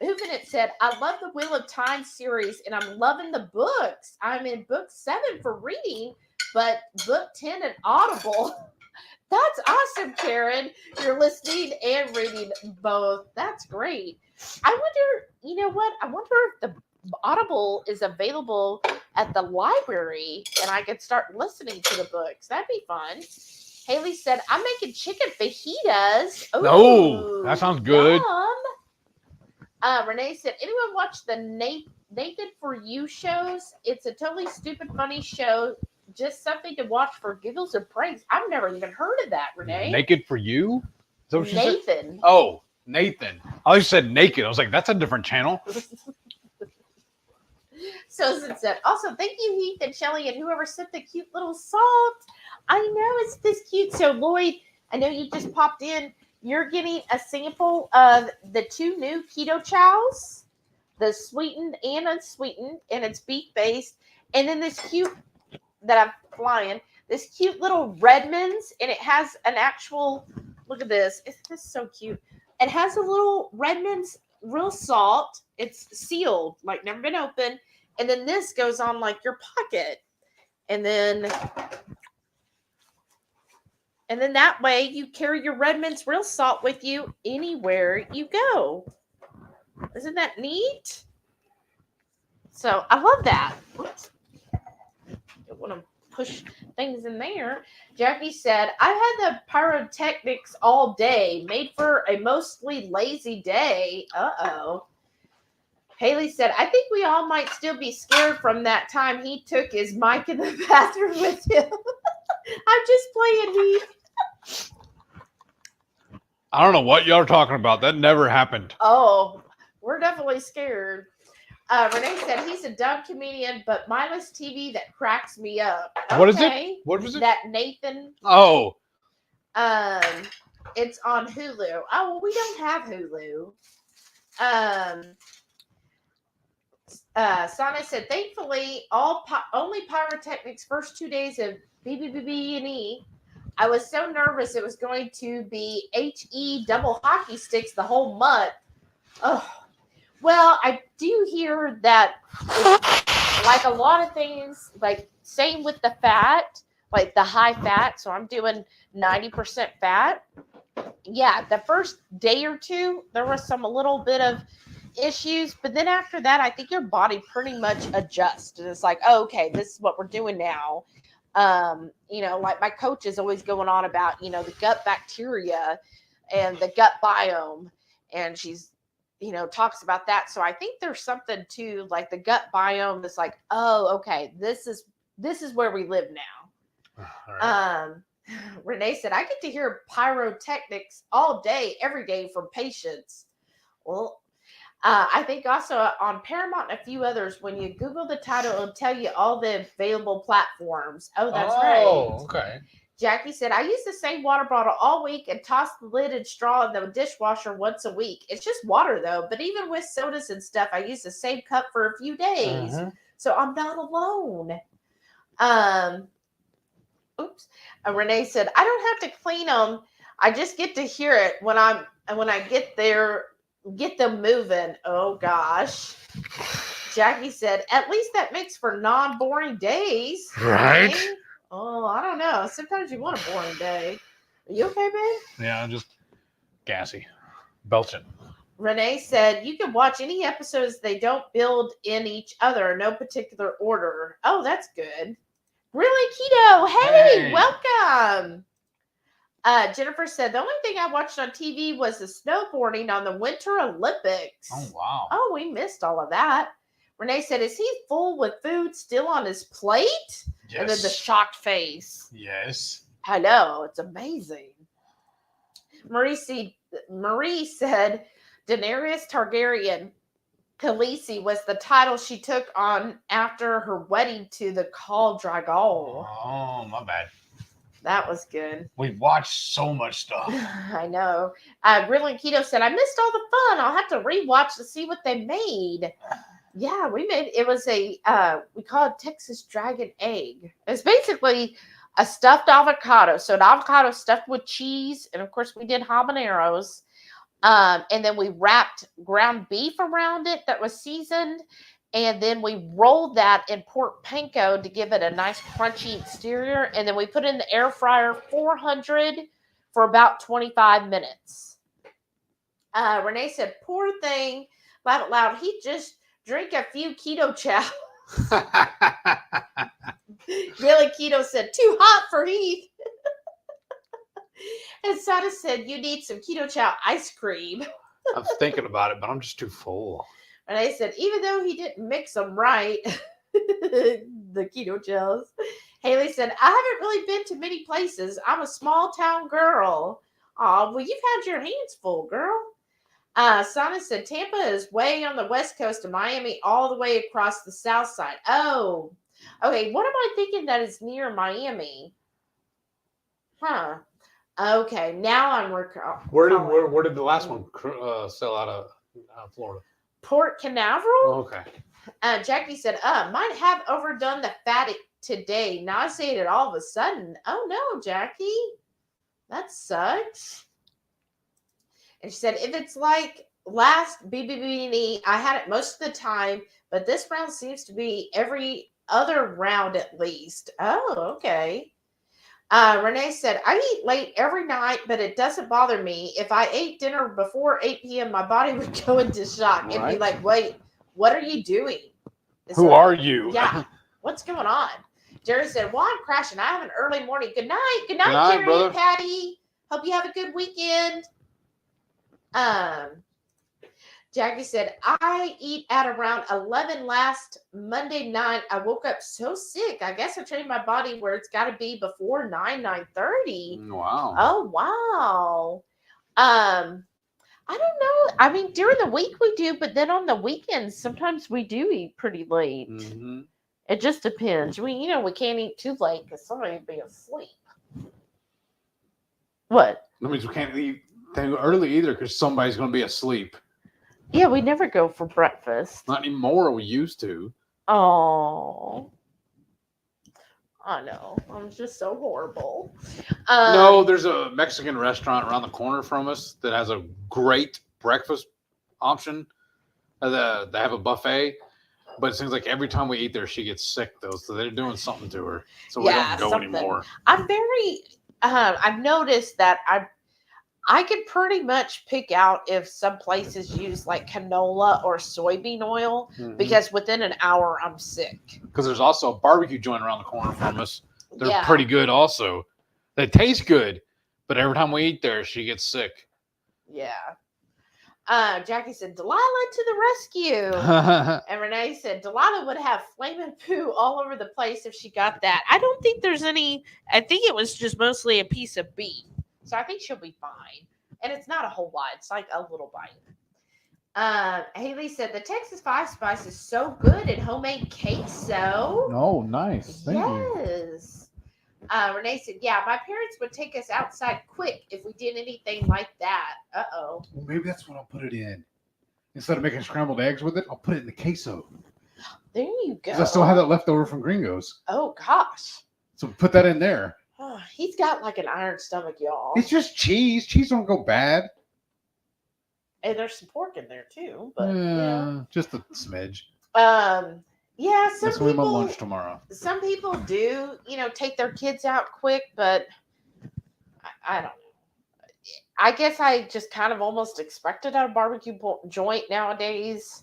Hoovenit said, I love the Wheel of Time series, and I'm loving the books. I'm in book 7 for reading, but book 10 and Audible. That's awesome, Karen. You're listening and reading both. That's great. I wonder, you know what? I wonder if the Audible is available at the library and I could start listening to the books. That'd be fun. Haley said, I'm making chicken fajitas. Oh, that sounds good. Yum. Renee said, anyone watch the Naked For You shows? It's a totally stupid, funny show. Just something to watch for giggles and pranks. I've never even heard of that, Renee. Naked For You? Is that what Nathan. Said? Oh, Nathan. I always said naked. I was like, that's a different channel. Susan said, also, thank you, Heath and Shelly, and whoever sent the cute little salt. I know it's this cute. So, Lloyd, I know you just popped in. You're getting a sample of the 2 new Ketochows, the sweetened and unsweetened, and it's beef-based. And then this cute, that I'm flying, this cute little Redmond's, and it has an actual, look at this. It's just so cute. It has a little Redmond's real salt. It's sealed, like never been opened. And then this goes on like your pocket. And then that way you carry your Redmond's real salt with you anywhere you go. Isn't that neat? So I love that. Oops. Don't want to push things in there. Jackie said, I've had the pyrotechnics all day, made for a mostly lazy day. Uh-oh. Haley said, I think we all might still be scared from that time he took his mic in the bathroom with him. I'm just playing, Heath. I don't know what y'all are talking about. That never happened. Oh, we're definitely scared. Renee said, he's a dumb comedian, but mindless TV that cracks me up. Okay. What is it? What was it? That Nathan. Oh. It's on Hulu. Oh, well, we don't have Hulu. Sana said, thankfully, only pyrotechnics first 2 days of BBBB&E. I was so nervous it was going to be HE double hockey sticks the whole month. Oh, well, I do hear that like a lot of things, like same with the fat, like the high fat. So I'm doing 90% fat. Yeah, the first day or two, there was a little bit of issues, but then after that, I think your body pretty much adjusts. And it's like, oh, okay, this is what we're doing now. Like my coach is always going on about, the gut bacteria and the gut biome. And she's, talks about that. So I think there's something to like the gut biome is like, oh, okay, this is where we live now. Right. Renee said, I get to hear pyrotechnics all day, every day from patients. Well, I think also on Paramount and a few others, when you Google the title, it'll tell you all the available platforms. Oh, that's right. Oh, okay. Jackie said, I use the same water bottle all week and toss the lid and straw in the dishwasher once a week. It's just water, though. But even with sodas and stuff, I use the same cup for a few days. So I'm not alone. Oops. Renee said, I don't have to clean them. I just get to hear it when I get there, get them moving. Oh, gosh. Jackie said, at least that makes for non-boring days. Right. Okay? Oh, I don't know. Sometimes you want a boring day. Are you okay, babe? Yeah, I'm just gassy. Belching. Renee said, you can watch any episodes. They don't build in each other. No particular order. Oh, that's good. Really, Keto? Hey, welcome. Jennifer said, the only thing I watched on TV was the snowboarding on the Winter Olympics. Oh, wow. Oh, we missed all of that. Renee said, is he full with food still on his plate? Yes. And then the shocked face. Yes. I know. It's amazing. Marie said, Daenerys Targaryen Khaleesi was the title she took on after her wedding to the Khal Drogo. Oh, my bad. That was good. We watched so much stuff. I know. Grilling Keto said, I missed all the fun. I'll have to rewatch to see what they made. Yeah, it was we call it Texas Dragon Egg. It's basically a stuffed avocado. So an avocado stuffed with cheese. And of course we did habaneros. And then we wrapped ground beef around it that was seasoned. And then we rolled that in pork panko to give it a nice crunchy exterior. And then we put it in the air fryer 400 for about 25 minutes. Renee said, poor thing, laugh out loud, he just drink a few Ketochow. Really, Keto said, too hot for Heath. And Sara said, you need some Ketochow ice cream. I'm thinking about it, but I'm just too full. And I said, even though he didn't mix them right, the Ketochows. Haley said, I haven't really been to many places. I'm a small town girl. Oh, well, you've had your hands full, girl. Sana said, Tampa is way on the west coast of Miami, all the way across the south side. Oh, okay. What am I thinking that is near Miami? Huh. Okay, now I'm recalling. Where did the last one sell out of Florida? Port Canaveral? Oh, okay. Jackie said, might have overdone the fatty today. Nauseated all of a sudden. Oh, no, Jackie. That sucks. And she said, if it's like last BBB&E, I had it most of the time, but this round seems to be every other round at least. Oh, okay. Renee said, I eat late every night, but it doesn't bother me. If I ate dinner before 8 p.m., my body would go into shock and be Right. like, wait, what are you doing? Who are you? Yeah. What's going on? Jerry said, well, I'm crashing. I have an early morning. Good night. Good night, Good night, Jerry brother. and Patty. Hope you have a good weekend. Jackie said, I eat at around 11 last Monday night. I woke up so sick. I guess I trained my body where it's got to be before 9:30. Wow. Oh, wow. I don't know. I mean, during the week we do, but then on the weekends, sometimes we do eat pretty late. Mm-hmm. It just depends. We can't eat too late because somebody will be asleep. What? That means we can't eat early either because somebody's going to be asleep. Yeah, we never go for breakfast. Not anymore. We used to. Oh, I know. I'm just so horrible. No, there's a Mexican restaurant around the corner from us that has a great breakfast option. They have a buffet, but it seems like every time we eat there, she gets sick though. So they're doing something to her. So we don't go anymore. I'm very. I've noticed that I could pretty much pick out if some places use like canola or soybean oil because within an hour I'm sick. Because there's also a barbecue joint around the corner from us. They're pretty good also. They taste good, but every time we eat there, she gets sick. Yeah. Jackie said, Delilah to the rescue. And Renee said, Delilah would have flaming poo all over the place if she got that. I don't think there's any. I think it was just mostly a piece of beef. So I think she'll be fine. And it's not a whole lot. It's like a little bite. Haley said, the Texas 5 Spice is so good in homemade queso. Oh, nice. Thank you. Yes. Renee said, yeah, my parents would take us outside quick if we did anything like that. Uh-oh. Well, maybe that's what I'll put it in. Instead of making scrambled eggs with it, I'll put it in the queso. There you go. 'Cause I still have that left over from Gringos. Oh, gosh. So put that in there. Oh, he's got like an iron stomach, y'all. It's just cheese. Cheese don't go bad. And there's some pork in there, too. But yeah. Just a smidge. Yeah, some That's going to be my people, lunch tomorrow. some people do, take their kids out quick, but I don't know. I guess I just kind of almost expected at a barbecue joint nowadays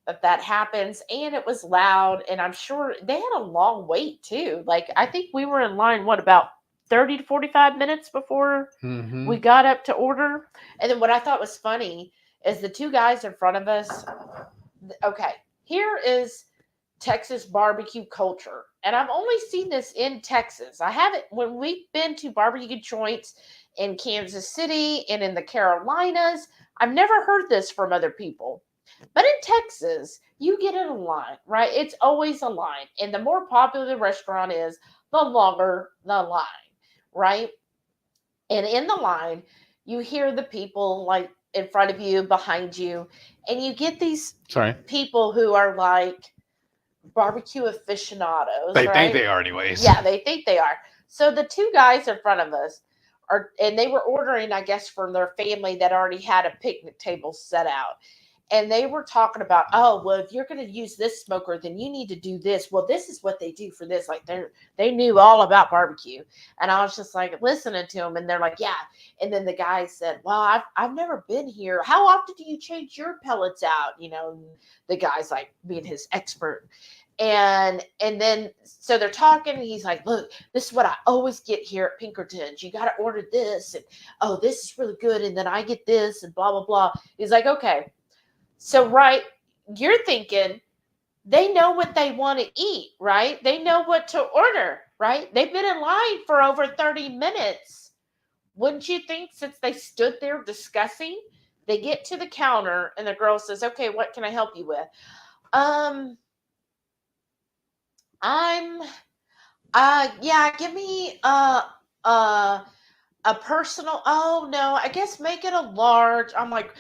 that happens, and it was loud, and I'm sure they had a long wait too. Like I think we were in line, about 30 to 45 minutes before we got up to order. And then what I thought was funny is the two guys in front of us. Okay, here is Texas barbecue culture. And I've only seen this in Texas. I haven't, when we've been to barbecue joints in Kansas City and in the Carolinas, I've never heard this from other people. But in Texas, you get in a line, right? It's always a line. And the more popular the restaurant is, the longer the line, right? And in the line, you hear the people like in front of you, behind you, and you get these people who are like barbecue aficionados. They right? think they are anyways. Yeah, they think they are. So the two guys in front of us and they were ordering, I guess, from their family that already had a picnic table set out. And they were talking about, oh, well, if you're going to use this smoker, then you need to do this. Well, this is what they do for this. Like they knew all about barbecue. And I was just like listening to them, and they're like, yeah. And then the guy said, well, I've never been here. How often do you change your pellets out? And the guy's like being his expert. And then so they're talking, and he's like, look, this is what I always get here at Pinkerton's. You got to order this, and oh, this is really good, and then I get this, and blah blah blah. He's like, okay, so right, you're thinking they know what they want to eat, right? They know what to order, right? They've been in line for over 30 minutes. Wouldn't you think, since they stood there discussing, they get to the counter and the girl says, okay, what can I help you with? Give me a personal. Oh no, I guess make it a large. I'm like,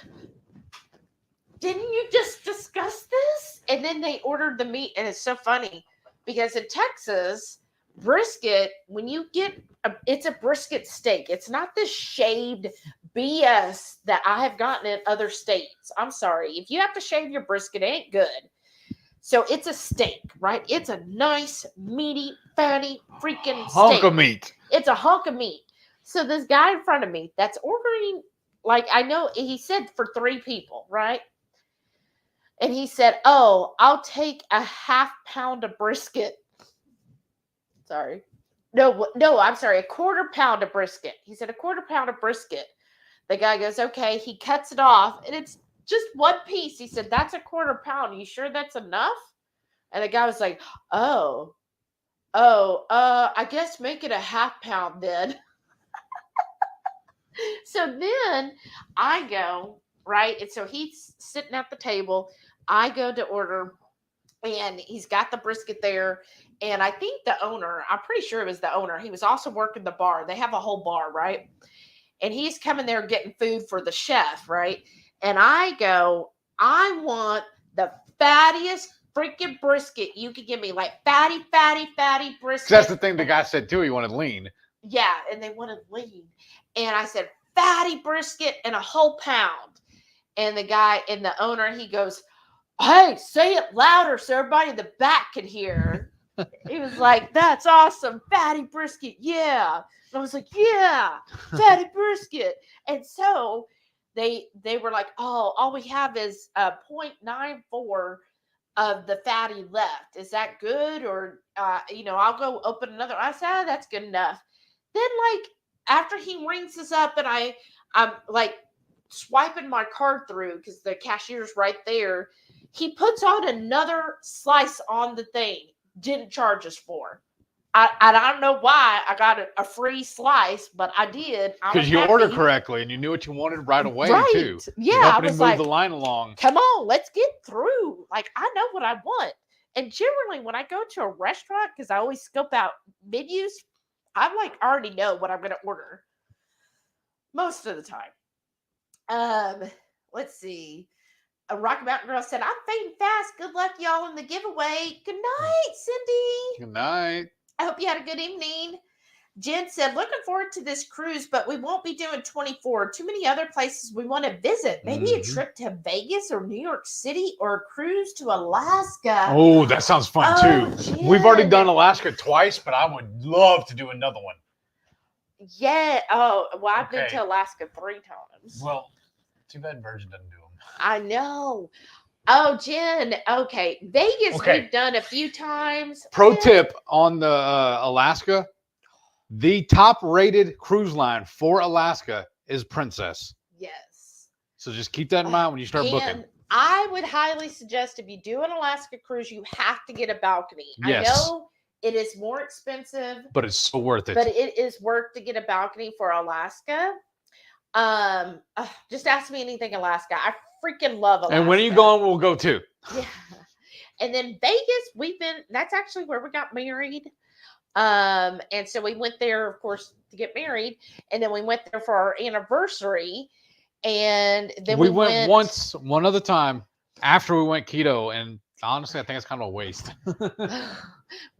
didn't you just discuss this? And then they ordered the meat, and it's so funny because in Texas, brisket, when you get it's a brisket steak. It's not this shaved BS that I have gotten in other states. I'm sorry, if you have to shave your brisket, it ain't good. So it's a steak, right? It's a nice, meaty, fatty, freaking hunk steak. of meat. It's a hunk of meat. So this guy in front of me that's ordering, like, I know he said for 3 people, right? And he said, "Oh, I'll take a half pound of brisket." Sorry. No, I'm sorry, a quarter pound of brisket. He said a quarter pound of brisket. The guy goes, "Okay." He cuts it off, and it's just 1 piece. He said, "That's a quarter pound. Are you sure that's enough?" And the guy was like, "Oh, I guess make it a half pound then." So then I go, right? And so he's sitting at the table. I go to order, and he's got the brisket there. And I think the owner, I'm pretty sure it was the owner, he was also working the bar. They have a whole bar, right? And he's coming there getting food for the chef, right? And I go, "I want the fattiest freaking brisket you could give me, like fatty brisket." That's the thing the guy said too. He wanted lean. Yeah, and they wanted lean. And I said, "Fatty brisket and a whole pound." And the guy and the owner, he goes, "Hey, say it louder so everybody in the back can hear." He was like, "That's awesome. Fatty brisket. Yeah." And I was like, "Yeah, fatty brisket." And so they were like, "Oh, all we have is 0.94 of the fatty left. Is that good? Or, I'll go open another." I said, "Oh, that's good enough." Then, like, after he rings us up and I'm like swiping my card through because the cashier's right there, he puts on another slice on the thing. Didn't charge us for. I don't know why I got a free slice, but I did. Because you ordered correctly and you knew what you wanted right away, too. Yeah, You're I helping was him like, move the line along. "Come on, let's get through. Like, I know what I want." And generally, when I go to a restaurant, because I always scope out menus, I like already know what I'm going to order most of the time. Let's see. A Rocky Mountain Girl said, "I'm fading fast. Good luck, y'all, in the giveaway." Good night, Cindy. Good night. I hope you had a good evening. Jen said, "Looking forward to this cruise, but we won't be doing 24. Too many other places we want to visit. Maybe a trip to Vegas or New York City or a cruise to Alaska." Oh, that sounds fun too. Jen. We've already done Alaska twice, but I would love to do another one. Yeah. Oh, well, I've been Okay. to Alaska 3 times. Well, too bad Virgin doesn't do them. I know. Oh, Jen. Okay. Vegas, Okay. we've done a few times. Pro Yeah. tip on the Alaska, the top rated cruise line for Alaska is Princess. Yes. So just keep that in mind when you start booking. And I would highly suggest if you do an Alaska cruise, you have to get a balcony. Yes. I know it is more expensive, But it's so worth it. but it is worth to get a balcony for Alaska. Just ask me anything Alaska. I freaking love Alaska. And when are you going, we'll go too. Yeah. And then Vegas, that's actually where we got married. And so we went there, of course, to get married. And then we went there for our anniversary. And then we went once, one other time after we went keto. And honestly, I think it's kind of a waste.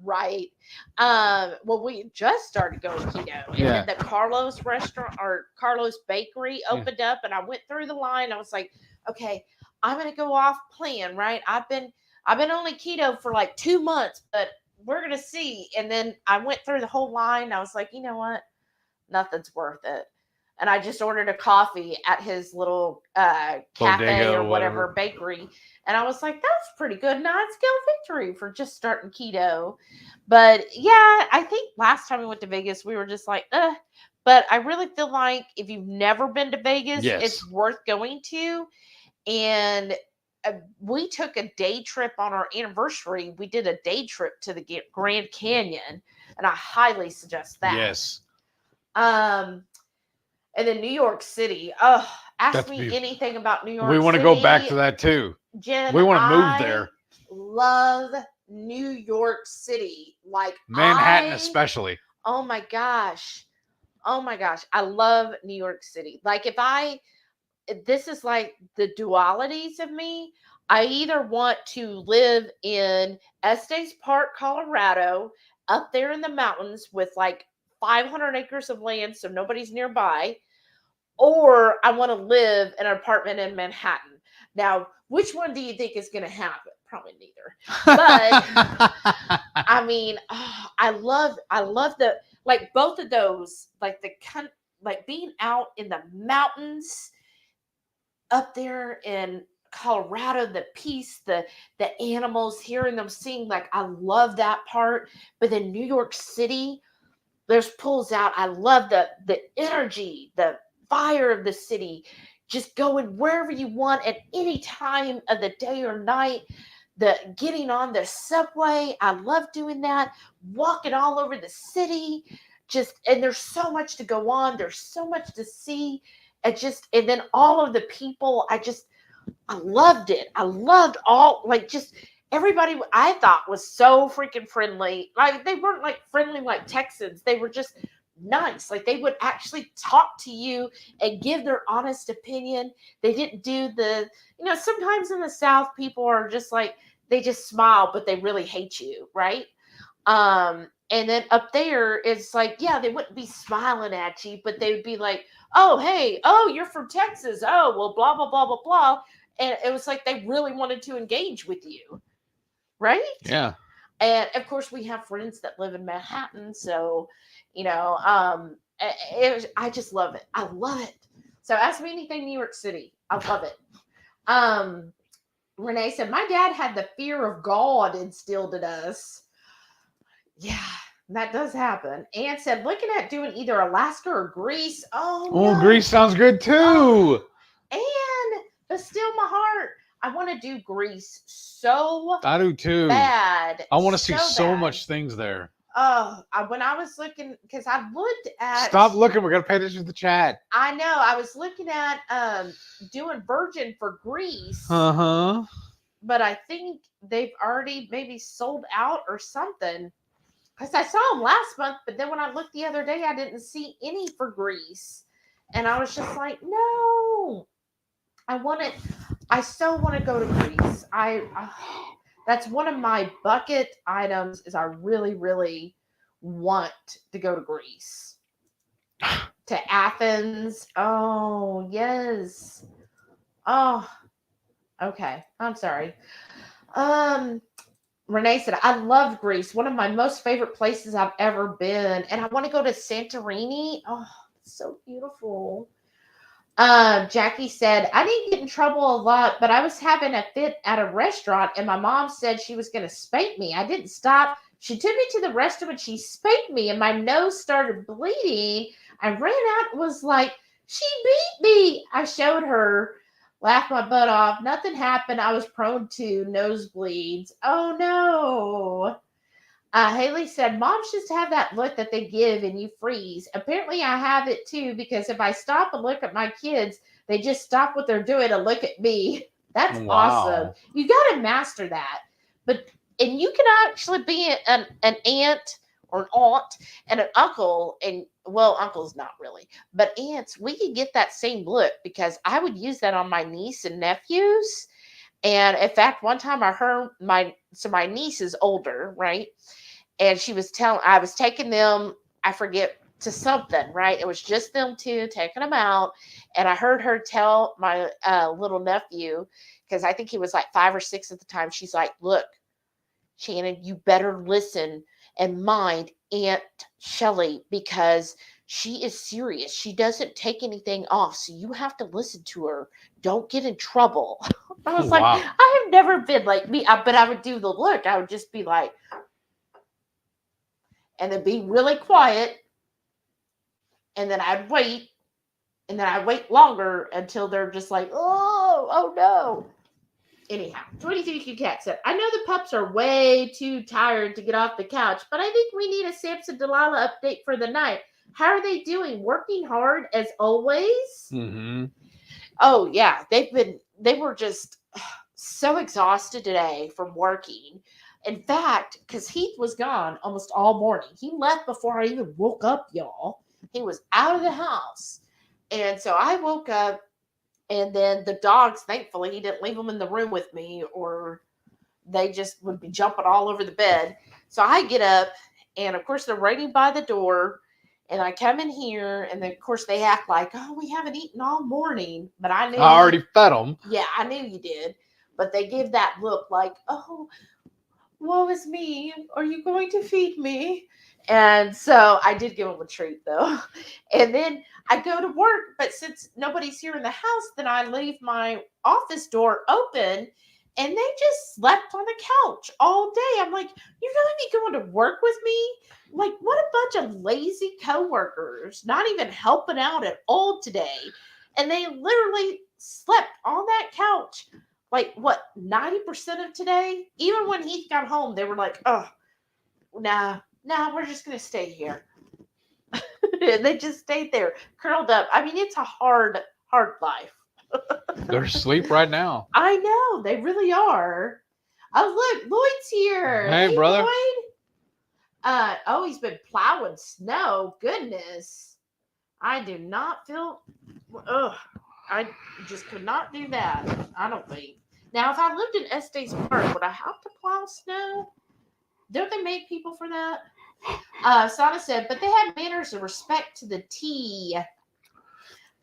Right. Well, we just started going keto. And then the Carlos restaurant or Carlos Bakery opened up, and I went through the line. I was like, okay, I'm gonna go off plan, right? I've been only keto for like 2 months, but we're gonna see. And then I went through the whole line. I was like, you know what? Nothing's worth it. And I just ordered a coffee at his little cafe Bodega or whatever bakery. And I was like, that's pretty good. 9-scale victory for just starting keto. But yeah, I think last time we went to Vegas, we were just like, But I really feel like if you've never been to Vegas, it's worth going to. And we took a day trip on our anniversary. We did a day trip to the Grand Canyon. And I highly suggest that. Yes. And then New York City. Ask me anything about New York City. We want to go back to that too. Jen, we want to move there. Love New York City. Like Manhattan especially. Oh my gosh. I love New York City. Like this is like the dualities of me. I either want to live in Estes Park, Colorado, up there in the mountains with like 500 acres of land so nobody's nearby, or I want to live in an apartment in Manhattan. Now, which one do you think is going to happen? Probably neither. But I mean, I love like both of those, like like being out in the mountains up there in Colorado, the peace, the animals, hearing them sing, like I love that part. But then New York City, there's pulls out. I love the energy, the fire of the city, just going wherever you want at any time of the day or night. The getting on the subway, I love doing that. Walking all over the city, and there's so much to go on. There's so much to see. And then all of the people, I loved it. I loved just everybody I thought was so freaking friendly. Like they weren't like friendly like Texans. They were just nice. Like they would actually talk to you and give their honest opinion. They didn't do sometimes in the South, people are just like, they just smile, but they really hate you. Right. And then up there, it's like, yeah, they wouldn't be smiling at you, but they would be like, oh, hey, oh, you're from Texas. Oh, well, blah, blah, blah, blah, blah. And it was like they really wanted to engage with you. Right? Yeah. And of course, we have friends that live in Manhattan. So, I just love it. I love it. So ask me anything New York City. I love it. Renee said, my dad had the fear of God instilled in us. Yeah, that does happen. Ann said, looking at doing either Alaska or Greece. Oh, no. Greece sounds good too. Oh, and but still my heart. I want to do Greece so I do too. bad. I want to see so bad. much things there. Oh, when I was looking, because I looked at. Stop looking. We're gonna pay attention to the chat. I know. I was looking at doing Virgin for Greece. Uh-huh. But I think they've already maybe sold out or something. Because I saw them last month, but then when I looked the other day, I didn't see any for Greece. And I was just like, no. I so want to go to Greece. That's one of my bucket items is I really, really want to go to Greece. To Athens. Oh, yes. Oh, okay. I'm sorry. Renee said, I love Greece. One of my most favorite places I've ever been. And I want to go to Santorini. Oh, it's so beautiful. Jackie said, I didn't get in trouble a lot, but I was having a fit at a restaurant and my mom said she was going to spank me. I didn't stop. She took me to the restroom and she spanked me and my nose started bleeding. I ran out and was like, she beat me. I showed her, laughed my butt off. Nothing happened. I was prone to nosebleeds. Oh no. Haley said, moms just have that look that they give and you freeze. Apparently I have it too, because if I stop and look at my kids, they just stop what they're doing and look at me. That's awesome. You got to master that. And you can actually be an aunt or an aunt and an uncle. And well, uncles not really, but aunts, we can get that same look because I would use that on my niece and nephews. And in fact, one time I heard my niece is older, right? And I was taking them, I forget, to something, right? It was just them two, taking them out. And I heard her tell my little nephew, because I think he was like 5 or 6 at the time. She's like, look, Shannon, you better listen and mind Aunt Shelley because she is serious. She doesn't take anything off. So you have to listen to her. Don't get in trouble. I was like, I have never been like me, but I would do the look. I would just be like, and then be really quiet. And then I'd wait. And then I'd wait longer until they're just like, oh no. Anyhow, 23Q Cat said, I know the pups are way too tired to get off the couch, but I think we need a Samson Delilah update for the night. How are they doing? Working hard as always? Mm-hmm. Oh, yeah. They were just so exhausted today from working. In fact, because Heath was gone almost all morning. He left before I even woke up, y'all. He was out of the house. And so I woke up, and then the dogs, thankfully, he didn't leave them in the room with me, or they just would be jumping all over the bed. So I get up, and of course, they're waiting by the door. And I come in here, and then, of course, they act like, oh, we haven't eaten all morning. But I knew. I already fed them. Yeah, I knew you did. But they give that look like, oh, woe is me. Are you going to feed me? And so I did give him a treat though. And then I go to work, but since nobody's here in the house, then I leave my office door open and they just slept on the couch all day. I'm like, you're going to be going to work with me? Like, what a bunch of lazy coworkers, not even helping out at all today. And they literally slept on that couch, like, what, 90% of today? Even when Heath got home, they were like, oh, nah, we're just going to stay here. And they just stayed there, curled up. I mean, it's a hard life. They're asleep right now. I know, they really are. Oh, look, Lloyd's here. Hey, brother. Lloyd. Oh, he's been plowing snow. Goodness. I do not feel, I just could not do that. I don't think. Now, if I lived in Estes Park, would I have to plow snow? Don't they make people for that? Sana said, but they had manners and respect to the T.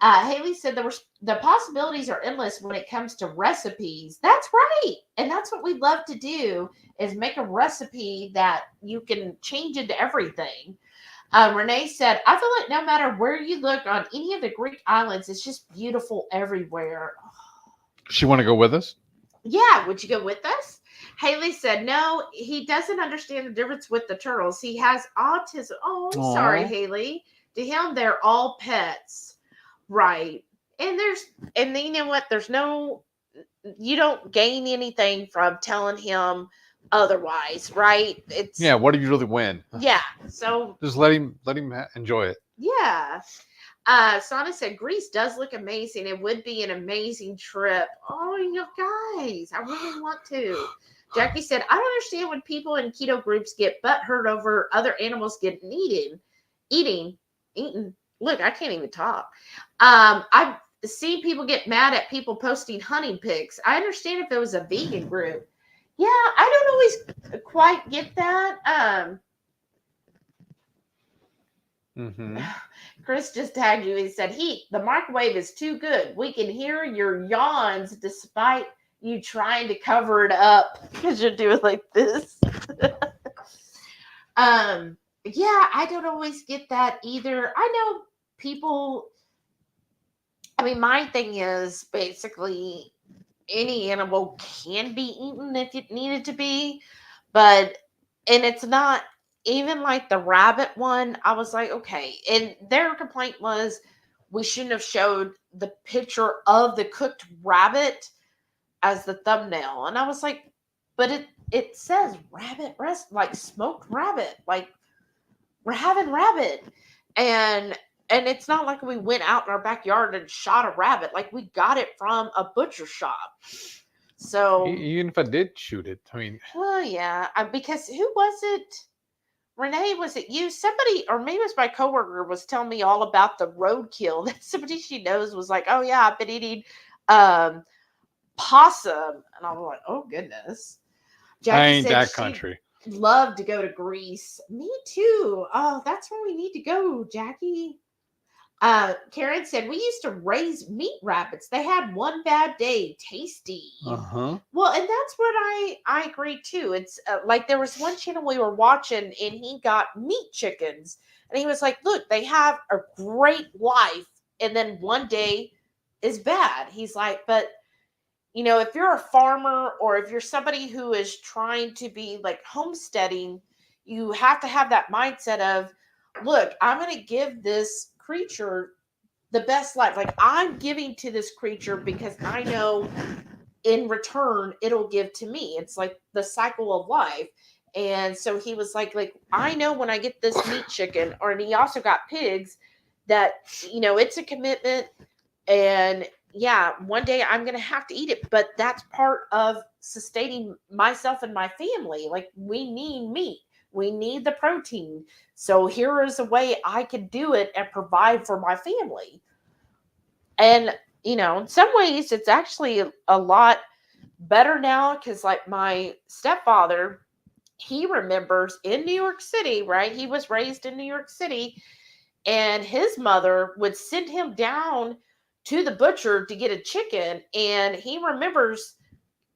Haley said the possibilities are endless when it comes to recipes. That's right. And that's what we love to do is make a recipe that you can change into everything. Renee said, I feel like no matter where you look on any of the Greek islands, it's just beautiful everywhere. She want to go with us? Yeah. Would you go with us? Haley said, no, he doesn't understand the difference with the turtles. He has autism. Oh, I'm sorry, Haley. To him, they're all pets. Right. And you know what? You don't gain anything from telling him otherwise, right? Yeah. What do you really win? Yeah. So just let him enjoy it. Yeah. Sana said, Greece does look amazing. It would be an amazing trip. Oh, you guys, I really want to. Jackie said, I don't understand when people in keto groups get butthurt over other animals getting eaten. Look, I can't even talk. I've seen people get mad at people posting hunting pics. I understand if it was a vegan group. Yeah, I don't always quite get that. Chris just tagged you. He said, Heath, the microwave is too good. We can hear your yawns despite you trying to cover it up because you're doing like this. Yeah, I don't always get that either. I know people, I mean, my thing is basically any animal can be eaten if it needed to be, and it's not even like the rabbit one. I was like, okay. And their complaint was we shouldn't have showed the picture of the cooked rabbit as the thumbnail. And I was like, but it says rabbit rest, like smoked rabbit, like we're having rabbit. And it's not like we went out in our backyard and shot a rabbit. Like we got it from a butcher shop. So even if I did shoot it, I mean, well, yeah, because who was it? Renee, was it you? Somebody, or maybe it was my coworker, was telling me all about the roadkill. That somebody she knows was like, oh yeah, I've been eating possum. And I was like, oh goodness. Jackie I ain't that country. Love to go to Greece. Me too. Oh, that's where we need to go, Jackie. Karen said, we used to raise meat rabbits. They had one bad day. Tasty. Well, and that's what I agree too. It's like there was one channel we were watching and he got meat chickens. And he was like, look, they have a great life. And then one day is bad. He's like, but you know, if you're a farmer or if you're somebody who is trying to be like homesteading, you have to have that mindset of, look, I'm going to give this creature the best life. Like I'm giving to this creature because I know in return it'll give to me. It's like the cycle of life. And so he was like I know when I get this meat chicken, and he also got pigs, that you know it's a commitment. And yeah, one day I'm gonna have to eat it, but that's part of sustaining myself and my family. Like we need meat. We need the protein. So here is a way I can do it and provide for my family. And, you know, in some ways it's actually a lot better now because like my stepfather, he remembers in New York City, right? He was raised in New York City and his mother would send him down to the butcher to get a chicken. And he remembers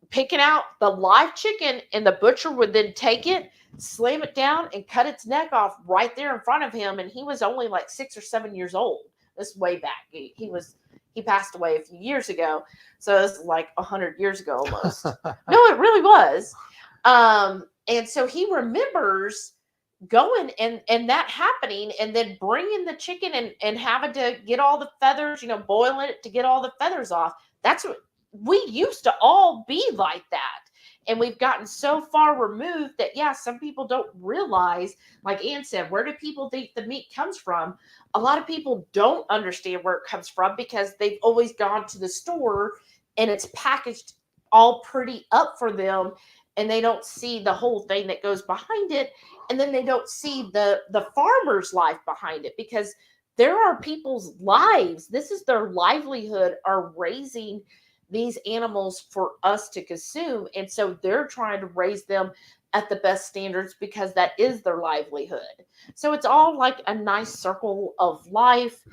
picking out the live chicken and the butcher would then take it, slam it down, and cut its neck off right there in front of him. And he was only like 6 or 7 years old. This is way back. He passed away a few years ago. So it's like 100 years ago almost. No, it really was. And so he remembers going and that happening, and then bringing the chicken and having to get all the feathers, boiling it to get all the feathers off. That's what we used to all be like that. And we've gotten so far removed that, yeah, some people don't realize, like Ann said, where do people think the meat comes from? A lot of people don't understand where it comes from because they've always gone to the store and it's packaged all pretty up for them, and they don't see the whole thing that goes behind it. And then they don't see the farmer's life behind it, because there are people's lives. This is their livelihood, are raising these animals for us to consume. And so they're trying to raise them at the best standards because that is their livelihood. So it's all like a nice circle of life.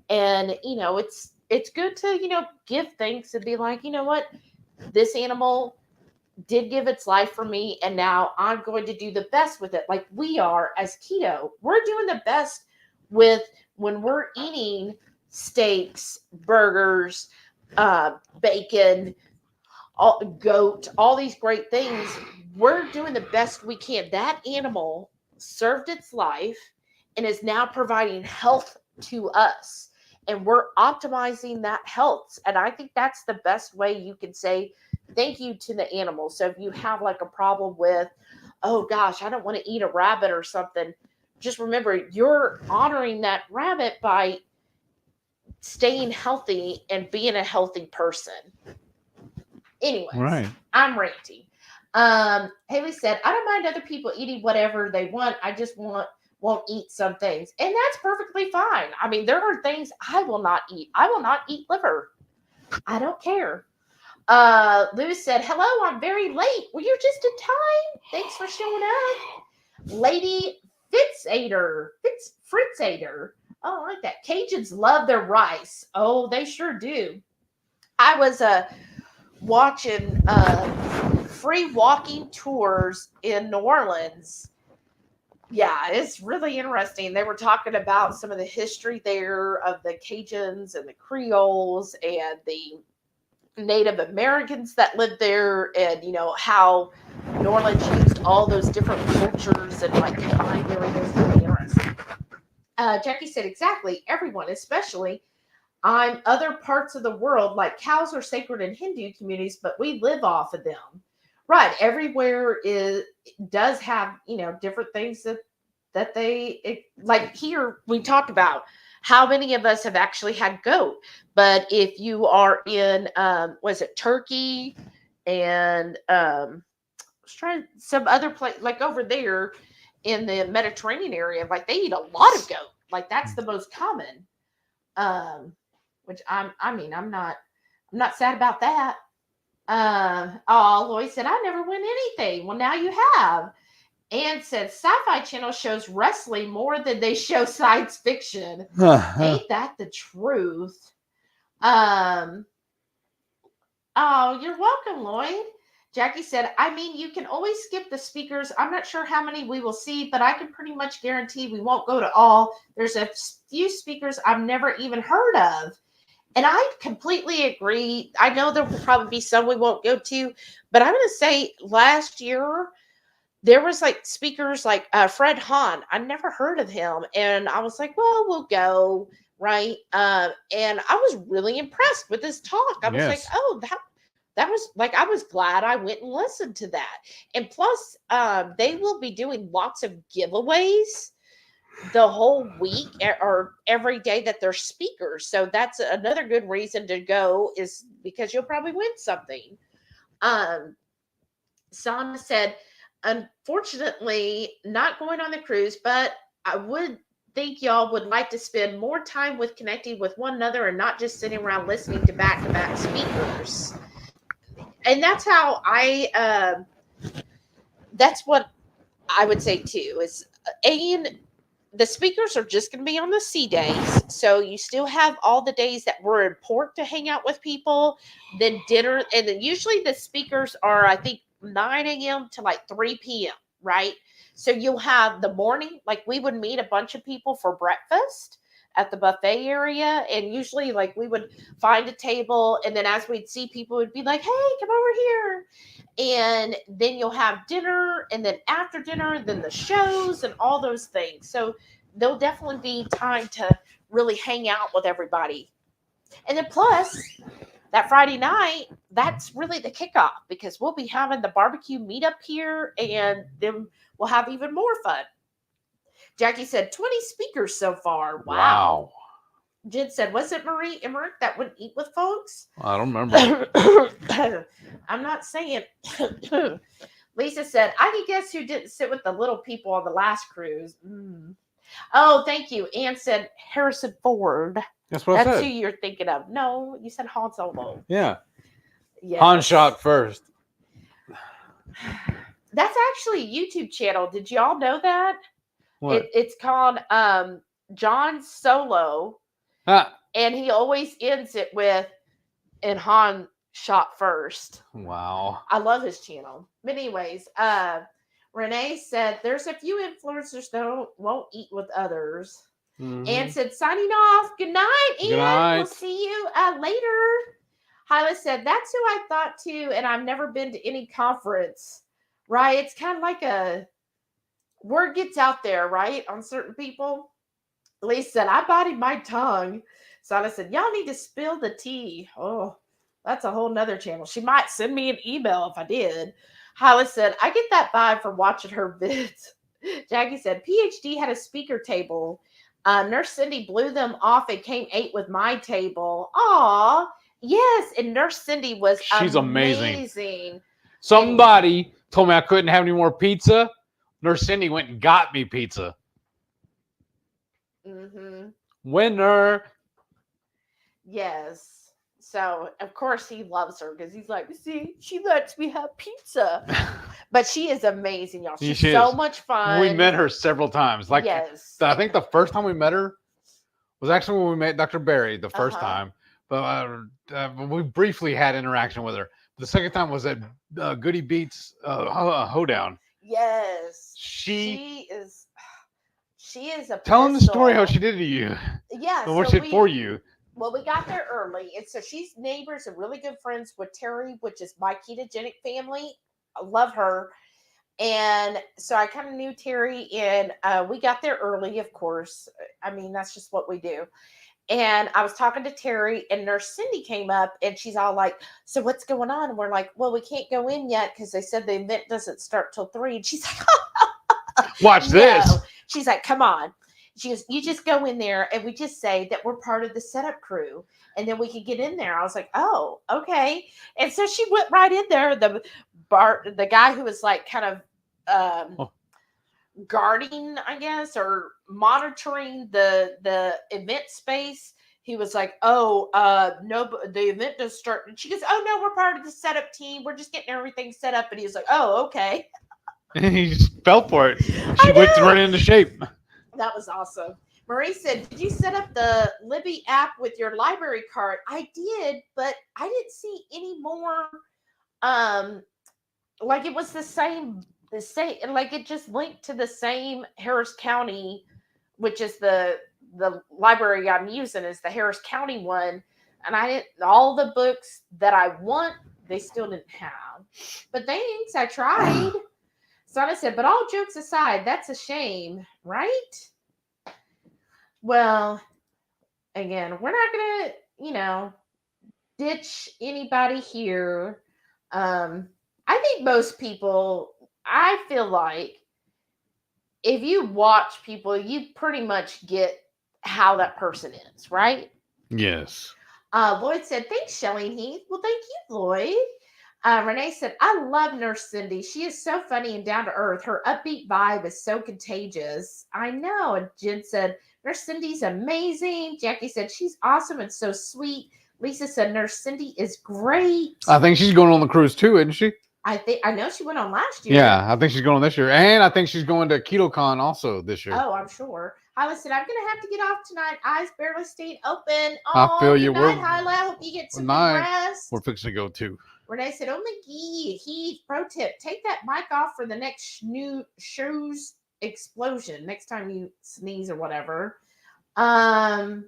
And, it's good to, give thanks and be like, you know what, this animal did give its life for me, and now I'm going to do the best with it. Like we are as keto, we're doing the best with when we're eating steaks, burgers, bacon, goat, all these great things. We're doing the best we can. That animal served its life and is now providing health to us, and we're optimizing that health. And I think that's the best way you can say thank you to the animal. So if you have like a problem with, oh gosh, I don't want to eat a rabbit or something, just remember you're honoring that rabbit by staying healthy and being a healthy person. Anyways, Right. I'm ranting. Haley said, I don't mind other people eating whatever they want. I just won't eat some things. And that's perfectly fine. I mean, there are things I will not eat. I will not eat liver. I don't care. Lewis said, hello, I'm very late. Well, you're just in time. Thanks for showing up. Lady Fritzader. Oh, I like that. Cajuns love their rice. Oh, they sure do. I was watching free walking tours in New Orleans. Yeah, it's really interesting. They were talking about some of the history there of the Cajuns and the Creoles and the Native Americans that lived there, and how New Orleans used all those different cultures and like combined everything. Really interesting. Jackie said, exactly. Everyone, especially other parts of the world, like cows are sacred in Hindu communities, but we live off of them. Right. Everywhere does have, different things that they like. Here we talked about how many of us have actually had goat, but if you are in, was it Turkey and some other place, like over there in the Mediterranean area, like they eat a lot of goat. Like that's the most common. Which I'm not sad about that. Lois said, I never win anything. Well, now you have. Ann said, Sci-Fi Channel shows wrestling more than they show science fiction. Ain't that the truth? Oh, you're welcome, Lloyd. Jackie said, you can always skip the speakers. I'm not sure how many we will see, but I can pretty much guarantee we won't go to all. There's a few speakers I've never even heard of. And I completely agree. I know there will probably be some we won't go to, but I'm going to say last year, there was like speakers like Fred Hahn. I never heard of him. And I was like, well, we'll go. Right. And I was really impressed with his talk. I was like, oh, that was like, I was glad I went and listened to that. And plus, they will be doing lots of giveaways the whole week or every day that they're speakers. So that's another good reason to go, is because you'll probably win something. Sana said, unfortunately, not going on the cruise, but I would think y'all would like to spend more time with connecting with one another and not just sitting around listening to back-to-back speakers. And that's how that's what I would say too, is the speakers are just going to be on the C days. So you still have all the days that were important to hang out with people, then dinner. And then usually the speakers are, I think, 9 a.m. to like 3 p.m. Right. So you'll have the morning, like we would meet a bunch of people for breakfast at the buffet area. And usually like we would find a table. And then as we'd see people, would be like, hey, come over here. And then you'll have dinner. And then after dinner, then the shows and all those things. So there'll definitely be time to really hang out with everybody. And then plus that Friday night, that's really the kickoff because we'll be having the barbecue meetup here and then we'll have even more fun. Jackie said 20 speakers so far. Wow. Jen said, was it Marie Emmerich that would eat with folks? I don't remember. I'm not saying. Lisa said, I can guess who didn't sit with the little people on the last cruise. Oh, thank you. Ann said Harrison Ford. That's what I That's said. who you're thinking of. No, you said Han Solo. Yeah. Yes. Han shot first. That's actually a YouTube channel. Did y'all know that? What? It's called John Solo. And he always ends it with, and Han shot first. Wow. I love his channel. But anyways, Renee said, there's a few influencers that won't eat with others. Ann said, signing off. Good night, Ann. Good night. We'll see you later. Hyla said, that's who I thought too, and I've never been to any conference. Right? It's kind of like a word gets out there, right? On certain people. Lisa said, I bodied my tongue. Sana said, y'all need to spill the tea. Oh, that's a whole nother channel. She might send me an email if I did. Hyla said, I get that vibe from watching her vids. Jackie said, PhD had a speaker table. Nurse Cindy blew them off and came ate with my table. Aw, yes. And Nurse Cindy was She's amazing. amazing. Somebody told me I couldn't have any more pizza. Nurse Cindy went and got me pizza. Winner. Yes. So, of course, he loves her because he's like, see, she lets me have pizza. But she is amazing, y'all. She's so much fun. We met her several times. Like, yes. I think the first time we met her was actually when we met Dr. Barry the first time. But we briefly had interaction with her. The second time was at Goody Beats Hoedown. Yes. She is a Tell them the story how pistol. she did it to you. Yeah. Or what she did for you. Well, we got there early. And so she's neighbors and really good friends with Terry, which is my ketogenic family. I love her. And so I kind of knew Terry, and we got there early, of course. I mean, that's just what we do. And I was talking to Terry, and Nurse Cindy came up, and she's all like, so what's going on? And we're like, well, we can't go in yet because they said the event doesn't start till 3. And she's like, watch this. She's like, come on. She goes, you just go in there, and we just say that we're part of the setup crew, and then we can get in there. I was like, oh, okay. And so she went right in there. The guy who was like kind of guarding, I guess, or monitoring the event space. He was like, oh, no, the event doesn't start. And she goes, oh, no, we're part of the setup team. We're just getting everything set up. And he was like, oh, okay. And he just fell for it. She whipped right into shape. That was awesome. Marie said, did you set up the Libby app with your library card? I did, but I didn't see any more. Like it was the same, like it just linked to the same Harris County, which is the library I'm using is the Harris County one. And I didn't, all the books that I want, they still didn't have. But thanks, I tried. Sana said, but all jokes aside, that's a shame, right? Well, again, we're not going to, ditch anybody here. I think most people, I feel like if you watch people, you pretty much get how that person is, right? Yes. Lloyd said, thanks, Shelly and Heath. Well, thank you, Lloyd. Renee said, I love Nurse Cindy. She is so funny and down to earth. Her upbeat vibe is so contagious. I know. And Jen said, Nurse Cindy's amazing. Jackie said, she's awesome and so sweet. Lisa said, Nurse Cindy is great. I think she's going on the cruise too, isn't she? I know she went on last year. Yeah, I think she's going this year. And I think she's going to KetoCon also this year. Oh, I'm sure. Hyla said, I'm going to have to get off tonight. Eyes barely stayed open. Oh, I feel you. Good night, Hyla. Hope you get some good rest. We're fixing to go too. Renee said, only Heath, pro tip, take that mic off for the next new shoes explosion. Next time you sneeze or whatever. That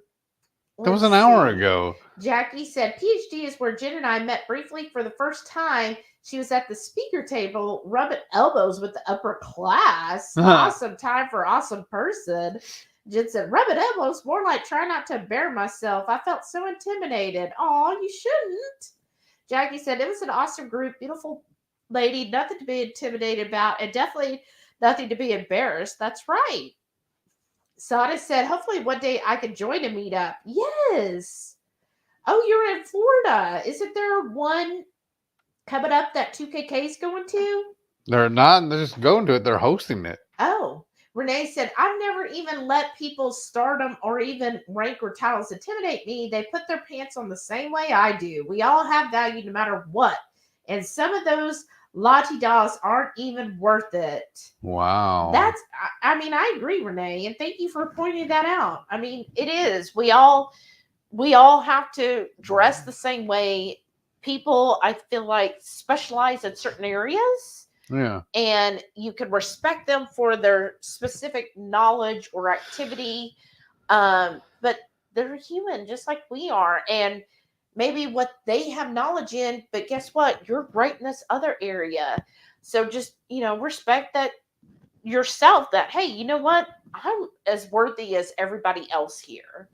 was an hour ago. Jackie said, PhD is where Jen and I met briefly for the first time. She was at the speaker table, rubbing elbows with the upper class. Awesome time for awesome person. Jen said, rubbing elbows, more like try not to embarrass myself. I felt so intimidated. Oh, you shouldn't. Jackie said, it was an awesome group, beautiful lady, nothing to be intimidated about, and definitely nothing to be embarrassed. That's right. Sara said, hopefully one day I can join a meetup. Yes. Oh, you're in Florida. Isn't there one coming up that 2KK is going to? They're not. They're just going to it. They're hosting it. Oh. Renee said, I've never even let people's stardom or even rank or titles intimidate me. They put their pants on the same way I do. We all have value no matter what. And some of those la-ti-das aren't even worth it. Wow. I mean, I agree, Renee. And thank you for pointing that out. I mean, it is. We all have to dress the same way. People, I feel like, specialize in certain areas. Yeah. And you can respect them for their specific knowledge or activity. But they're human just like we are. And maybe what they have knowledge in, but guess what? You're great in this other area. So just, respect that yourself that, hey, you know what? I'm as worthy as everybody else here.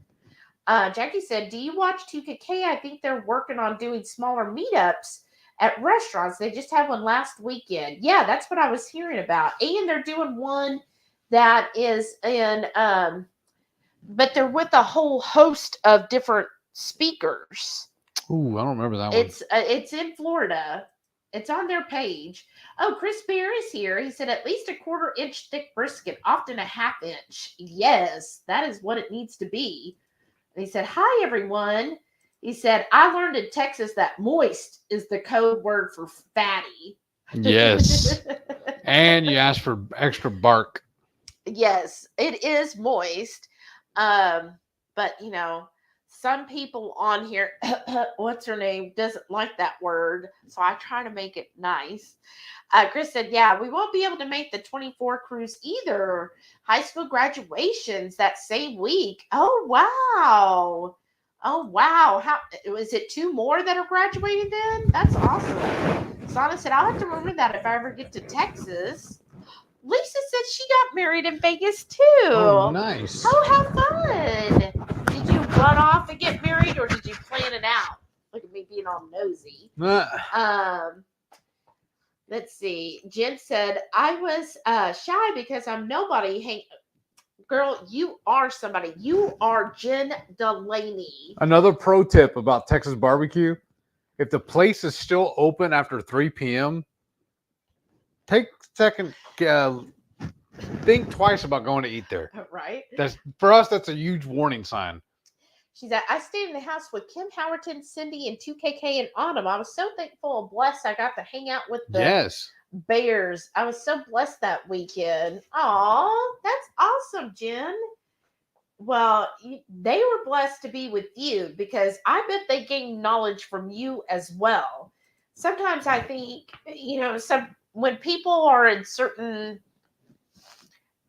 Jackie said, do you watch 2KK? I think they're working on doing smaller meetups at restaurants. They just had one last weekend. Yeah, that's what I was hearing about. And they're doing one that is in, but they're with a whole host of different speakers. Ooh, I don't remember that one. It's in Florida. It's on their page. Oh, Chris Bear is here. He said at least a 1/4 inch thick brisket, often a 1/2 inch. Yes, that is what it needs to be. And he said, hi, everyone. He said, I learned in Texas that moist is the code word for fatty. Yes. And you asked for extra bark. Yes, it is moist. But, some people on here, what's her name, doesn't like that word. So I try to make it nice. Chris said, yeah, we won't be able to make the 24 cruise either. High school graduations that same week. Oh, wow. Oh, wow. How was it 2 more that are graduating then? That's awesome. Sana said, I'll have to remember that if I ever get to Texas. Lisa said she got married in Vegas too. Oh, nice. Oh, how fun. Did you run off and get married or did you plan it out? Look at me being all nosy. Let's see. Jen said, I was shy because I'm nobody. Girl, you are somebody. You are Jen Delaney. Another pro tip about Texas barbecue. If the place is still open after 3 p.m., take a second, think twice about going to eat there. Right? For us, that's a huge warning sign. She said, I stayed in the house with Kim Howerton, Cindy, and 2KK in Autumn. I was so thankful and blessed I got to hang out with the Bears. I was so blessed that weekend. Aw, that's awesome, Jen. Well, they were blessed to be with you because I bet they gained knowledge from you as well. Sometimes I think, when people are in certain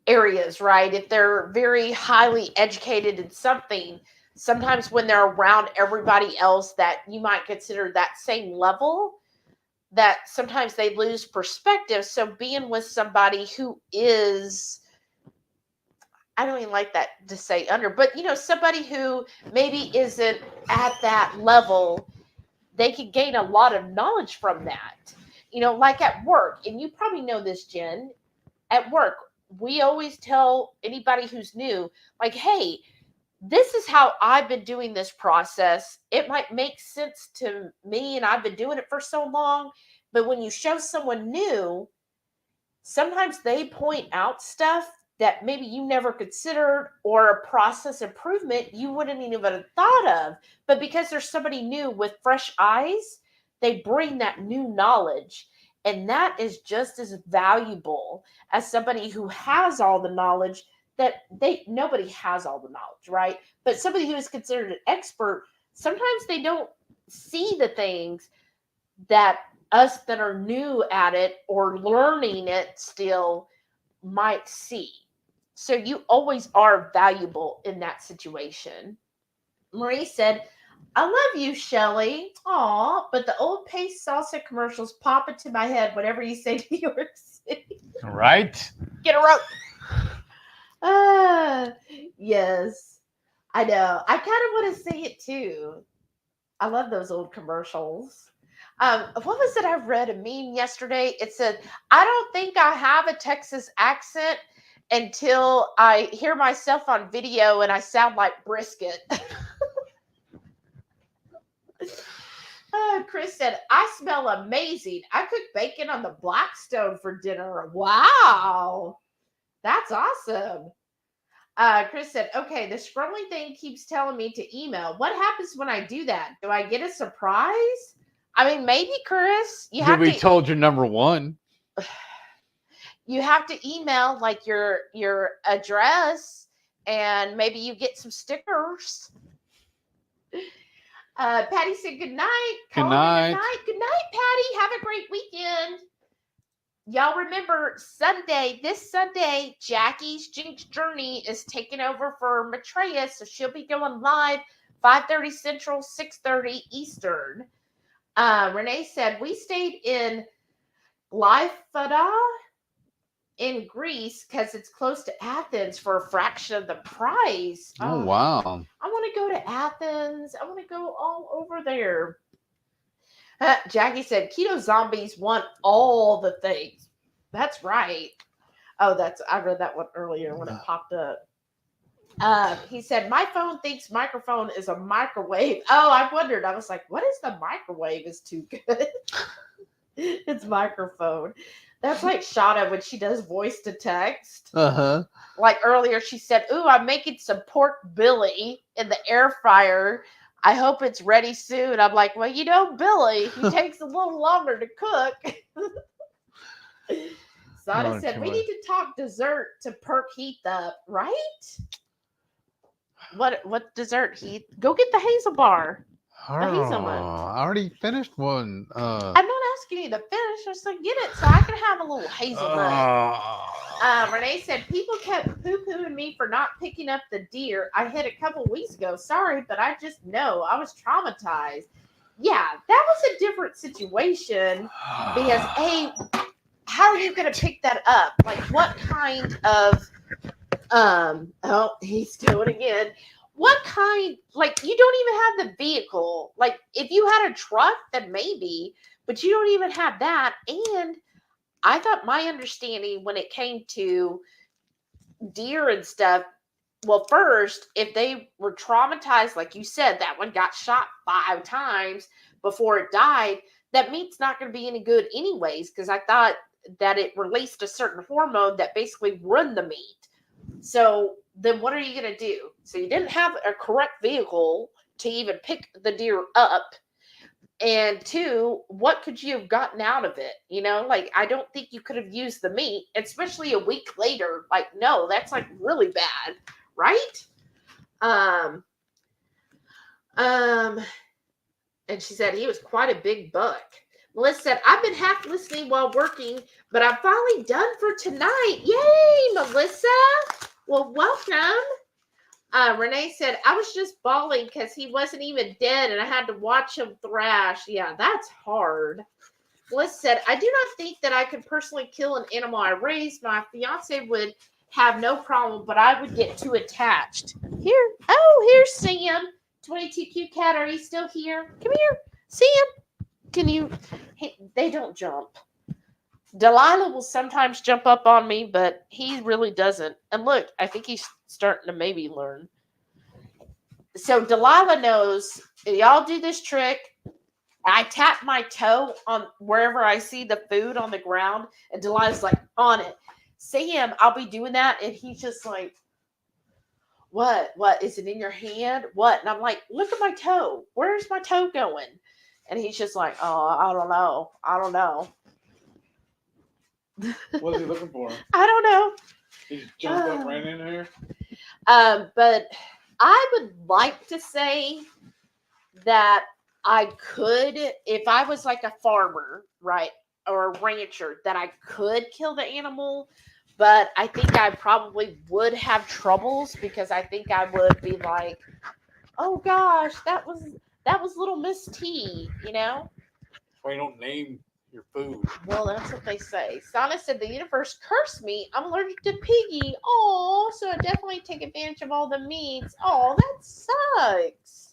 areas, right, if they're very highly educated in something, sometimes when they're around everybody else that you might consider that same level, that sometimes they lose perspective. So being with somebody who is, I don't even like that to say under, but somebody who maybe isn't at that level, they could gain a lot of knowledge from that. Like at work, and you probably know this, Jen, at work, we always tell anybody who's new, like, hey, this is how I've been doing this process. It might make sense to me, and I've been doing it for so long. But when you show someone new, sometimes they point out stuff that maybe you never considered or a process improvement you wouldn't even have thought of. But because there's somebody new with fresh eyes, they bring that new knowledge. And that is just as valuable as somebody who has all the knowledge that nobody has all the knowledge, right? But somebody who is considered an expert, sometimes they don't see the things that us that are new at it or learning it still might see. So you always are valuable in that situation. Marie said, I love you, Shelly. Aw, but the old paste salsa commercials pop into my head whenever you say New York City. Right? Get a rope. Yes. I know. I kind of want to say it too. I love those old commercials. What was it I read a meme yesterday? It said, I don't think I have a Texas accent until I hear myself on video and I sound like brisket. Chris said, I smell amazing. I cooked bacon on the Blackstone for dinner. Wow. That's awesome. Chris said, okay, the scrolling thing keeps telling me to email. What happens when I do that? Do I get a surprise? I mean, maybe, Chris. You'll be told you're number one. You have to email like your address, and maybe you get some stickers. Patty said good night. Good night. Good night, Patty. Have a great weekend. Y'all remember this Sunday, Jackie's Jinx Journey is taking over for Maitreya, so she'll be going live 5:30 Central, 6:30 Eastern. Renee said, we stayed in Glyfada in Greece because it's close to Athens for a fraction of the price. Oh, wow. I want to go to Athens. I want to go all over there. Jackie said, Keto Zombies want all the things. That's right. Oh, I read that one earlier when it popped up. He said, my phone thinks microphone is a microwave. Oh, I wondered. I was like, what is the microwave is too good? It's microphone. That's like Shada when she does voice to text. Uh-huh. Like earlier, she said, ooh, I'm making some pork billy in the air fryer. I hope it's ready soon. I'm like, well, Billy, he takes a little longer to cook. Sada said, we need to talk dessert to perk Heath up, right? What dessert, Heath? Go get the hazel bar. The hazelnut. I already finished one. I'm not asking you to finish. Just like get it so I can have a little hazelnut. Renee said, people kept poo-pooing me for not picking up the deer I hit a couple weeks ago. Sorry, but I just know I was traumatized. Yeah, that was a different situation because how are you going to pick that up? Like what kind of, oh, he's doing it again. What kind, like you don't even have the vehicle. Like if you had a truck, then maybe, but you don't even have that. And I thought my understanding when it came to deer and stuff, well, first, if they were traumatized, like you said, that one got shot 5 times before it died, that meat's not going to be any good anyways, because I thought that it released a certain hormone that basically ruined the meat. So then what are you going to do? So you didn't have a correct vehicle to even pick the deer up. And 2, what could you have gotten out of it? Like, I don't think you could have used the meat, especially a week later. Like, no, that's like really bad. Right? And she said he was quite a big buck. Melissa said, I've been half listening while working, but I'm finally done for tonight. Yay, Melissa. Well, welcome. Renee said, I was just bawling because he wasn't even dead and I had to watch him thrash. Yeah, that's hard. Melissa said, I do not think that I could personally kill an animal I raised. My fiance would have no problem, but I would get too attached. Here's Sam. 22Q Cat, are you still here? Come here. Sam. Can you? They don't jump. Delilah will sometimes jump up on me, but he really doesn't. And look, I think he's starting to maybe learn. So Delilah knows, y'all do this trick. I tap my toe on wherever I see the food on the ground, and Delilah's like, on it. Sam, I'll be doing that, and he's just like, what? Is it in your hand? What? And I'm like, look at my toe. Where's my toe going? And he's just like, oh, I don't know. What is he looking for? I don't know. He just jumped up right in here. But I would like to say that I could, if I was like a farmer, right, or a rancher, that I could kill the animal, but I think I probably would have troubles because I think I would be like, oh gosh, that was little Miss T, you know? That's why you don't name your food. Well, that's what they say. Sana said the universe cursed me. I'm allergic to piggy. Oh, so I definitely take advantage of all the meats. Oh, that sucks.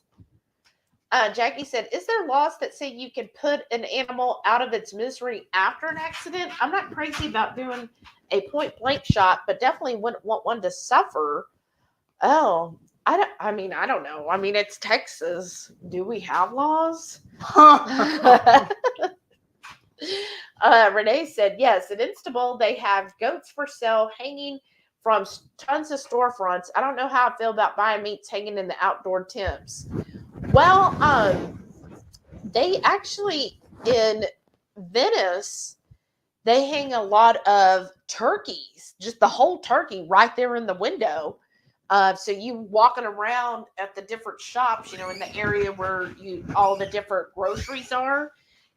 Jackie said, is there laws that say you can put an animal out of its misery after an accident? I'm not crazy about doing a point blank shot, but definitely wouldn't want one to suffer. Oh, I don't know. I mean, it's Texas. Do we have laws? Renee said, yes, at Instable, they have goats for sale hanging from tons of storefronts. I don't know how I feel about buying meats hanging in the outdoor tents. Well, they actually, in Venice, they hang a lot of turkeys, just the whole turkey right there in the window. So you walking around at the different shops, in the area where all the different groceries are.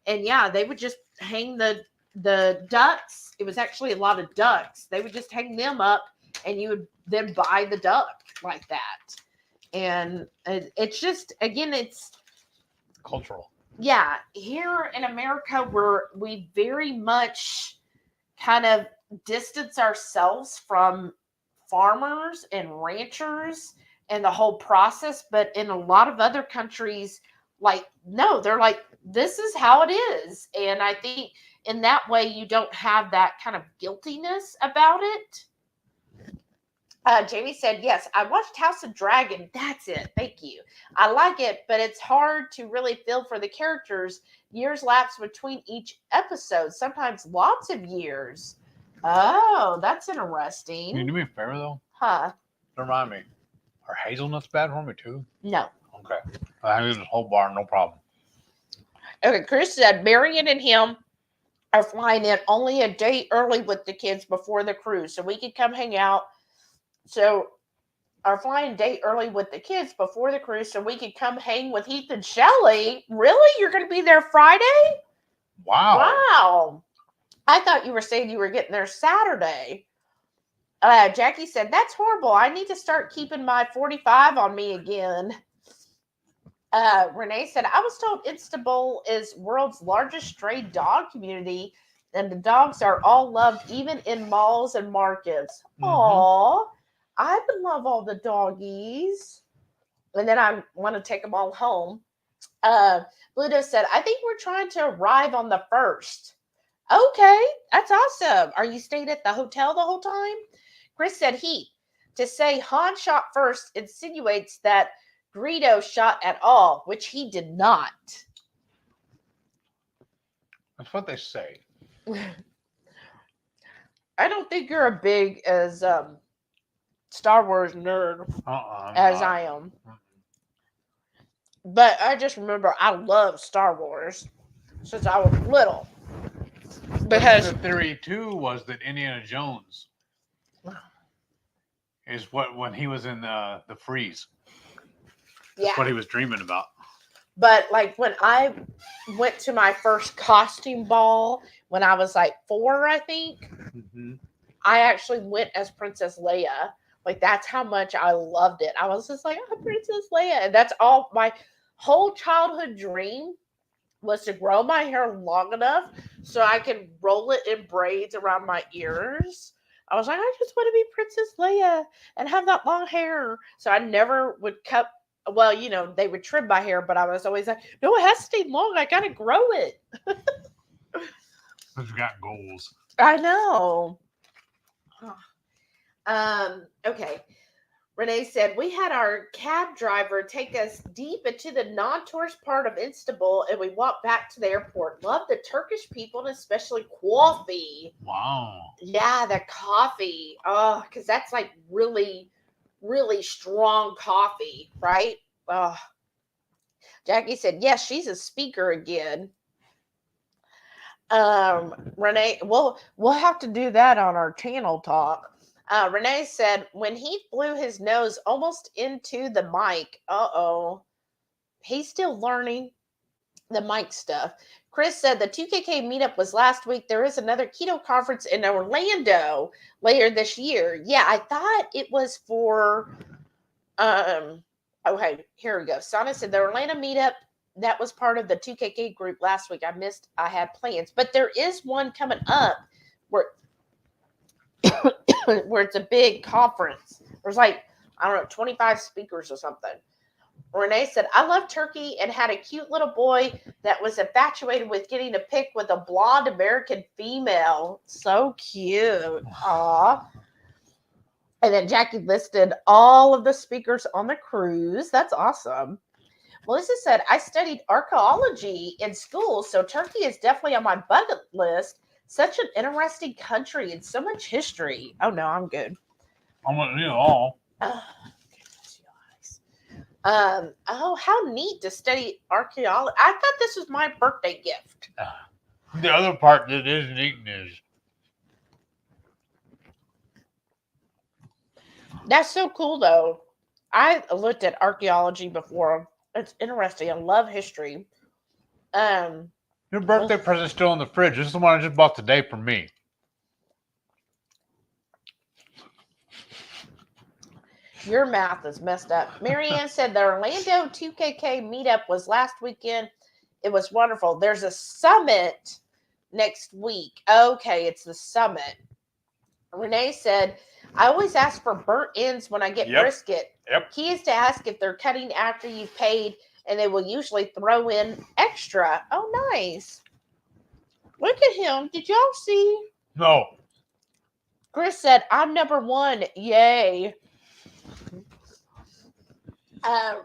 And yeah, they would just hang the ducks. It was actually a lot of ducks. They would just hang them up and you would then buy the duck like that. And it's just, again, it's Cultural. Yeah, here in America, we very much kind of distance ourselves from farmers and ranchers and the whole process. But in a lot of other countries, like, no, they're like, this is how it is. And I think in that way, you don't have that kind of guiltiness about it. Jamie said, yes, I watched House of Dragon. That's it. Thank you. I like it, but it's hard to really feel for the characters. Years lapse between each episode, sometimes lots of years. Oh, that's Can you interesting. do me a favor though? Huh? Remind me. Are hazelnuts bad for me too? No. Okay. I have this whole bar, no problem. Okay, Chris said, Marion and him are flying in only a day early with the kids before the cruise, so we could come hang out. So are flying a day early with the kids before the cruise so we could come hang with Heath and Shelly. Really? You're going to be there Friday? Wow. Wow. I thought you were saying you were getting there Saturday. Jackie said, that's horrible. I need to start keeping my 45 on me again. Renee said, I was told Instabowl is world's largest stray dog community, and the dogs are all loved even in malls and markets. Aww. I would love all the doggies. And then I want to take them all home. Bluto said, I think we're trying to arrive on the 1st. Okay, that's awesome. Are you staying at the hotel the whole time? Chris said, to say Han shot first insinuates that Greedo shot at all, which he did not. That's what they say. I don't think you're a big as Star Wars nerd as I am. But I just remember I love Star Wars since I was little. Because the theory too was that Indiana Jones is when he was in the freeze. That's what he was dreaming about. But like when I went to my first costume ball when I was like 4, I think, I actually went as Princess Leia. Like that's how much I loved it. I was just like, I'm Princess Leia. And that's all my whole childhood dream was to grow my hair long enough so I could roll it in braids around my ears. I was like, I just want to be Princess Leia and have that long hair. So I never would cut. Well, they would trim my hair, but I was always like, no, it has to stay long. I got to grow it. Because you got goals. I know. Okay. Renee said, we had our cab driver take us deep into the non-tourist part of Istanbul and we walked back to the airport. Love the Turkish people and especially coffee. Wow. Yeah, the coffee. Oh, because that's like really, really strong coffee, right? Oh. Jackie said, yes, she's a speaker again. Renee, we'll have to do that on our channel talk. Renee said, when he blew his nose almost into the mic, he's still learning. the mic stuff. Chris said the 2KK meetup was last week. There is another keto conference in Orlando later this year. Yeah, I thought it was for okay, here we go. Sana said the Orlando meetup, that was part of the 2KK group last week. I had plans, but there is one coming up where where it's a big conference. There's like, I don't know, 25 speakers or something. Renee said, I love turkey and had a cute little boy that was infatuated with getting a pic with a blonde American female. So cute. Aw. And then Jackie listed all of the speakers on the cruise. That's awesome. Melissa said, I studied archaeology in school, so Turkey is definitely on my bucket list. Such an interesting country and so much history. Oh, no, I'm good. I'm going to do it all. Oh, how neat to study archaeology. I thought this was my birthday gift. The other part that is neat is that's so cool, though. I looked at archaeology before. It's interesting. I love history. your birthday present's still in the fridge. This is the one I just bought today for me. Your math is messed up. Marianne said the Orlando 2KK meetup was last weekend. It was wonderful. There's a summit next week. Okay, it's the summit. Renee said, I always ask for burnt ends when I get brisket. Yep. Key is to ask if they're cutting after you've paid, and they will usually throw in extra. Oh, nice. Look at him. Did y'all see? No. Chris said, I'm number one. Yay.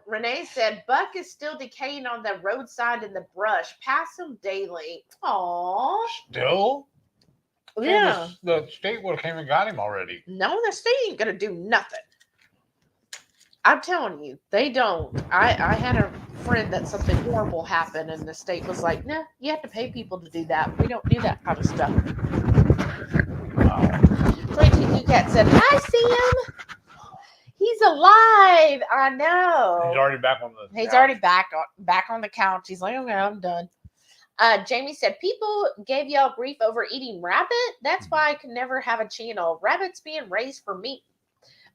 Renee said, Buck is still decaying on the roadside in the brush. Pass him daily. Aww. Still? Yeah. The state would have came and got him already. No, the state ain't going to do nothing. I'm telling you, they don't. I had a friend that something horrible happened, and the state was like, nah, you have to pay people to do that. We don't do that kind of stuff. Wow. 22 Cat said, hi, Sam. He's alive. I know. He's already back on the He's couch. already back on the couch. He's like, okay, I'm done. Jamie said, people gave y'all grief over eating rabbit. That's why I could never have a channel. Rabbits being raised for meat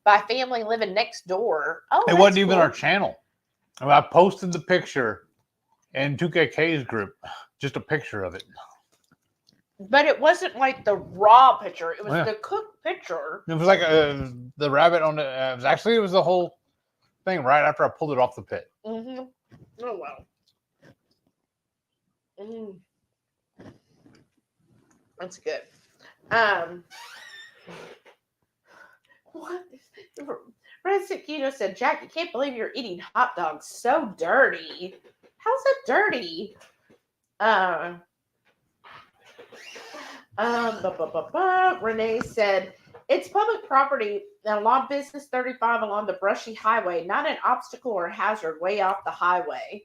by family living next door. Oh, It wasn't even our channel. I mean, I posted the picture in 2KK's group. Just a picture of it. But it wasn't like the raw picture. It was Yeah. the cooked picture. It was like the rabbit on the. It was the whole thing right after I pulled it off the pit. Mm-hmm. Oh, wow. Mm. That's good. What? Red Keto said, Jack, I can't believe you're eating hot dogs. So dirty. How's that dirty? Renee said, it's public property along Business 35 along the brushy highway, not an obstacle or hazard way off the highway.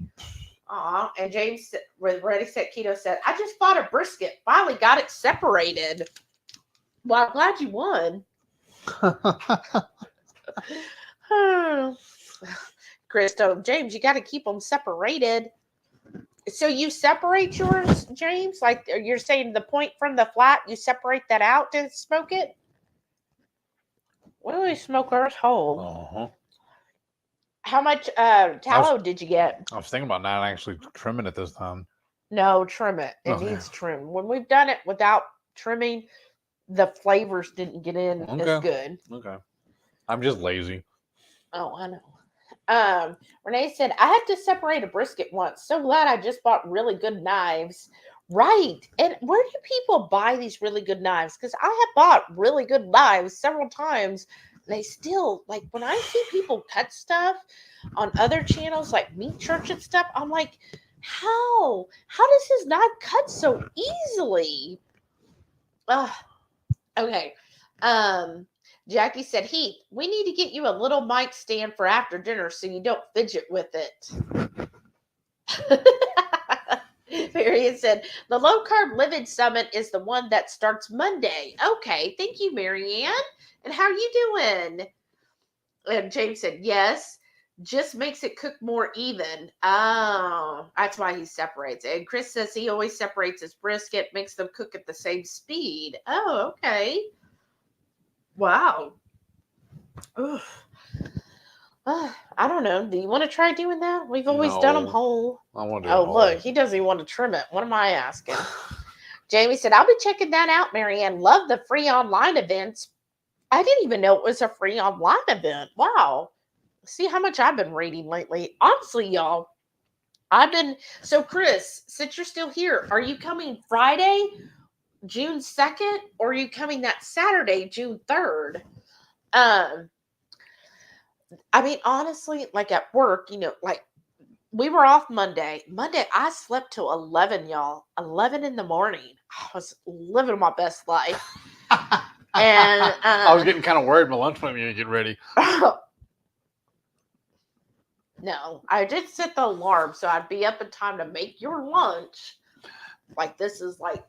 Aw, and James with Ready Set Keto said, I just bought a brisket. Finally got it separated. Well, I'm glad you won. Christo, James, you got to keep them separated. So you separate yours, James? Like you're saying the point from the flat, you separate that out to smoke it? Why don't we smoke ours whole? Uh-huh. How much tallow did you get? I was thinking about not actually trimming it this time. No, trim it. It needs trim. When we've done it without trimming, the flavors didn't get in as good. Okay. I'm just lazy. Oh, I know. Renee said, I had to separate a brisket once. So glad I just bought really good knives. Right. And where do people buy these really good knives? Because I have bought really good knives several times. And they still, like, when I see people cut stuff on other channels, like Meat Church and stuff, I'm like, how? How does his knife cut so easily? Okay. Jackie said, Heath, we need to get you a little mic stand for after dinner so you don't fidget with it. Marianne said, the Low Carb Living Summit is the one that starts Monday. Okay, thank you, Marianne. And how are you doing? And James said, yes. just makes it cook more even. Oh, that's why he separates it. And Chris says he always separates his brisket, makes them cook at the same speed. Oh, okay. Wow. Ugh. I don't know. Do you want to try doing that? We've always done them No. whole. I want to do it Oh, whole. look, he doesn't even want to trim it. What am I asking? Jamie said, I'll be checking that out, Marianne. Love the free online events. I didn't even know it was a free online event. Wow. See how much I've been reading lately. Honestly, y'all, so Chris, since you're still here, are you coming Friday, June 2nd, or are you coming that Saturday, June 3rd? I mean, honestly, like at work, like we were off Monday. Monday, I slept till 11, y'all. 11 in the morning. I was living my best life. And I was getting kind of worried. My lunch went me to get ready. No, I did set the alarm so I'd be up in time to make your lunch. Like this is like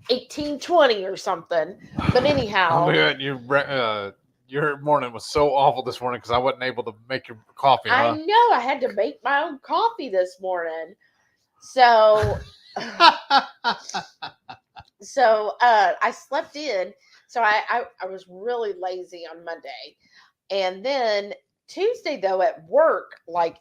1820 or something. But anyhow, your morning was so awful this morning because I wasn't able to make your coffee. I know I had to make my own coffee this morning. So I slept in. So I was really lazy on Monday. And then Tuesday, though, at work, like,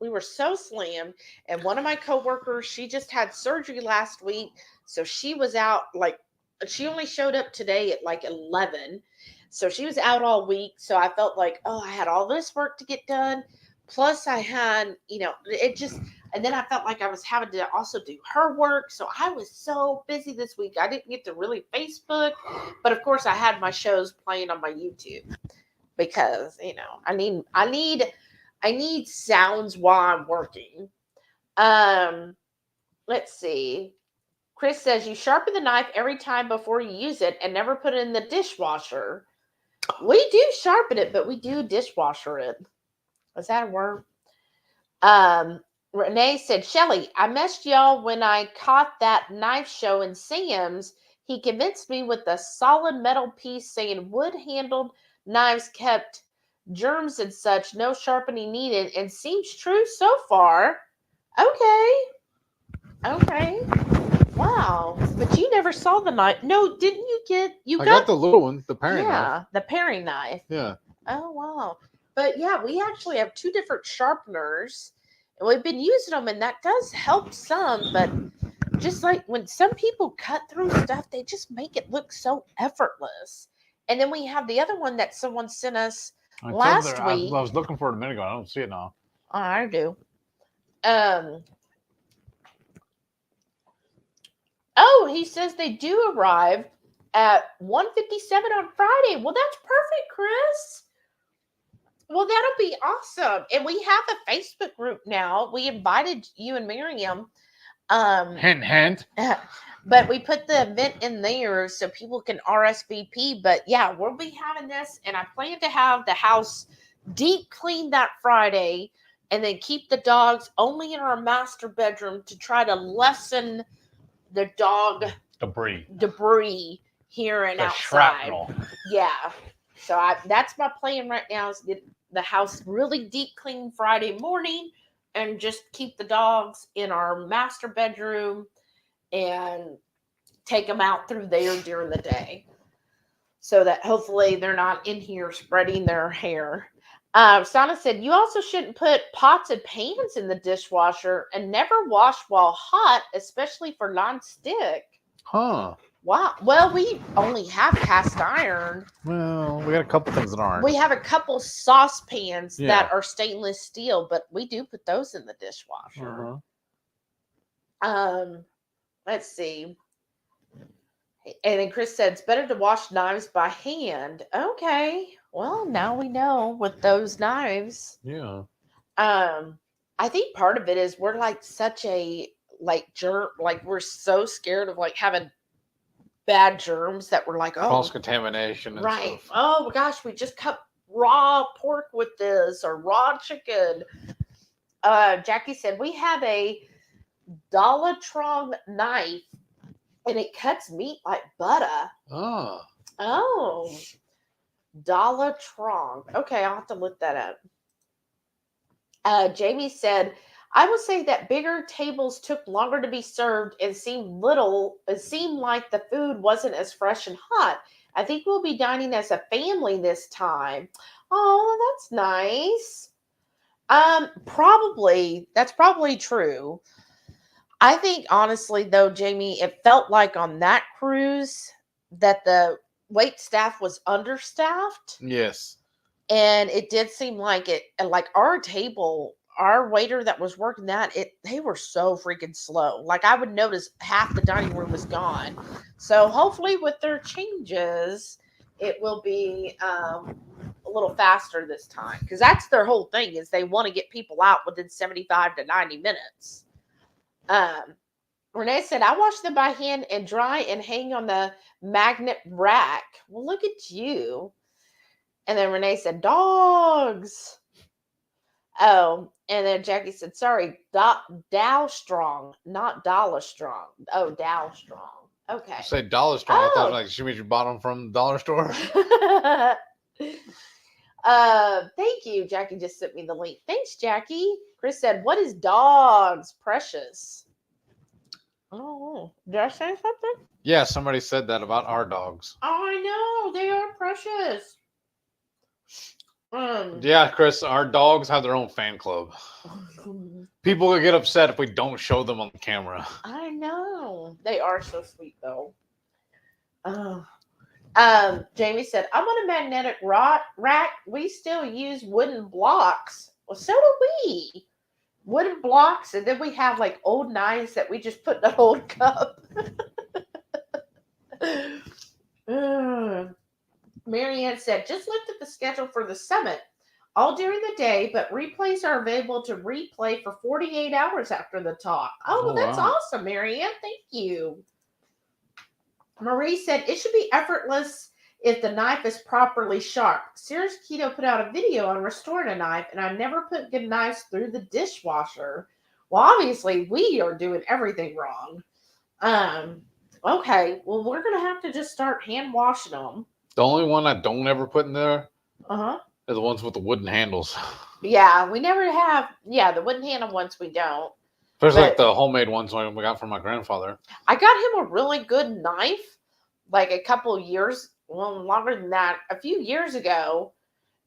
we were so slammed. And one of my coworkers, she just had surgery last week. So she was out, like, she only showed up today at like 11. So she was out all week. So I felt like, I had all this work to get done. Plus I had, and then I felt like I was having to also do her work. So I was so busy this week. I didn't get to really Facebook. But of course I had my shows playing on my YouTube. Because I need sounds while I'm working. Let's see. Chris says you sharpen the knife every time before you use it and never put it in the dishwasher. We do sharpen it, but we do dishwasher it. Is that a word? Renee said, Shelly, I messed y'all when I caught that knife show in Sam's. He convinced me with a solid metal piece saying wood-handled knives kept germs and such, no sharpening needed, and seems true so far. Okay. Wow. But you never saw the knife. No, didn't you get I got the little one, the paring knife. Yeah, the paring knife. Yeah. Oh, wow. But yeah, we actually have two different sharpeners, and we've been using them, and that does help some, but just like when some people cut through stuff, they just make it look so effortless. And then we have the other one that someone sent us last week. I was looking for it a minute ago. I don't see it now. Oh, I do. He says they do arrive at 1:57 on Friday. Well, that's perfect, Chris. Well, that'll be awesome. And we have a Facebook group now. We invited you and Miriam. Hint, hint. But we put the event in there so people can RSVP. But yeah, we'll be having this. And I plan to have the house deep clean that Friday and then keep the dogs only in our master bedroom to try to lessen the dog debris here and outside. Shrapnel. Yeah. So that's my plan right now, is get the house really deep clean Friday morning and just keep the dogs in our master bedroom and take them out through there during the day so that hopefully they're not in here spreading their hair. Sana said, you also shouldn't put pots and pans in the dishwasher and never wash while hot, especially for nonstick. Huh. Wow. Well, we only have cast iron. Well, we got a couple things in ours. We have a couple saucepans that are stainless steel, but we do put those in the dishwasher. Let's see. And then Chris said, it's better to wash knives by hand. Okay. Well, now we know with those knives. Yeah. I think part of it is we're like such a germ, like we're so scared of like having bad germs that we're like, cross contamination. Right. Stuff. Oh my gosh, we just cut raw pork with this or raw chicken. Jackie said we have a Dollatron knife and it cuts meat like butter. Oh. Dollatron. Okay, I'll have to look that up. Jamie said, I will say that bigger tables took longer to be served and seemed like the food wasn't as fresh and hot. I think we'll be dining as a family this time. Oh, that's nice. That's probably true. I think honestly though, Jamie, it felt like on that cruise that the wait staff was understaffed. Yes. And it did seem like it, like our table, our waiter that was working that, they were so freaking slow. Like I would notice half the dining room was gone. So hopefully with their changes, it will be a little faster this time. Because that's their whole thing is they want to get people out within 75 to 90 minutes. Renee said, I wash them by hand and dry and hang on the magnet rack. Well, look at you. And then Renee said, dogs. Oh, and then Jackie said, sorry, Dow Strong, not Dollar Strong. Oh, Dow Strong. Okay. I say Dollar Store. I thought like she made your bottom from the dollar store. Thank you. Jackie just sent me the link. Thanks, Jackie. Chris said, what is dogs? Precious. Oh, did I say something? Yeah, somebody said that about our dogs. Oh, I know. They are precious. Yeah, Chris, our dogs have their own fan club. People will get upset if we don't show them on the camera. I know. They are so sweet, though. Jamie said, I'm on a magnetic rack. We still use wooden blocks. Well, so do we. Wooden blocks, and then we have like old knives that we just put in an old cup. Marianne said, just looked at the schedule for the summit all during the day, but replays are available to replay for 48 hours after the talk. Oh, well, that's awesome, Marianne. Thank you. Marie said, it should be effortless if the knife is properly sharp. Serious Keto put out a video on restoring a knife, and I never put good knives through the dishwasher. Well, obviously, we are doing everything wrong. Okay, well, we're going to have to just start hand washing them. The only one I don't ever put in there are the ones with the wooden handles. Yeah, we never have. Yeah, the wooden handle ones we don't. Especially like the homemade ones we got from my grandfather. I got him a really good knife like a couple of years, well, longer than that, a few years ago.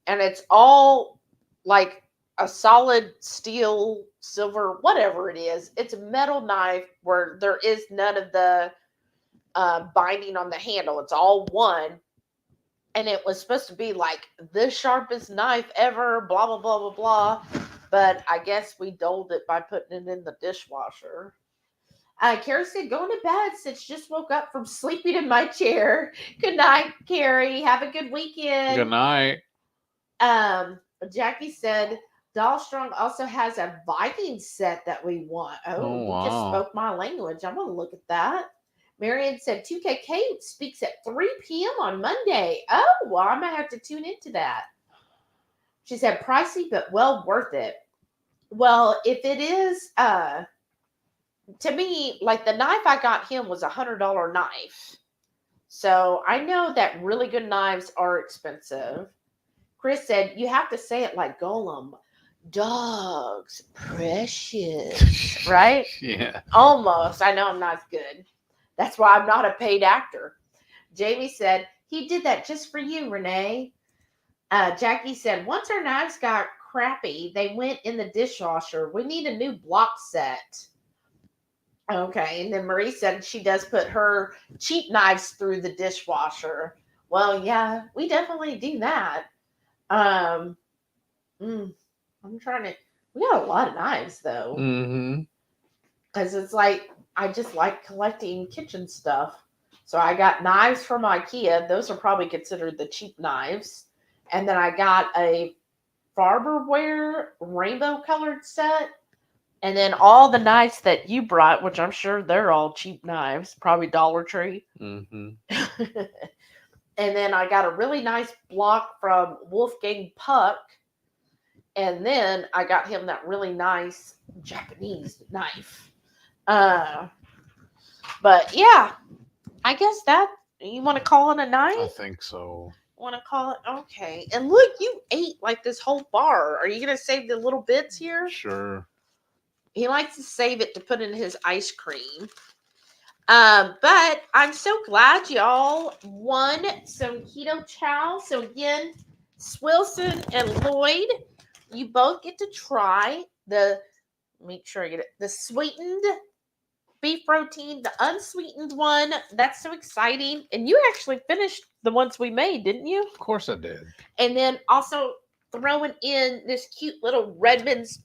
And it's all like a solid steel, silver, whatever it is. It's a metal knife where there is none of the binding on the handle. It's all one. And it was supposed to be like the sharpest knife ever, blah, blah, blah, blah, blah. But I guess we dulled it by putting it in the dishwasher. Carrie said, going to bed since just woke up from sleeping in my chair. Good night, Carrie. Have a good weekend. Good night. Jackie said, Doll Strong also has a Viking set that we want. Oh, wow. You just spoke my language. I'm going to look at that. Marianne said 2KK speaks at 3 p.m. on Monday. Oh, well, I might have to tune into that. She said pricey, but well worth it. Well, if it is, to me, like the knife I got him was $100 knife. So I know that really good knives are expensive. Chris said, you have to say it like Golem. Dogs, precious, right? Yeah. Almost. I know I'm not good. That's why I'm not a paid actor. Jamie said, he did that just for you, Renee. Jackie said, once our knives got crappy, they went in the dishwasher. We need a new block set. Okay. And then Marie said she does put her cheap knives through the dishwasher. Well, yeah, we definitely do that. I'm trying to, we got a lot of knives though. Because it's like, I just like collecting kitchen stuff. So I got knives from IKEA. Those are probably considered the cheap knives. And then I got a Farberware rainbow colored set. And then all the knives that you brought, which I'm sure they're all cheap knives, probably Dollar Tree. And then I got a really nice block from Wolfgang Puck. And then I got him that really nice Japanese knife. But yeah, I guess that, you want to call it a night? I think so. want to call it? Okay. And look, you ate like this whole bar. Are you going to save the little bits here? Sure. He likes to save it to put in his ice cream. But I'm so glad y'all won some Keto Chow. So again, Swilson and Lloyd, you both get to try make sure I get it, the sweetened beef protein, the unsweetened one. That's so exciting. And you actually finished the ones we made, didn't you? Of course I did. And then also throwing in this cute little Redmond's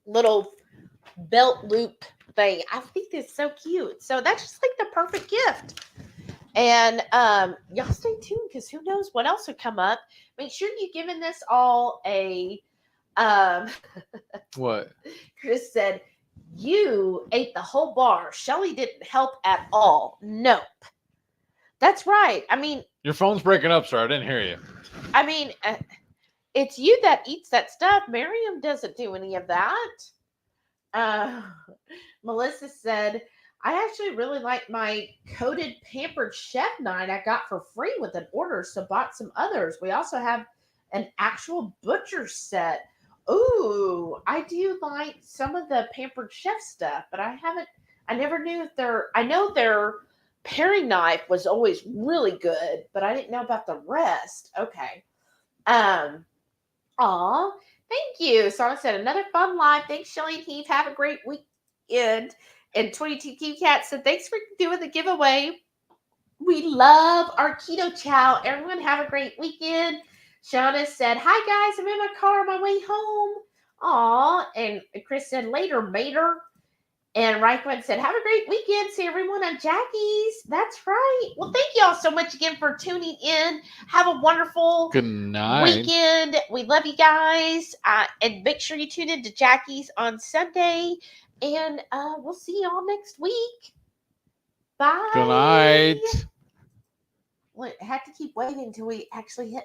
little belt loop thing. I think it's so cute. So that's just like the perfect gift. And y'all stay tuned because who knows what else will come up. Make sure you're giving this all a What? Chris said, you ate the whole bar. Shelly didn't help at all. Nope. That's right. I mean, Your phone's breaking up, sir. I didn't hear you. It's you that eats that stuff. Miriam doesn't do any of that. Melissa said, I actually really like my coated pampered chef night I got for free with an order, so bought some others. We also have an actual butcher set. Ooh, I do like some of the pampered chef stuff, but I never knew if I know their paring knife was always really good, but I didn't know about the rest. Okay. Aw, thank you. Sara said, another fun live. Thanks, Shelly and Heath. Have a great weekend. And 22 King Cat said, thanks for doing the giveaway. We love our Keto Chow. Everyone have a great weekend. Shauna said, hi, guys. I'm in my car on my way home. Aw. And Chris said, later, mater. And Reichman said, have a great weekend. See everyone on Jackie's. That's right. Well, thank you all so much again for tuning in. Have a wonderful Good night. weekend. We love you guys. And make sure you tune in to Jackie's on Sunday. And we'll see y'all next week. Bye. Good night. Well, I have to keep waiting until we actually hit